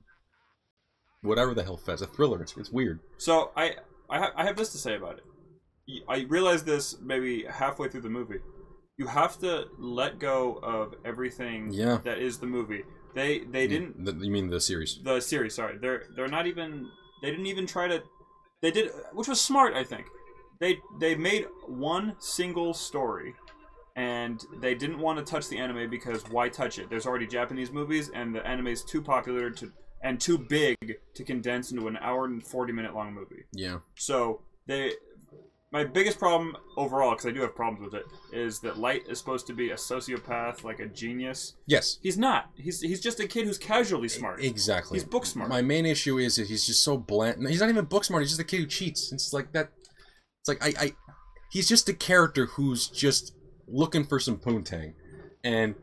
whatever the hell fest. A thriller. It's weird. So, I have this to say about it. I realized this maybe halfway through the movie. You have to let go of everything that is the movie. They didn't. You mean the series? The series, sorry. They're not even. They didn't even try to. They did, which was smart, I think. They made one single story, and they didn't want to touch the anime because why touch it? There's already Japanese movies, and the anime is too popular and too big to condense into an hour and 40-minute long movie. Yeah. So my biggest problem overall, because I do have problems with it, is that Light is supposed to be a sociopath, like a genius. Yes. He's not. He's just a kid who's casually smart. Exactly. He's book smart. My main issue is that he's just so bland. No, he's not even book smart. He's just a kid who cheats. It's like that. It's like he's just a character who's just looking for some poontang, and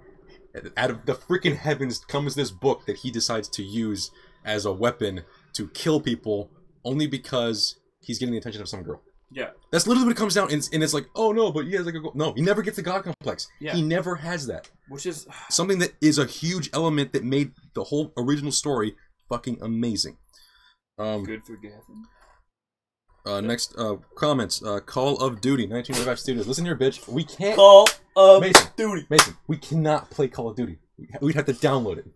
out of the freaking heavens comes this book that he decides to use as a weapon to kill people, only because he's getting the attention of some girl. Yeah. That's literally what it comes down, and it's like, oh no, but he has like a... No, he never gets a god complex. Yeah. He never has that. Which is... something that is a huge element that made the whole original story fucking amazing. Good for Gavin. Next, comments. Call of Duty, 1995 Studios. Listen here, bitch. We can't... Call of Duty. Mason, we cannot play Call of Duty. We'd have to download it.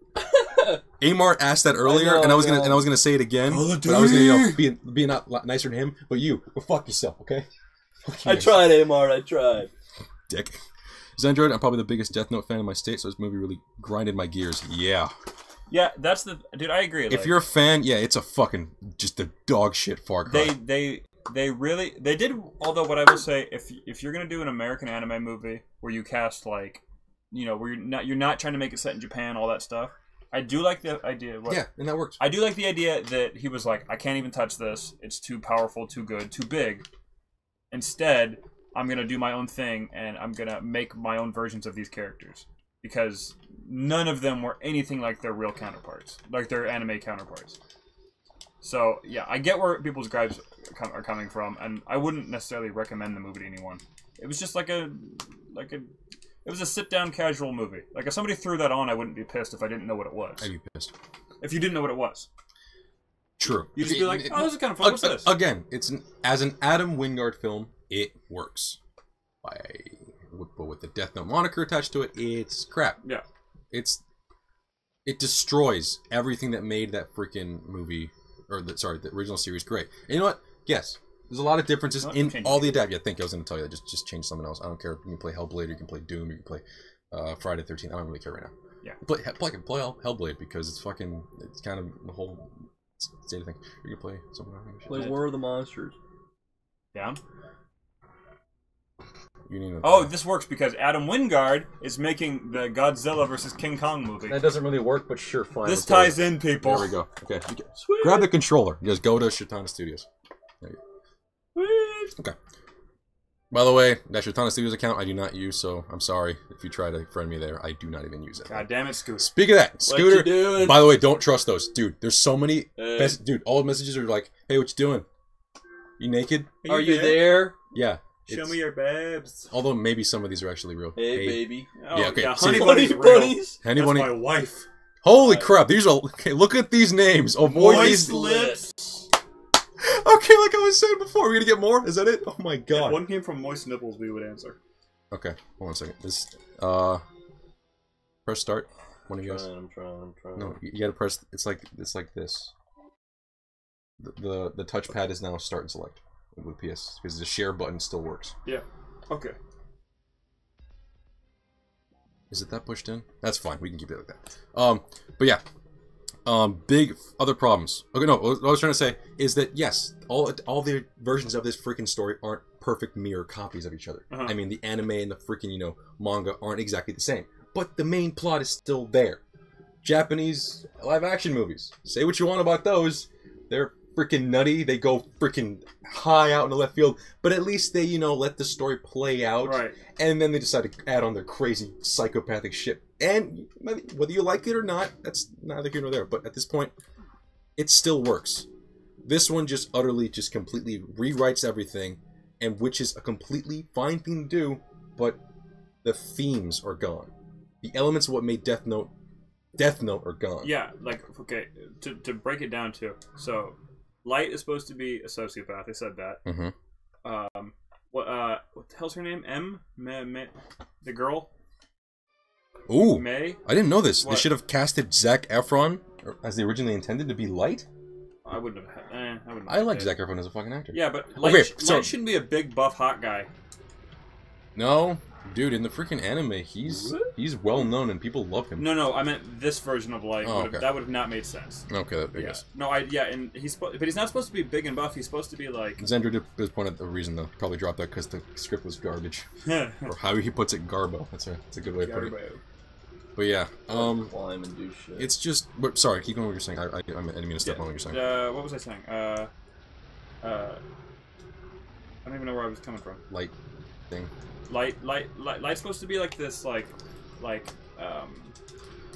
Amar asked that earlier, and I was gonna say it again. But I was gonna be not nicer to him. But you, go fuck yourself, okay? I tried, Amar. I tried. Dick. Zendroid, I'm probably the biggest Death Note fan in my state, so this movie really grinded my gears. Yeah. Yeah, that's the dude. I agree. If you're a fan, yeah, it's a fucking just a dog shit Far Cry. They really did. Although what I will say, if you're gonna do an American anime movie where you cast like, you know, where you're not trying to make it set in Japan, all that stuff. I do like the idea. Yeah, and that works. I do like the idea that he was like, I can't even touch this. It's too powerful, too good, too big. Instead, I'm going to do my own thing, and I'm going to make my own versions of these characters. Because none of them were anything like their real counterparts. Like their anime counterparts. So, yeah, I get where people's gripes are coming from, and I wouldn't necessarily recommend the movie to anyone. It was just it was a sit-down casual movie. Like, if somebody threw that on, I wouldn't be pissed if I didn't know what it was. I'd be pissed. If you didn't know what it was. True. You'd just be like, oh, this is kind of fun. What's this? Again, as an Adam Wingard film, it works. But with the Death Note moniker attached to it, it's crap. Yeah. It destroys everything that made that freaking movie, or the original series great. And you know what? Yes. There's a lot of differences in all the adapt. Yeah, I think I was going to tell you that. Just change something else. I don't care. You can play Hellblade, or you can play Doom, or you can play Friday the 13th. I don't really care right now. Yeah. Play Hellblade because it's kind of the whole state of thing. You can play something else. Play War of the Monsters. Yeah. This works because Adam Wingard is making the Godzilla vs. King Kong movie. That doesn't really work, but sure, fine. This ties in, people. There we go. Okay. Grab the controller. Just go to Shotana Studios. There you go. Okay. By the way, that Shotana Studios account I do not use, so I'm sorry if you try to friend me there. I do not even use it. God damn it, Scooter. Speak of that, Scooter. What you doing? By the way, don't trust those, dude. There's so many. Dude, all the messages are like, "Hey, what you doing? You naked? Are you there? Yeah. Show me your babes." Although maybe some of these are actually real. Hey baby. Oh, yeah. Okay. Yeah, Honey Bunny's real. Honey That's Bunny. my wife. Holy crap! These are. Okay, look at these names. Avoid Moist these lips. Okay, like I was saying before, we're gonna get more? Is that it? Oh my god. If one came from moist nipples, we would answer. Okay, hold on a second. This, press start. One of you guys. I'm trying. No, you gotta press. It's like this. The touchpad is now start and select with PS because the share button still works. Yeah. Okay. Is it that pushed in? That's fine. We can keep it like that. But yeah. Big other problems. Okay, no. What I was trying to say is that yes, all the versions of this freaking story aren't perfect mirror copies of each other. I mean, the anime and the freaking manga aren't exactly the same, but the main plot is still there. Japanese live action movies. Say what you want about those. They're freaking nutty. They go freaking high out in the left field, but at least they, let the story play out. Right. And then they decide to add on their crazy psychopathic shit. And whether you like it or not, that's neither here nor there. But at this point, it still works. This one just utterly, just completely rewrites everything, and which is a completely fine thing to do, but the themes are gone. The elements of what made Death Note are gone. Yeah, like, okay, to break it down too. So, Light is supposed to be a sociopath. They said that. Mm-hmm. What the hell's her name? The girl? Ooh, May? I didn't know this. What? They should have casted Zac Efron as they originally intended to be Light. I wouldn't have. I like Zac Efron as a fucking actor. Yeah, but Light shouldn't be a big buff hot guy. No, dude, in the freaking anime, he's well known and people love him. No, I meant this version of Light. Oh, okay. That would have not made sense. Okay, I guess. No, and but he's not supposed to be big and buff. He's supposed to be like. Zendra did point out the reason though. Probably dropped that because the script was garbage, or how he puts it, garbo. That's a good way to put it. But yeah, climb and do shit. it's just. But sorry, keep going with what you're saying. I didn't mean to step on what you're saying. What was I saying? I don't even know where I was coming from. Light thing. Light's supposed to be like this,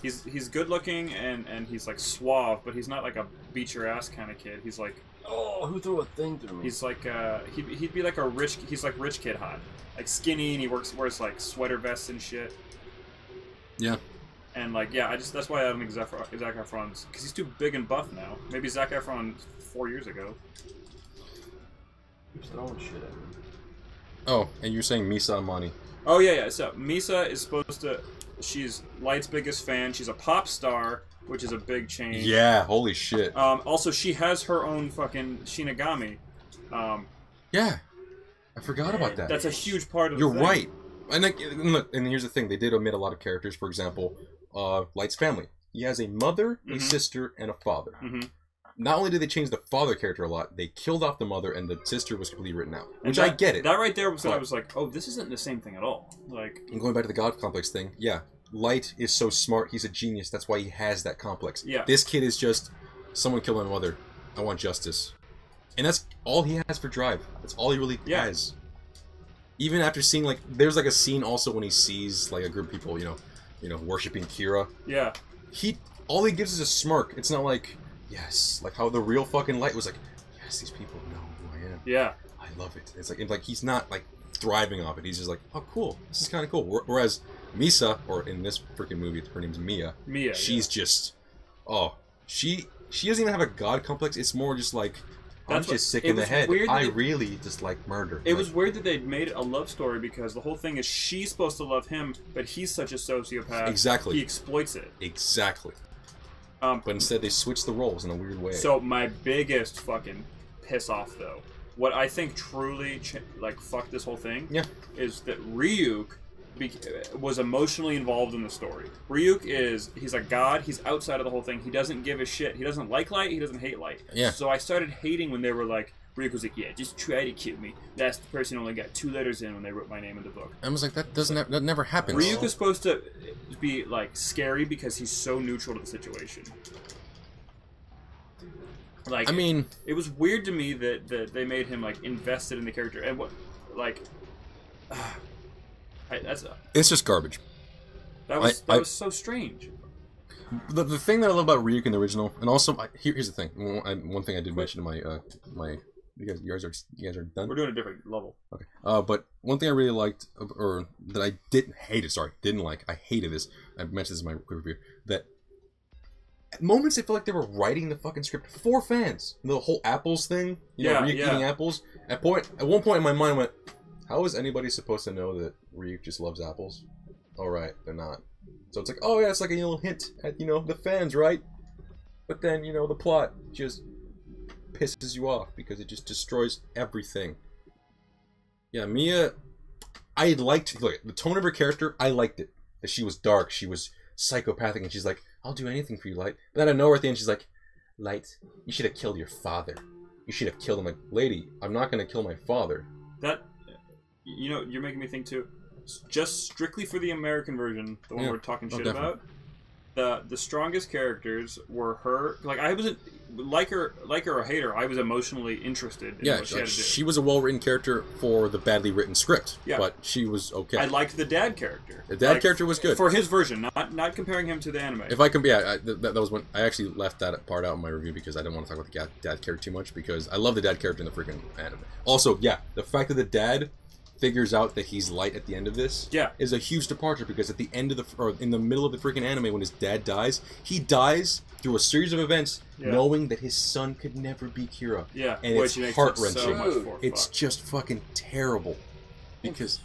he's good looking and he's like suave, but he's not like a beat your ass kind of kid. He's like, oh, who threw a thing through me? He's like, he'd be like he's like rich kid hot, like skinny, and he wears like sweater vests and shit. Yeah. And like, yeah, that's why I don't think Zac Efron's, because he's too big and buff now. Maybe Zac Efron 4 years ago. Keeps throwing shit at me. Oh, and you're saying Misa Amani. Oh yeah. So Misa is supposed to. She's Light's biggest fan. She's a pop star, which is a big change. Yeah, holy shit. Also, she has her own fucking Shinigami. Yeah, I forgot about that. That's a huge part of. You're right. And look, and here's the thing: they did omit a lot of characters. For example, Light's family. He has a mother, a sister, and a father. Not only did they change the father character a lot, they killed off the mother, and the sister was completely written out. Which I get it. That right there was when I was like, oh, this isn't the same thing at all. Like, and going back to the God complex thing, yeah, Light is so smart. He's a genius. That's why he has that complex. Yeah. This kid is just someone killed my mother. I want justice, and that's all he has for drive. That's all he really has. Even after seeing there's a scene also when he sees a group of people, worshiping Kira. Yeah. All he gives is a smirk. It's not like. Yes, like how the real fucking Light was like, yes, these people know who I am. Yeah. I love it. It's like he's not thriving off it. He's just like, oh, cool. This is kind of cool. Whereas Misa, or in this freaking movie, her name's Mia. She's just, she doesn't even have a god complex. It's more just like, I'm just sick in the head. I really just like murder. It was weird that they made it a love story because the whole thing is she's supposed to love him, but he's such a sociopath. Exactly. He exploits it. Exactly. But instead they switched the roles in a weird way. So my biggest fucking piss off though, what I think truly fucked this whole thing, is that Ryuk was emotionally involved in the story. Ryuk he's a god. He's outside of the whole thing. He doesn't give a shit. He doesn't like Light. He doesn't hate Light. Yeah. So I started hating when they were like, Ryuk was like, yeah, just try to kill me. That's the person who only got 2 letters in when they wrote my name in the book. I was like, that never happens. Ryuk is supposed to be scary because he's so neutral to the situation. I mean, it was weird to me that they made him invested in the character and it's just garbage. That was so strange. The thing that I love about Ryuk in the original, and also here's the thing. One thing I did mention in my you guys are done. We're doing a different level. Okay. But one thing I really liked, or that I didn't like. I hated this. I mentioned this in my quick review. That at moments I felt like they were writing the fucking script for fans. The whole apples thing. Ryuk eating apples. At one point in my mind I went, how is anybody supposed to know that Ryuk just loves apples? All right, they're not. So it's like, oh yeah, it's like a little hint at, you know, the fans, right? But then, you know, the plot just pisses you off because it just destroys everything. Yeah, Mia, I liked, look, the tone of her character, I liked it. That she was dark, she was psychopathic, and she's like, I'll do anything for you, Light. And then I know her at the end, she's like, Light, you should have killed your father. You should have killed him. Like, lady, I'm not going to kill my father. That, you know, you're making me think too. Just strictly for the American version, the one we're talking shit about, the strongest characters were her. Like, I wasn't like her or hate her. I was emotionally interested in what she had to do. She was a well-written character for the badly written script. Yeah, but she was okay. I liked the dad character. The dad character was good for his version, not comparing him to the anime. If I can, yeah, that was when I actually left that part out in my review because I didn't want to talk about the dad character too much because I love the dad character in the freaking anime. Also, yeah, the fact that the dad figures out that he's Light at the end of this is a huge departure because at the end of in the middle of the freaking anime when his dad dies, he dies through a series of events knowing that his son could never be Kira. Yeah, and it's heart-wrenching. It's just fucking terrible because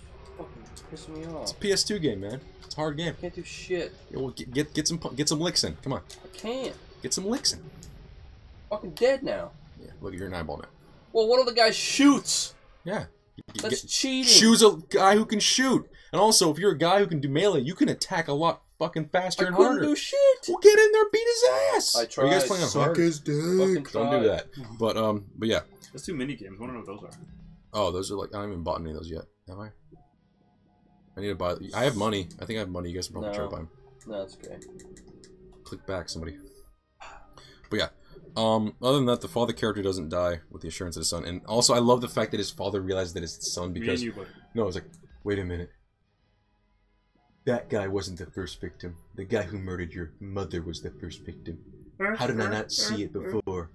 Piss me off. it's a PS2 game, man. It's a hard game. I can't do shit. Yeah, well, get some licks in. Come on. I can't. Get some licks in. Fucking dead now. Yeah, look, you're an eyeball now. Well, one of the guys shoots. Yeah. That's cheating. Choose a guy who can shoot. And also, if you're a guy who can do melee, you can attack a lot fucking faster and harder. I couldn't do shit. Well, get in there, beat his ass. I tried. Are you guys playing on hard? Suck his dick. Don't do that. But yeah. Let's do mini games. I want to know what those are. Oh, those are like, I haven't even bought any of those yet. Have I? I need to buy. I have money. I think I have money. You guys can probably try to buy them. No, that's okay. Click back, somebody. But yeah. Other than that, the father character doesn't die with the assurance of his son, and also I love the fact that his father realized that it's his son because no, it's like, wait a minute, that guy wasn't the first victim. The guy who murdered your mother was the first victim. How did I not see it before?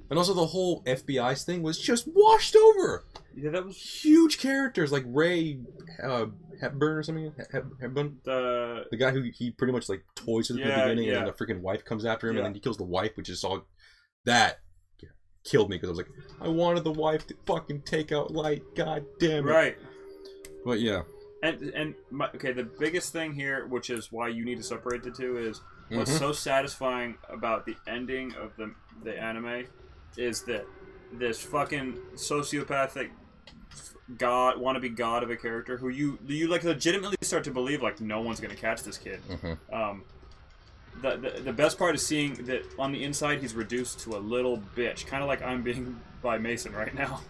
And also the whole FBI thing was just washed over. Yeah, that was huge characters like Ray Hepburn or something. Hepburn, the guy who he pretty much like toys with at the beginning, and then the freaking wife comes after him, and then he kills the wife, which is all that killed me because I was like, I wanted the wife to fucking take out Light. God damn it. Right. But yeah. And okay, the biggest thing here, which is why you need to separate the two, is what's so satisfying about the ending of the anime is that this fucking sociopathic wannabe god of a character who you like legitimately start to believe like no one's gonna catch this kid. The best part is seeing that on the inside he's reduced to a little bitch, kind of like I'm being by Mason right now.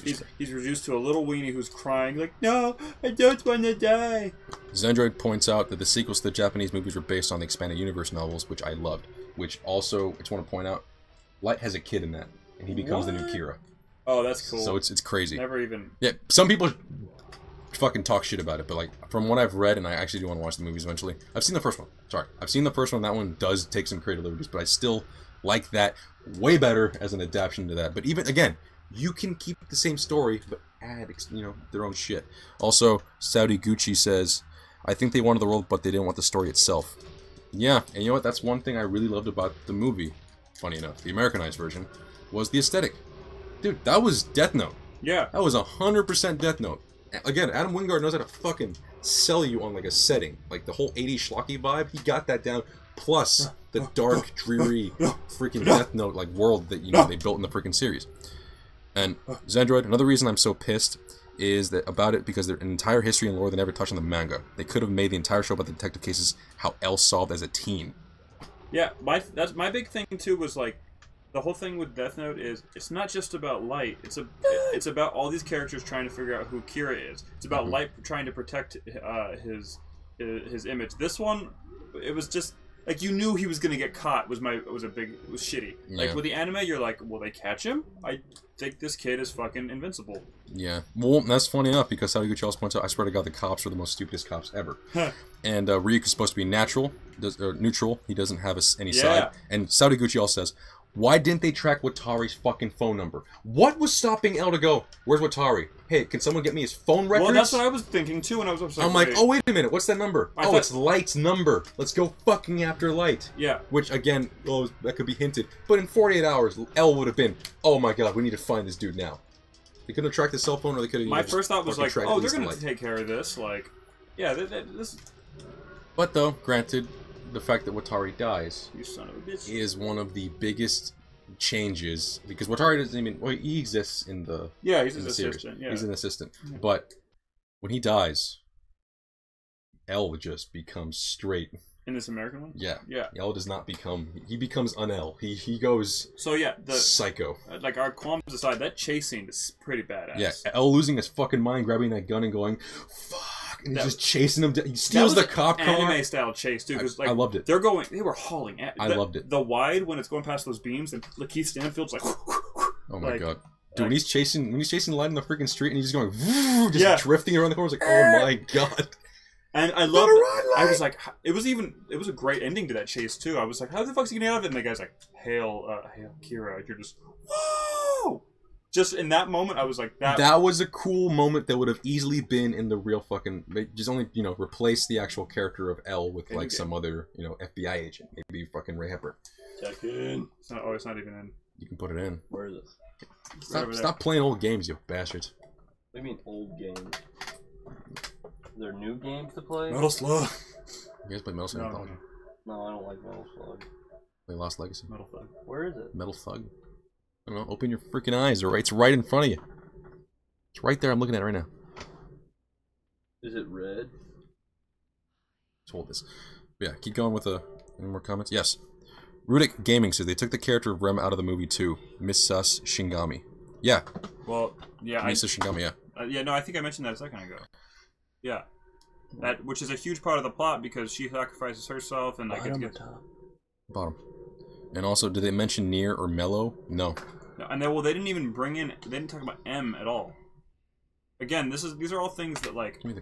He's reduced to a little weenie who's crying like, no, I don't want to die. Zendroid points out that the sequels to the Japanese movies were based on the expanded universe novels, which I loved. Which also, I just want to point out, Light has a kid in that, and he becomes the new Kira. Oh, that's cool. So it's crazy. Never even. Yeah, some people fucking talk shit about it, but like from what I've read, and I actually do want to watch the movies eventually. I've seen the first one. Sorry, I've seen the first one. That one does take some creative liberties, but I still like that way better as an adaptation to that. But even again, you can keep the same story, but add their own shit. Also, Saudi Gucci says, I think they wanted the world, but they didn't want the story itself. Yeah, and you know what? That's one thing I really loved about the movie. Funny enough, the Americanized version was the aesthetic. Dude, that was Death Note. Yeah. That was 100% Death Note. Again, Adam Wingard knows how to fucking sell you on like a setting. Like the whole 80s schlocky vibe, he got that down. Plus the dark, dreary, freaking Death Note like world that they built in the freaking series. And Zendroid, another reason I'm so pissed is that about it because their entire history and lore they never touched on the manga. They could have made the entire show about the detective cases how L solved as a teen. Yeah, that's my big thing too. Was like the whole thing with Death Note is it's not just about Light. It's about all these characters trying to figure out who Kira is. It's about Light trying to protect his image. This one, it was just like you knew he was gonna get caught. It was shitty. Yeah. Like with the anime, you're like, will they catch him? I think this kid is fucking invincible. Yeah, well, that's funny enough because Saudi Gucci also points out, I swear to God, the cops are the most stupidest cops ever. And Ryuk is supposed to be neutral. He doesn't have any side. And Saudi Gucci also says, why didn't they track Watari's fucking phone number? What was stopping L to go, where's Watari? Hey, can someone get me his phone records? Well, that's what I was thinking too when I was upset. I'm like, oh, wait a minute, what's that number? It's Light's number. Let's go fucking after Light. Yeah. Which, again, that could be hinted. But in 48 hours, L would have been, oh my God, we need to find this dude now. They couldn't have tracked the cell phone, or they could have. My first thought was like, oh, they're going to take care of this. Like, yeah, this. But though, granted, the fact that Watari dies You son of a bitch. is one of the biggest changes, because Watari doesn't even, well, he exists in the Yeah, he's in an the series. assistant. Yeah. He's an assistant. Yeah. But when he dies, L just becomes straight. In this American one? Yeah. Yeah. L does not become, he becomes un-L. He goes So yeah, psycho. like our qualms aside, that chase scene is pretty badass. Yeah, L losing his fucking mind, grabbing that gun and going, fuck, and he's That- just chasing him. He steals the cop car. Anime style chase too, because like I loved it. They were hauling at. I loved it. The wide when it's going past those beams, and Lakeith Stanfield's like. Oh my like, god. Dude, when he's chasing the light in the freaking street and he's just going, just Yeah. drifting around the corner, I was like, oh my god. And I love. I was like, it was a great ending to that chase too. I was like, how the fuck's he getting out of it? And the guy's like, hail Kira. You're just, whoa! Just in that moment, I was like, that was a cool moment that would have easily been in the real fucking. They just only replace the actual character of L with like some other FBI agent, maybe fucking Ray Hepburn. Tekken. It's not even in. You can put it in. Where is it? Stop playing old games, you bastards. What do you mean old games? Are there new games to play? Metal Slug. You guys play Metal Slug Anthology? No, I don't like Metal Slug. Play Lost Legacy. Metal Thug. Where is it? Metal Thug. I don't know. Open your freaking eyes. It's right in front of you. It's right there. I'm looking at it right now. Is it red? Let's hold this. Yeah, keep going with any more comments? Yes. Rudik Gaming says they took the character of Rem out of the movie too. Miss Sus Shingami. Yeah. Well, yeah. Miss Shingami, yeah. Yeah, no, I think I mentioned that a second ago. Yeah. Which is a huge part of the plot because she sacrifices herself and like it gets Bottom. And also, did they mention Nier or Mello? No. And they didn't even bring in. They didn't talk about M at all. Again, these are all things that like. Give me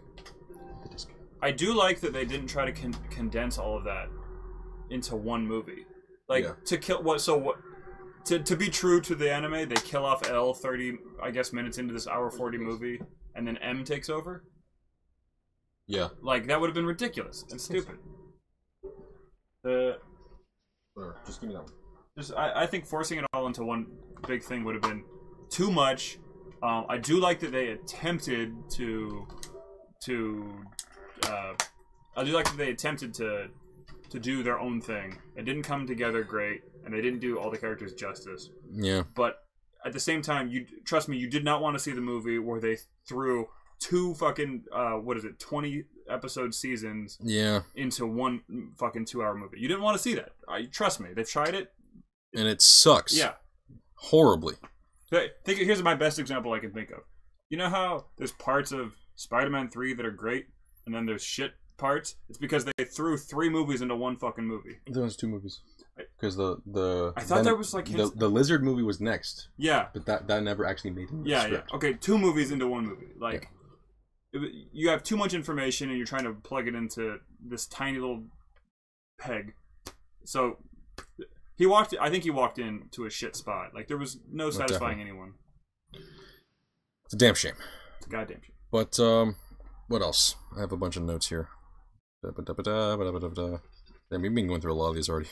the disc. I do like that they didn't try to condense all of that into one movie. Like to kill what? So what? To be true to the anime, they kill off L 30, I guess, minutes into this hour 40 movie, and then M takes over. Yeah. Like that would have been ridiculous and stupid. Just give me that one. I think forcing it all into one big thing would have been too much. I do like that they attempted to do their own thing. It didn't come together great, and they didn't do all the characters justice. Yeah. But at the same time, trust me, you did not want to see the movie where they threw two fucking 20 episode seasons into one fucking 2-hour movie. You didn't want to see that. Trust me, they've tried it, and it sucks. Yeah, horribly. Here's my best example I can think of. You know how there's parts of Spider-Man 3 that are great, and then there's shit parts? It's because they threw 3 movies into one fucking movie. There was 2 movies. Because I thought there was like the Lizard movie was next. Yeah, but that never actually made the script. Yeah. Okay, 2 movies into one movie. Like you have too much information and you're trying to plug it into this tiny little peg. So I think he walked into a shit spot. Like there was no satisfying anyone. It's a damn shame. It's a goddamn shame. But what else? I have a bunch of notes here. Damn, we've been going through a lot of these already.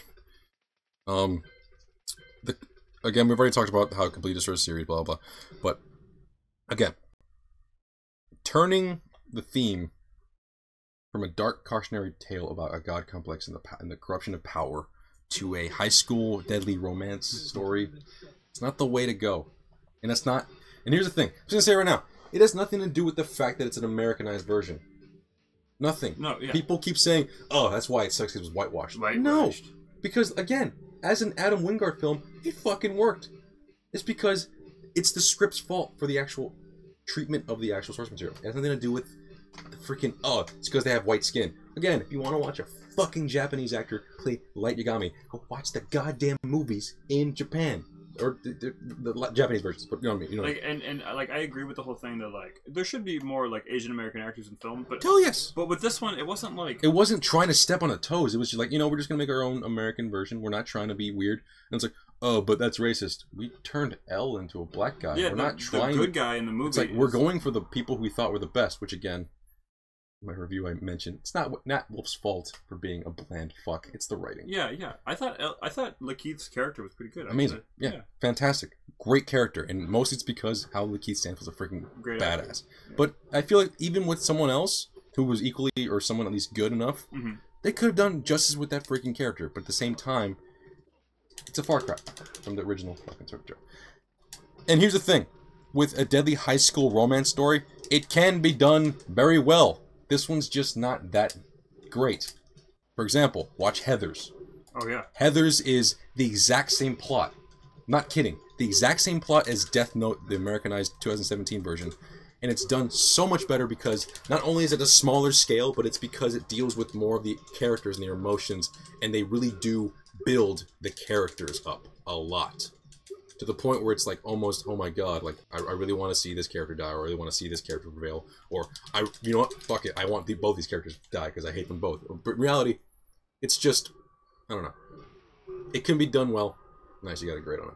Again, we've already talked about how it completely destroys the series, blah blah. But again, turning the theme from a dark cautionary tale about a god complex and the corruption of power to a high school deadly romance story, it's not the way to go. And that's not. And here's the thing. I'm just gonna say it right now. It has nothing to do with the fact that it's an Americanized version. Nothing. No. Yeah. People keep saying, "Oh, that's why it sucks. Because it was whitewashed." No, because again, as an Adam Wingard film, it fucking worked. It's because it's the script's fault for the actual treatment of the actual source material. It has nothing to do with the freaking, it's because they have white skin. Again, if you want to watch a fucking Japanese actor play Light Yagami, go watch the goddamn movies in Japan. Or the Japanese versions, but you know what I mean. Like, and like I agree with the whole thing that like there should be more like Asian American actors in film, but yes. But with this one, it wasn't like it wasn't trying to step on a toes. It was just like, we're just gonna make our own American version. We're not trying to be weird. And it's like, oh, but that's racist. We turned L into a black guy. Yeah, we're not trying. The good guy in the movie. It's like we're going for the people we thought were the best. Which again, in my review I mentioned it's not Wolf's fault for being a bland fuck. It's the writing. Yeah. I thought Lakeith's character was pretty good. Amazing. Yeah, fantastic. Great character, and mostly it's because how Lakeith Stanfield's a freaking great badass. Yeah. But I feel like even with someone else who was equally or someone at least good enough, They could have done justice with that freaking character, but at the same time, it's a far cry from the original fucking character. And here's the thing. With a deadly high school romance story, it can be done very well. This one's just not that great. For example, watch Heathers. Oh, yeah. Heathers is the exact same plot. Not kidding. The exact same plot as Death Note, the Americanized 2017 version. And it's done so much better because not only is it a smaller scale, but it's because it deals with more of the characters and their emotions, and they really do build the characters up a lot. To the point where it's like almost, oh my god, like, I really want to see this character die, or I really want to see this character prevail, or, you know what, fuck it, I want both these characters to die because I hate them both. But in reality, it's just, I don't know. It can be done well. Nice, you got a grade on it.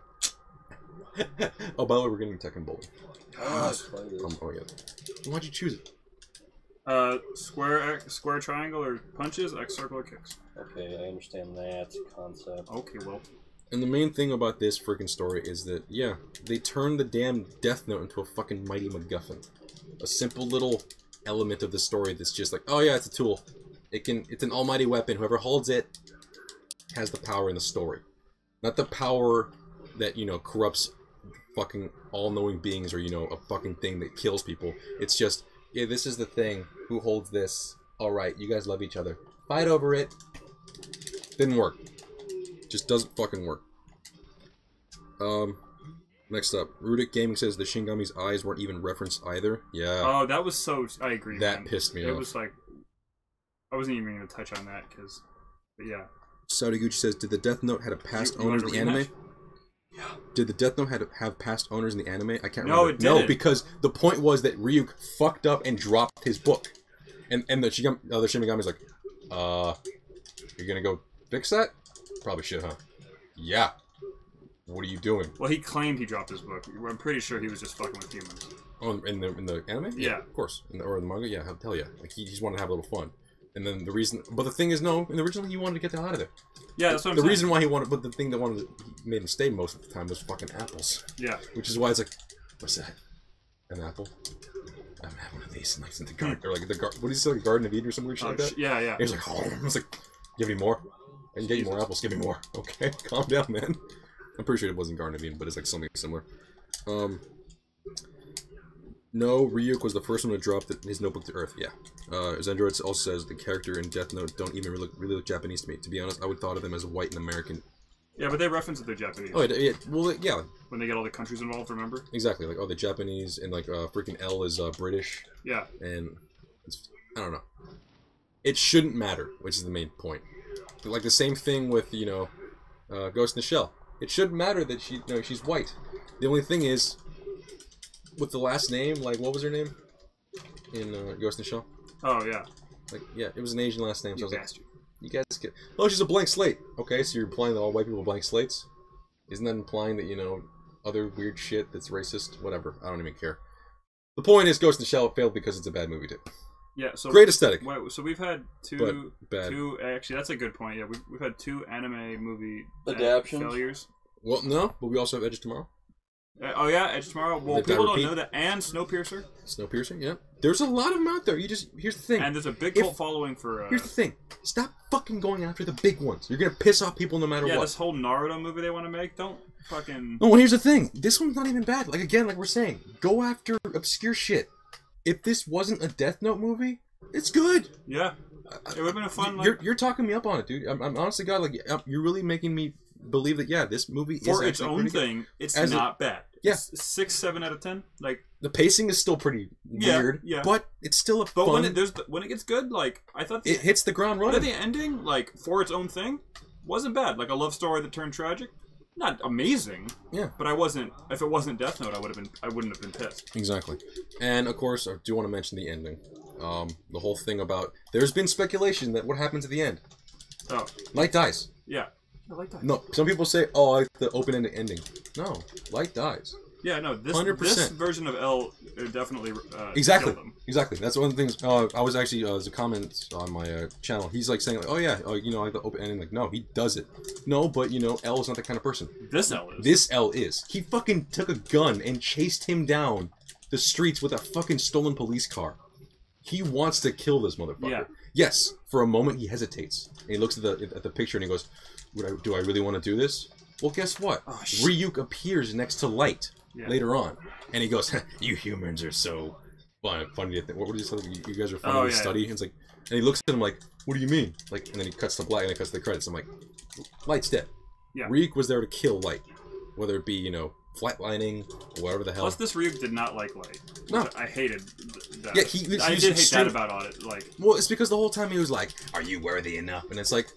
Oh, by the way, we're getting Tekken Bowling. Oh yeah. Why'd you choose it? Square triangle or punches, X circle or kicks. Okay, I understand that concept. Okay, well. And the main thing about this freaking story is that, yeah, they turned the damn Death Note into a fucking mighty MacGuffin. A simple little element of the story that's just like, oh yeah, it's a tool. It's an almighty weapon. Whoever holds it has the power in the story. Not the power that, you know, corrupts fucking all-knowing beings or, you know, a fucking thing that kills people. It's just, yeah, this is the thing. Who holds this? Alright, you guys love each other. Fight over it. Didn't work. Just doesn't fucking work. Next up. Rudic Gaming says the Shingami's eyes weren't even referenced either. Yeah. Oh, that was so... I agree, That man. pissed me off. It was like... I wasn't even going to touch on that, because... But yeah. Saudi Gucci says, did the Death Note had a past owners in the anime? Yeah. Did the Death Note have past owners in the anime? I can't remember. No, it didn't. No, because the point was that Ryuk fucked up and dropped his book. And the Shinigami's like, you're gonna go fix that? Probably should, huh? Yeah. What are you doing? Well, he claimed he dropped his book. I'm pretty sure he was just fucking with humans. Oh, in the anime? Yeah. Of course. Or the manga? Yeah, hell yeah. Like, he just wanted to have a little fun. And then the reason... But the thing is, no, in the original, he wanted to get the hell out of there. Yeah, that's what I'm saying. saying. The reason why he wanted... But the thing that made him stay most of the time was fucking apples. Yeah. Which is why it's like, what's that? An apple? I haven't had one of these. Nice in the garden. Or like the what do you say, like Garden of Eden or some weird shit like that? Yeah, yeah. And he's like, oh, I was like, give me more. I can get you more apples. Give me more. Okay, calm down, man. I'm pretty sure it wasn't Garden of Eden, but it's like something similar. No, Ryuk was the first one to drop his notebook to Earth. Yeah. Zendroid also says the character in Death Note don't even really look Japanese to me. To be honest, I would have thought of them as white and American. Yeah, but they reference that they're Japanese. Oh, yeah. Well, yeah. When they get all the countries involved, remember? Exactly. Like, oh, the Japanese and like freaking L is British. Yeah. And I don't know. It shouldn't matter, which is the main point. But like the same thing with, you know, Ghost in the Shell. It shouldn't matter that she's white. The only thing is, with the last name, like, what was her name in Ghost in the Shell? Oh, yeah. Like, yeah, it was an Asian last name. So You I was bastard. like, you guys get... Oh, she's a blank slate. Okay, so you're implying that all white people are blank slates? Isn't that implying that, you know, other weird shit that's racist? Whatever. I don't even care. The point is, Ghost in the Shell failed because it's a bad movie, too. Yeah, so... Great aesthetic. So we've had two... Actually, that's a good point. Yeah, we've had two anime movie... Adaptions? Failures. Well, no, but we also have Edge of Tomorrow. Oh yeah, Edge of Tomorrow. Well, people don't know that. And Snowpiercer. Snowpiercer, yeah. There's a lot of them out there. Here's the thing. And there's a big cult following for... Here's the thing. Stop fucking going after the big ones. You're gonna piss off people no matter what. Yeah, this whole Naruto movie they want to make, don't fucking... No, well, here's the thing. This one's not even bad. Like, again, like we're saying, go after obscure shit. If this wasn't a Death Note movie, it's good. Yeah. It would have been a fun... Like... You're talking me up on it, dude. I'm honestly, God, like, you're really making me believe that, yeah, this movie is for its own thing, it's not bad. Yeah. It's 6, 7 out of 10. Like, the pacing is still pretty weird, but it's still a fun... But when it gets good, like, I thought... It hits the ground running. But the ending, like, for its own thing, wasn't bad. Like, a love story that turned tragic. Not amazing. Yeah. But I wasn't... If it wasn't Death Note, I wouldn't have been pissed. Exactly. And, of course, I do want to mention the ending. The whole thing about... There's been speculation that what happens at the end. Oh. Light dies. Yeah. Light dies. No, some people say, oh, I like the open-ended ending. No, Light dies. Yeah, no, this 100%. This version of L definitely exactly, killed him. Exactly. That's one of the things. I was actually there's a comment on my channel. He's like saying, like, oh yeah, you know, I like the open ending. Like, no, he does it. No, but you know, L is not that kind of person. This L is. This L is. He fucking took a gun and chased him down the streets with a fucking stolen police car. He wants to kill this motherfucker. Yeah. Yes, for a moment he hesitates. And he looks at the picture and he goes, do I really want to do this? Well, guess what? Oh, Ryuk appears next to Light later on. And he goes, you humans are so funny to think. What did he say? You guys are funny to study? And it's like, and he looks at him like, what do you mean? Like, and then he cuts to black and it cuts to the credits. I'm like, Light's dead. Yeah. Ryuk was there to kill Light. Whether it be, you know, flatlining, or whatever the hell. Plus, this Ryuk did not like Light. No. I hated that. Yeah, I did hate that about it. Like, well, it's because the whole time he was like, are you worthy enough? And it's like,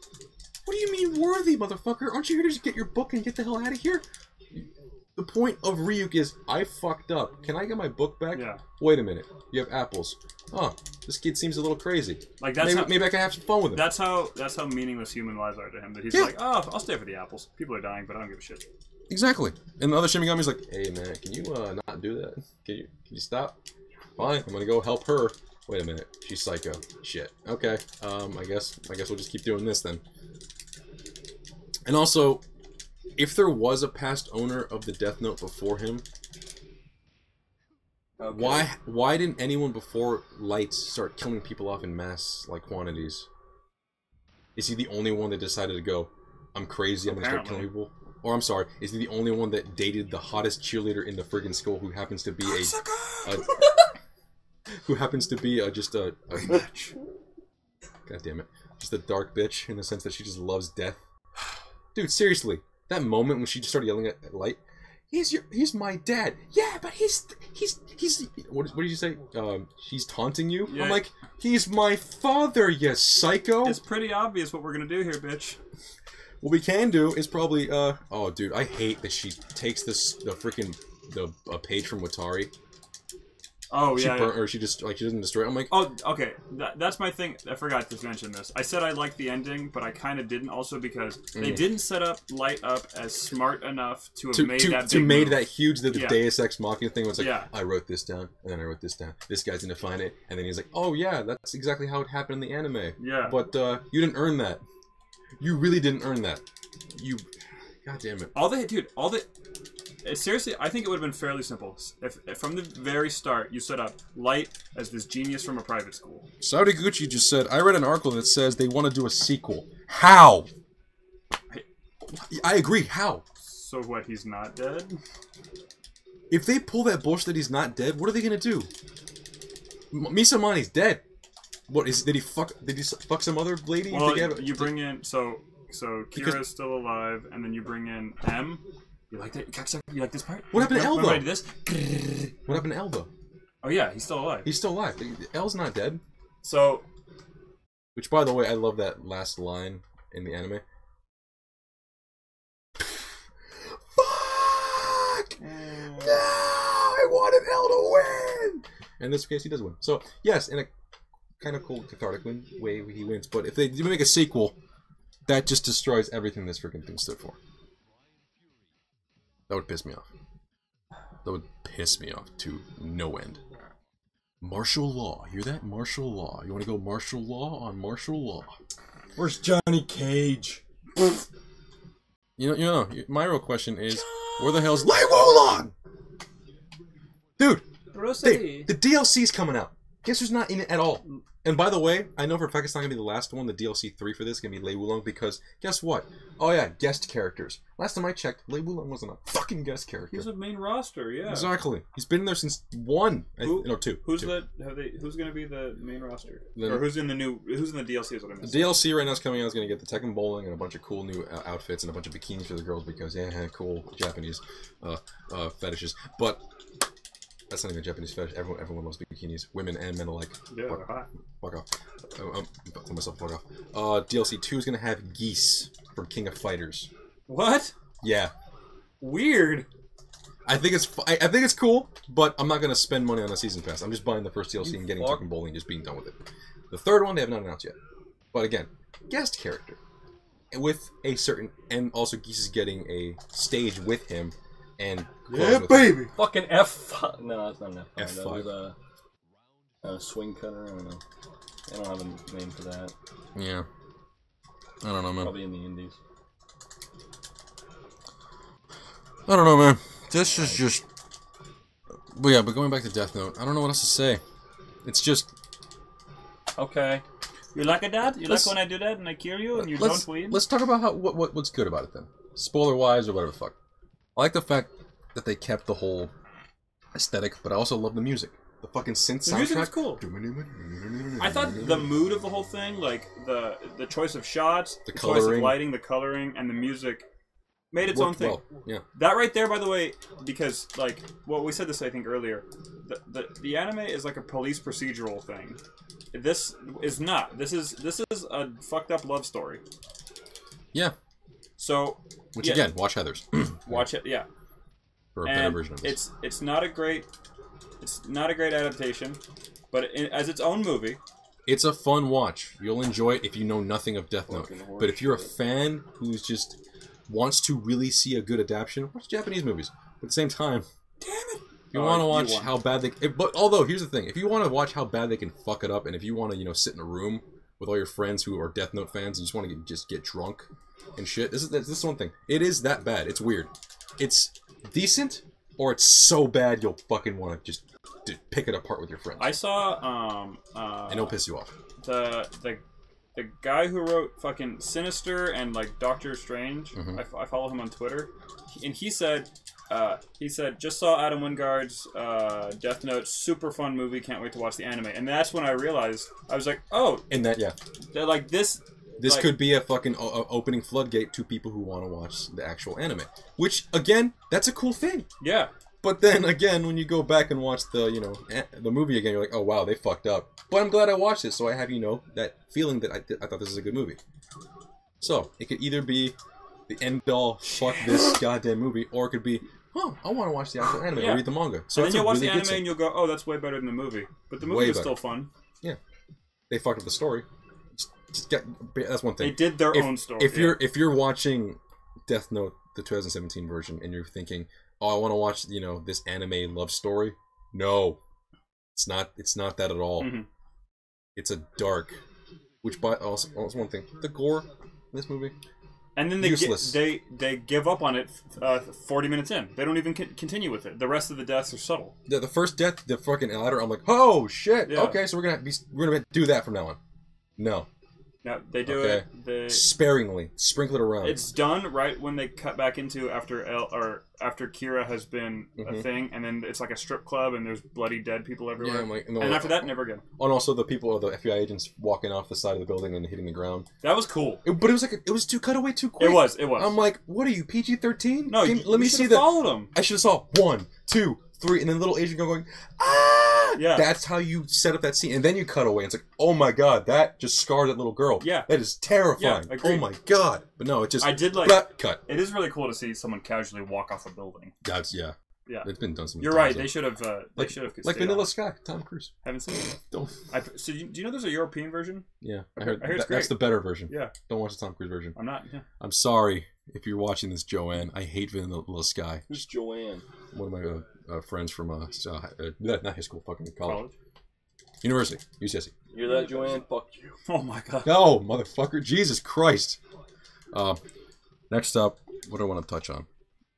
what do you mean worthy, motherfucker? Aren't you here to just get your book and get the hell out of here? The point of Ryuk is, I fucked up. Can I get my book back? Yeah. Wait a minute. You have apples. Oh, this kid seems a little crazy. Like that's maybe I can have some fun with him. That's how meaningless human lives are to him. That he's like, oh, I'll stay for the apples. People are dying, but I don't give a shit. Exactly. And the other Shin Megami's like, hey man, can you not do that? Can you stop? Fine, I'm gonna go help her. Wait a minute, she's psycho. Shit. Okay. I guess we'll just keep doing this then. And also, if there was a past owner of the Death Note before him, why didn't anyone before Light start killing people off in mass quantities? Is he the only one that decided to go, I'm crazy, I'm gonna start killing people? Or I'm sorry, is he the only one that dated the hottest cheerleader in the friggin' school who happens to be just a God damn it. Just a dark bitch in the sense that she just loves death. Dude, seriously, that moment when she just started yelling at Light, he's my dad. Yeah, but he's what did you say? He's taunting you? Yeah. I'm like, he's my father, you psycho. It's pretty obvious what we're gonna do here, bitch. What we can do is probably, oh dude, I hate that she takes the page from Watari. Oh, she burnt, or she just, she doesn't destroy it. I'm like... Oh, okay, that's my thing. I forgot to mention this. I said I liked the ending, but I kind of didn't also because they didn't set up Light up as smart enough to have made that big move. That huge, the Deus Ex Machina thing was like, I wrote this down, and then I wrote this down. This guy's gonna find it, and then he's like, oh yeah, that's exactly how it happened in the anime. Yeah. But, you didn't earn that. You really didn't earn that. God damn it. Seriously, I think it would have been fairly simple. If from the very start you set up Light as this genius from a private school. Saudi Gucci just said, I read an article that says they want to do a sequel. How? I agree, how? So what, he's not dead? If they pull that bullshit that he's not dead, what are they gonna do? Misamani's dead. What is? Did he fuck some other lady? Well, you bring in so Kira's still alive, and then you bring in M. You like that? You like this part? What happened to L though? What happened to L though? Oh yeah, he's still alive. He's still alive. L's not dead. So, which by the way, I love that last line in the anime. Fuck! No, I wanted L to win. In this case, he does win. So yes, in a kind of cool cathartic way he wins. But if they do make a sequel, that just destroys everything this freaking thing stood for. That would piss me off. That would piss me off to no end. Martial law. Hear that? Martial law. You want to go martial law on martial law? Where's Johnny Cage? You know, my real question is, where the hell's Lei Wulong? Dude, the DLC's coming out. Guess who's not in it at all? And by the way, I know for a fact it's not going to be the last one. The DLC 3 for this is going to be Lei Wulong because, guess what? Oh yeah, guest characters. Last time I checked, Lei Wulong wasn't a fucking guest character. He's a main roster, yeah. Exactly. He's been there since 1. No, 2. Who's going to be the main roster? Or who's in the DLC is what I meant. The DLC right now is coming out is going to get the Tekken bowling and a bunch of cool new outfits and a bunch of bikinis for the girls because, yeah, cool Japanese fetishes. But... that's not even a Japanese fetish. Everyone loves bikinis. Women and men alike. Yeah, fuck off. Tell myself fuck off. DLC 2 is gonna have Geese from King of Fighters. What? Yeah. Weird. I think it's cool, but I'm not gonna spend money on a season pass. I'm just buying the first DLC and getting Tekken bowling and just being done with it. The third one they have not announced yet. But again, guest character. With a certain, and also Geese is getting a stage with him. And yeah, baby! Fucking F5. No, it's not an F5. F5. That was a swing cutter. I don't know. I don't have a name for that. Yeah. I don't know, man. Probably in the Indies. I don't know, man. This is just... But yeah, but going back to Death Note, I don't know what else to say. It's just... Okay. You like it, Dad? You Let's- like when I do that and I kill you and you don't win? Let's talk about how what's good about it then. Spoiler wise or whatever the fuck. I like the fact that they kept the whole aesthetic, but I also love the music. The fucking synth soundtrack. The music is cool. I thought the mood of the whole thing, like the choice of shots, the choice of coloring. lighting, the coloring, and the music made its own thing. Well, yeah. That right there, by the way, because like well, we said this I think earlier. The anime is like a police procedural thing. This is not. This is a fucked up love story. Yeah. So Which again, watch Heathers. watch it. Yeah. For a better version of this. It's not a great adaptation, but as its own movie, It's a fun watch. You'll enjoy it if you know nothing of Death Note. But if you're a fan who's just wants to really see a good adaptation, watch Japanese movies. But at the same time, damn it. if you want to watch how bad they... But although, here's the thing. If you want to watch how bad they can fuck it up, and if you want to, you know, sit in a room with all your friends who are Death Note fans and you just want to just get drunk and shit, this is one thing. It is that bad. It's weird. It's decent, or it's so bad you'll fucking want to just pick it apart with your friends. I saw and it'll piss you off. The guy who wrote fucking Sinister and like Doctor Strange. I follow him on Twitter, and he said just saw Adam Wingard's Death Note, super fun movie, can't wait to watch the anime. And that's when I realized, I was like, oh, And that, yeah. they're like this. This like, could be a fucking opening floodgate to people who want to watch the actual anime. Which, again, that's a cool thing. yeah. But then, again, when you go back and watch the, you know, the movie again, you're like, oh, wow, they fucked up. But I'm glad I watched it, so I have, you know, that feeling that I thought this is a good movie. So, it could either be the end-all, fuck this goddamn movie, or it could be, oh, I want to watch the actual anime, or read the manga. So and then you'll watch really the anime and you'll go, oh, that's way better than the movie. But the movie was still fun. Yeah. They fucked up the story. That's one thing. They did their own story. If you're watching Death Note, the 2017 version, and you're thinking, oh, I want to watch, you know, this anime love story. No, it's not. It's not that at all. It's a dark. Which, by also one thing, the gore in this movie. And then they give up on it 40 minutes in. They don't even continue with it. The rest of the deaths are subtle. The first death, the fucking ladder. I'm like, oh shit. Yeah. Okay, so we're gonna do that from now on. No. No, they do it. Sparingly, sprinkle it around. It's done right when they cut back into after Kira has been a thing, and then it's like a strip club, and there's bloody dead people everywhere. Yeah, I'm like, no, and after that, never again. And also the people, the FBI agents walking off the side of the building and hitting the ground. That was cool. But it was like it was too cut away too quick. It was. I'm like, what are you, PG-13? No, let me see the. Followed them. I should have saw 1, 2, 3, and then little Asian girl going, ah! Yeah. That's how you set up that scene, and then you cut away. And it's like, oh my god, that just scarred that little girl. Yeah. That is terrifying. Yeah, agreed. Oh my god. But no, it just. I did like. Cut. It is really cool to see someone casually walk off a building. That's yeah. Yeah. It's been done some. You're right. They should have. They should have. Like Vanilla Sky, Tom Cruise. Haven't seen it. Don't. So do you know there's a European version? Yeah, I heard it's great. That's the better version. Yeah. Don't watch the Tom Cruise version. I'm not. Yeah. I'm sorry if you're watching this, Joanne. I hate Vanilla Sky. Who's Joanne? One of my friends from not high school, fucking college. E. University, UCSC. You hear that, Joanne? Fuck you. Oh my god. No, motherfucker! Jesus Christ. Next up, what do I want to touch on?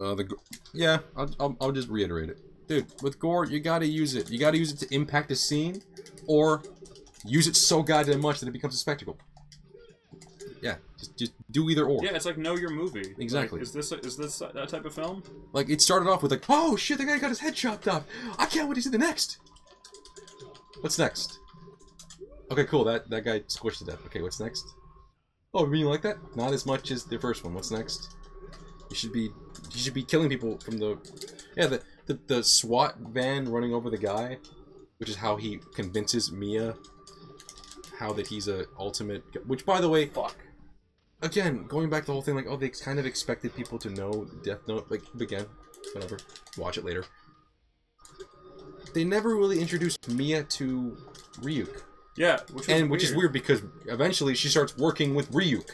I'll just reiterate it, dude. With gore, you gotta use it. You gotta use it to impact a scene, or use it so goddamn much that it becomes a spectacle. Yeah, just do either or. Yeah, it's like know your movie. Exactly. Like, is this that type of film? Like it started off with like, oh shit, the guy got his head chopped off. I can't wait to see the next. What's next? Okay, cool. That guy squished to death. Okay, what's next? Oh, you like that? Not as much as the first one. What's next? You should be killing people from the SWAT van running over the guy, which is how he convinces Mia how that he's a ultimate. Which, by the way, fuck. Again, going back to the whole thing, like, oh, they kind of expected people to know Death Note. Like, again, whatever. Watch it later. They never really introduced Mia to Ryuk. Yeah, which is weird because eventually she starts working with Ryuk.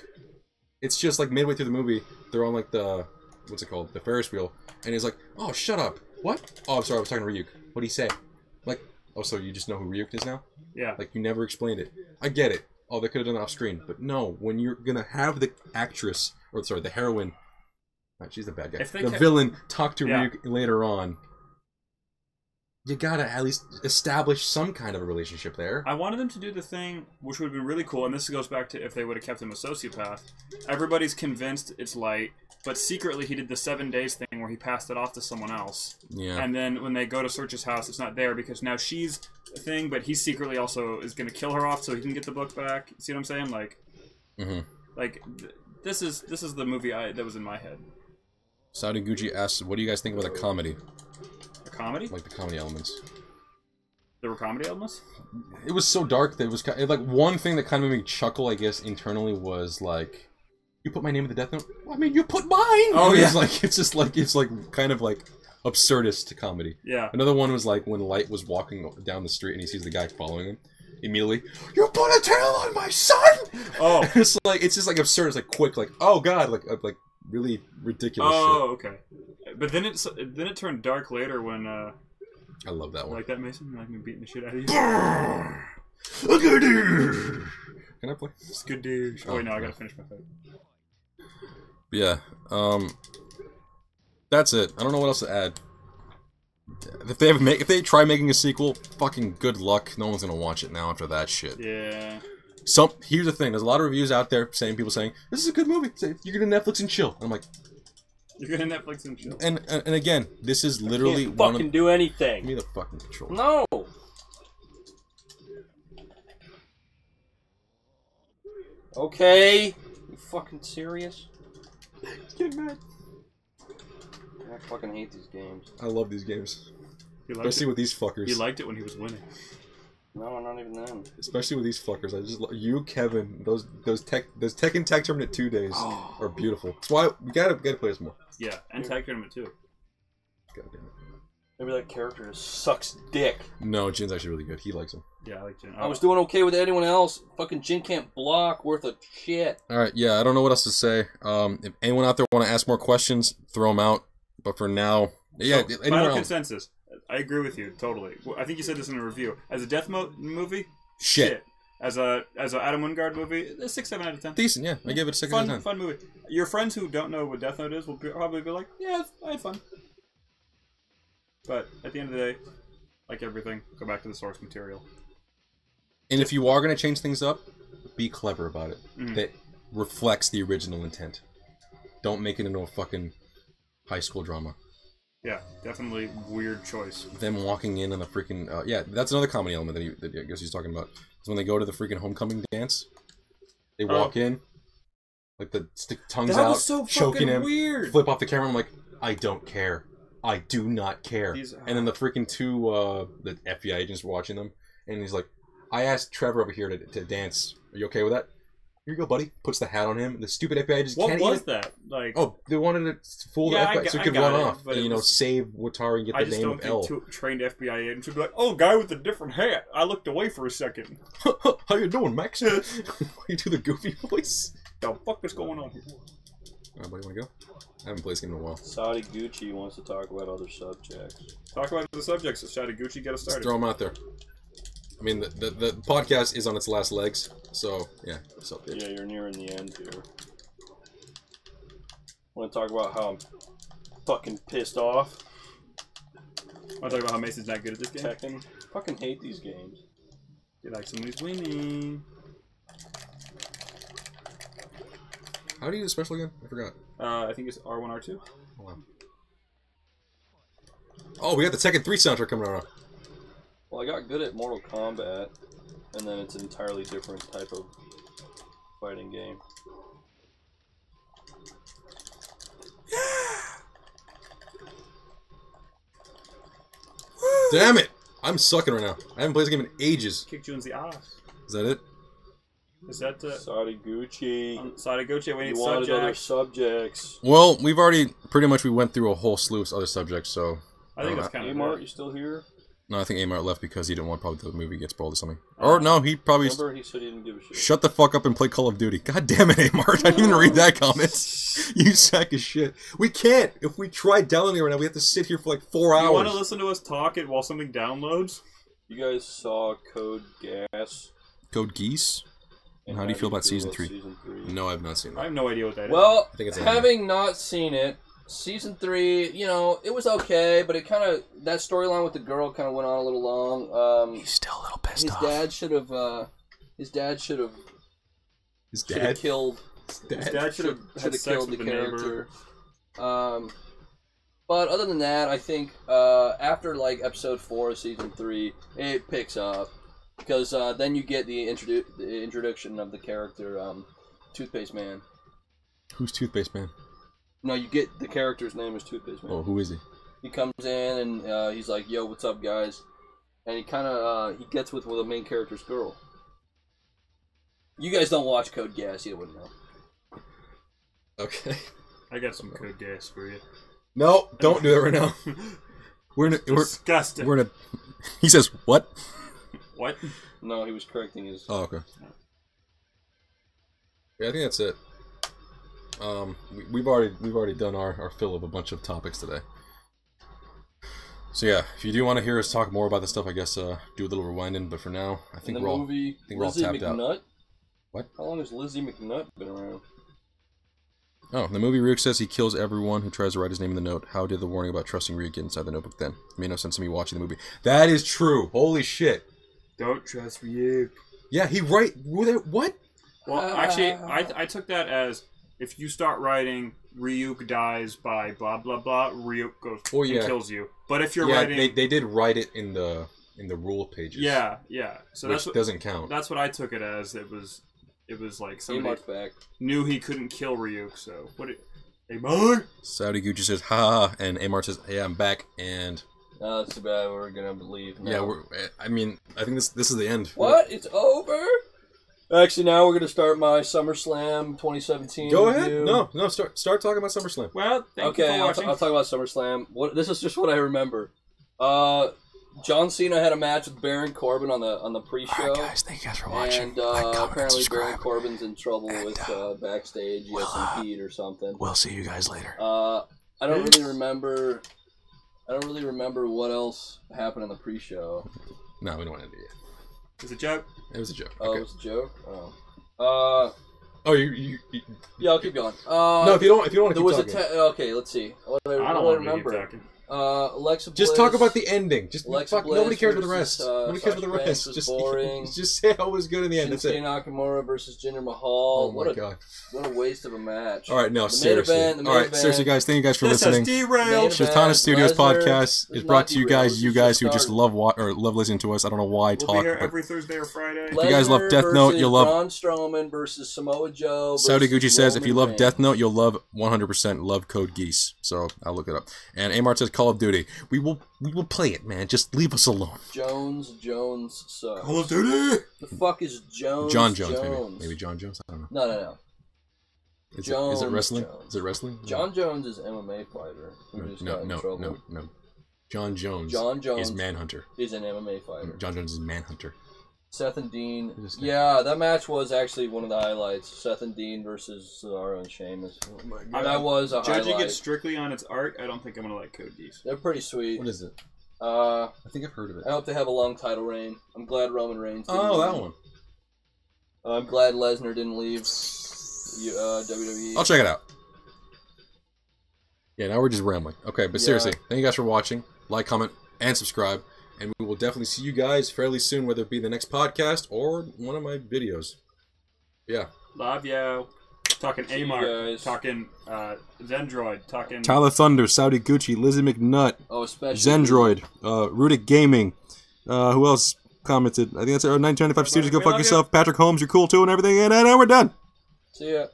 It's just like midway through the movie, they're on like the what's it called, the Ferris wheel, and he's like, "Oh, shut up! What? Oh, I'm sorry, I was talking to Ryuk. What did he say? Like, oh, so you just know who Ryuk is now? Yeah. Like you never explained it. I get it. Oh, they could have done it off screen, but no. When you're gonna have the actress, or sorry, the heroine, she's the bad guy. The villain talk to Ryuk later on. you gotta at least establish some kind of a relationship there. I wanted them to do the thing, which would have been really cool, and this goes back to if they would have kept him a sociopath. Everybody's convinced it's light, but secretly he did the 7 days thing where he passed it off to someone else. Yeah. And then when they go to search his house, it's not there because now she's a thing, but he secretly also is going to kill her off so he can get the book back. See what I'm saying? Like, this is the movie that was in my head. Saudi Gucci asks, what do you guys think about the comedy? A comedy? Like the comedy elements. There were comedy elements? It was so dark that it was kind of, like, one thing that kind of made me chuckle, I guess, internally was like, you put my name in the Death Note? Well, I mean, you put mine! Oh, yeah. It's kind of like absurdist comedy. Yeah. Another one was like when Light was walking down the street and he sees the guy following him. Immediately, you put a tail on my son! Oh. it's just like absurd. It's like quick, like, oh god, like really ridiculous shit. Oh, okay. But then it turned dark later when I love that one. Like that, Mason? You like me beating the shit out of you? Can I play? It's good douche. Oh wait, no, I gotta finish my fight. Yeah, that's it. I don't know what else to add. If they try making a sequel, fucking good luck. No one's gonna watch it now after that shit. Yeah. Here's the thing. There's a lot of reviews out there people saying this is a good movie. You're gonna Netflix and chill. And I'm like, you're gonna Netflix and chill. And again, this is literally can't fucking do anything. Give me the fucking control. No. Okay. You fucking serious? Get mad. I fucking hate these games. I love these games. Especially with these fuckers. He liked it when he was winning. No, not even then. Especially with these fuckers. I just you, Kevin, those Tekken Tag Tournament 2 days are beautiful. That's why we gotta play this more. Yeah, and Tag Tournament 2. God damn it. Maybe that character just sucks dick. No, Jin's actually really good. He likes him. Yeah, I like Jin. I was doing okay with anyone else. Fucking Jin can't block worth of shit. Alright, yeah, I don't know what else to say. If anyone out there want to ask more questions, throw them out. But for now, yeah, so, final consensus. I agree with you totally. I think you said this in a review. As a Death Note movie, shit. As a Adam Wingard movie, a 6-7 out of 10. Decent, yeah. I gave it a 6 out of 10. Fun movie. Your friends who don't know what Death Note is will probably be like, yeah, I had fun. But at the end of the day, like everything, go back to the source material. And if you are going to change things up, be clever about it. That reflects the original intent. Don't make it into a fucking high school drama. Yeah, definitely weird choice. Them walking in on the freaking... yeah, that's another comedy element that I guess he's talking about. Is when they go to the freaking homecoming dance. They walk in, like the stick tongues out, so choking him, weird. Flip off the camera, I'm like, I don't care. I do not care. And then the freaking two the FBI agents were watching them, and he's like, I asked Trevor over here to dance. Are you okay with that? Here you go, buddy. Puts the hat on him. The stupid FBI just can't What was that? Like, oh, they wanted to fool the FBI so he could run off and, save Watari and get the name of L. I just don't think trained FBI agents would be like, oh, guy with a different hat. I looked away for a second. How you doing, Max? You do the goofy voice. The fuck is going on here? Anybody want to go? I haven't played this game in a while. Saudi Gucci wants to talk about other subjects. Talk about the subjects. Shotty Gucci, get us started. Let's throw them out there. I mean, the podcast is on its last legs, so yeah. So, yeah, you're nearing the end here. Want to talk about how I'm fucking pissed off? Want to talk about how Mason's not good at this game? Tekken. Fucking hate these games. You like somebody's winning. How do you do the special again? I forgot. I think it's R1, R2. Oh, wow. Oh, we got the Tekken 3 soundtrack coming around. Well, I got good at Mortal Kombat, and then it's an entirely different type of fighting game. Damn it! I'm sucking right now. I haven't played this game in ages. Kicked you in the ass. Is that it? Is that Saudi Gucci? Saudi Gucci, we need subjects. Other subjects. Well, we've already pretty much we went through a whole slew of other subjects, so I think that's kind of Amart, you still here? No, I think Amart left because he didn't want probably the movie gets spoiled or something. Or no, he probably. Remember, he said he didn't give a shit. Shut the fuck up and play Call of Duty. God damn it, Amart! I didn't even read that comment. You sack of shit. We can't. If we try downloading it right now, we have to sit here for like 4 hours. You want to listen to us talk it while something downloads? You guys saw Code Gas. Code Geass? And how do you feel about season 3? No, I've not seen that. I have no idea what that is. Well, I think it's having not seen it, Season 3, you know, it was okay, but it kind of, that storyline with the girl kind of went on a little long. He's still a little pissed off. His dad should have killed. His dad should have killed the character. But other than that, I think after like episode 4 of season 3, it picks up because then you get the introduction of the character Toothpaste Man. Who's Toothpaste Man? No, you get the character's name is Toothpaste Man. Oh, who is he? He comes in and he's like, "Yo, what's up, guys?" And he kind of he gets with the main character's girl. You guys don't watch Code Geass, you wouldn't know. Okay. I got some Code Geass for you. No, don't do it right now. We're disgusting. We're in a. He says what? What? No, he was correcting his. Oh, okay. Yeah, I think that's it. We've already done our fill of a bunch of topics today. So yeah, if you do want to hear us talk more about this stuff, I guess do a little rewinding. But for now, I think we're all tapped out. What? How long has Lizzie McNutt been around? Oh, the movie Ryuk says he kills everyone who tries to write his name in the note. How did the warning about trusting Ryuk get inside the notebook then? It made no sense to me watching the movie. That is true. Holy shit. Don't trust Ryuk. Yeah, he what? Well, actually, I took that as if you start writing Ryuk dies by blah blah blah, Ryuk goes and kills you. But if you're writing, they did write it in the rule pages. Yeah. So which doesn't count. That's what I took it as. It was like somebody knew he couldn't kill Ryuk, so what? Amar? Saudi Gucci says ha, and Amar says, "Hey, I'm back." And that's too bad. We're gonna leave now. Yeah, I think this is the end. What? It's over? Actually, now we're gonna start my SummerSlam 2017. Go ahead. review. No. Start talking about SummerSlam. Well, thank you for watching. I'll talk about SummerSlam. This is just what I remember. John Cena had a match with Baron Corbin on the pre-show. Alright, guys, thank you guys for watching. And apparently Baron Corbin's in trouble with backstage. He has some heat or something. We'll see you guys later. I don't really remember what else happened in the pre-show. No, we don't want to do it. It was a joke. It was a joke. Oh, okay. it was a joke. Oh. You Yeah, I'll keep going. No, if you don't want to keep talking. Okay, let's see. What do I remember? Alexa Bliss. Just talk about the ending. Just Alexa Bliss nobody cares about the rest. versus, Nobody cares about the rest. was Just boring. just say how it was good in the end. That's it. Shinsuke Nakamura versus Jinder Mahal. Oh my god. What a waste of a match. All right, no, The seriously. main event, All right, seriously, guys. Thank you guys for listening. Derailed. Shotana Studios Lesnar podcast is brought to you guys who just love listening to us. I don't know why I We'll talk. be here But every Thursday or Friday. if you guys love Death Note, you'll love Braun Strowman versus Samoa Joe. Saudi Gucci says if you love Reigns. Death Note, you'll love 100% love Code Geass. So I'll look it up. And Amart says Call of Duty. We will play it, man. Just leave us alone. Jones sucks. Call of Duty. The fuck is Jones? John Jones, maybe John Jones. I don't know. No. Is Jones it wrestling? Jones. Is it wrestling? John Jones is MMA fighter. Who just got in trouble. No. John Jones is Manhunter. Is an MMA fighter. John Jones is Manhunter. Seth and Dean. Yeah, that match was actually one of the highlights. Seth and Dean versus Cesaro and Sheamus. Oh my god. That was a highlight. Judging it strictly on its art, I don't think I'm gonna like Code Geass. They're pretty sweet. What is it? I think I've heard of it. I hope they have a long title reign. I'm glad Roman Reigns didn't that leave. one. I'm glad Lesnar didn't leave WWE. I'll check it out. Yeah, now we're just rambling. Okay, but seriously, thank you guys for watching. Like, comment, and subscribe. And we will definitely see you guys fairly soon, whether it be the next podcast or one of my videos. Yeah. Love you. Talking Amar. Talking Zendroid. Talking Tyler Thunder, Saudi Gucci, Lizzie McNutt. Oh, especially Zendroid, Rudic Gaming. Who else commented? I think that's our 1995 Studios. Go fuck yourself. Patrick Holmes, you're cool too and everything. And we're done. See ya.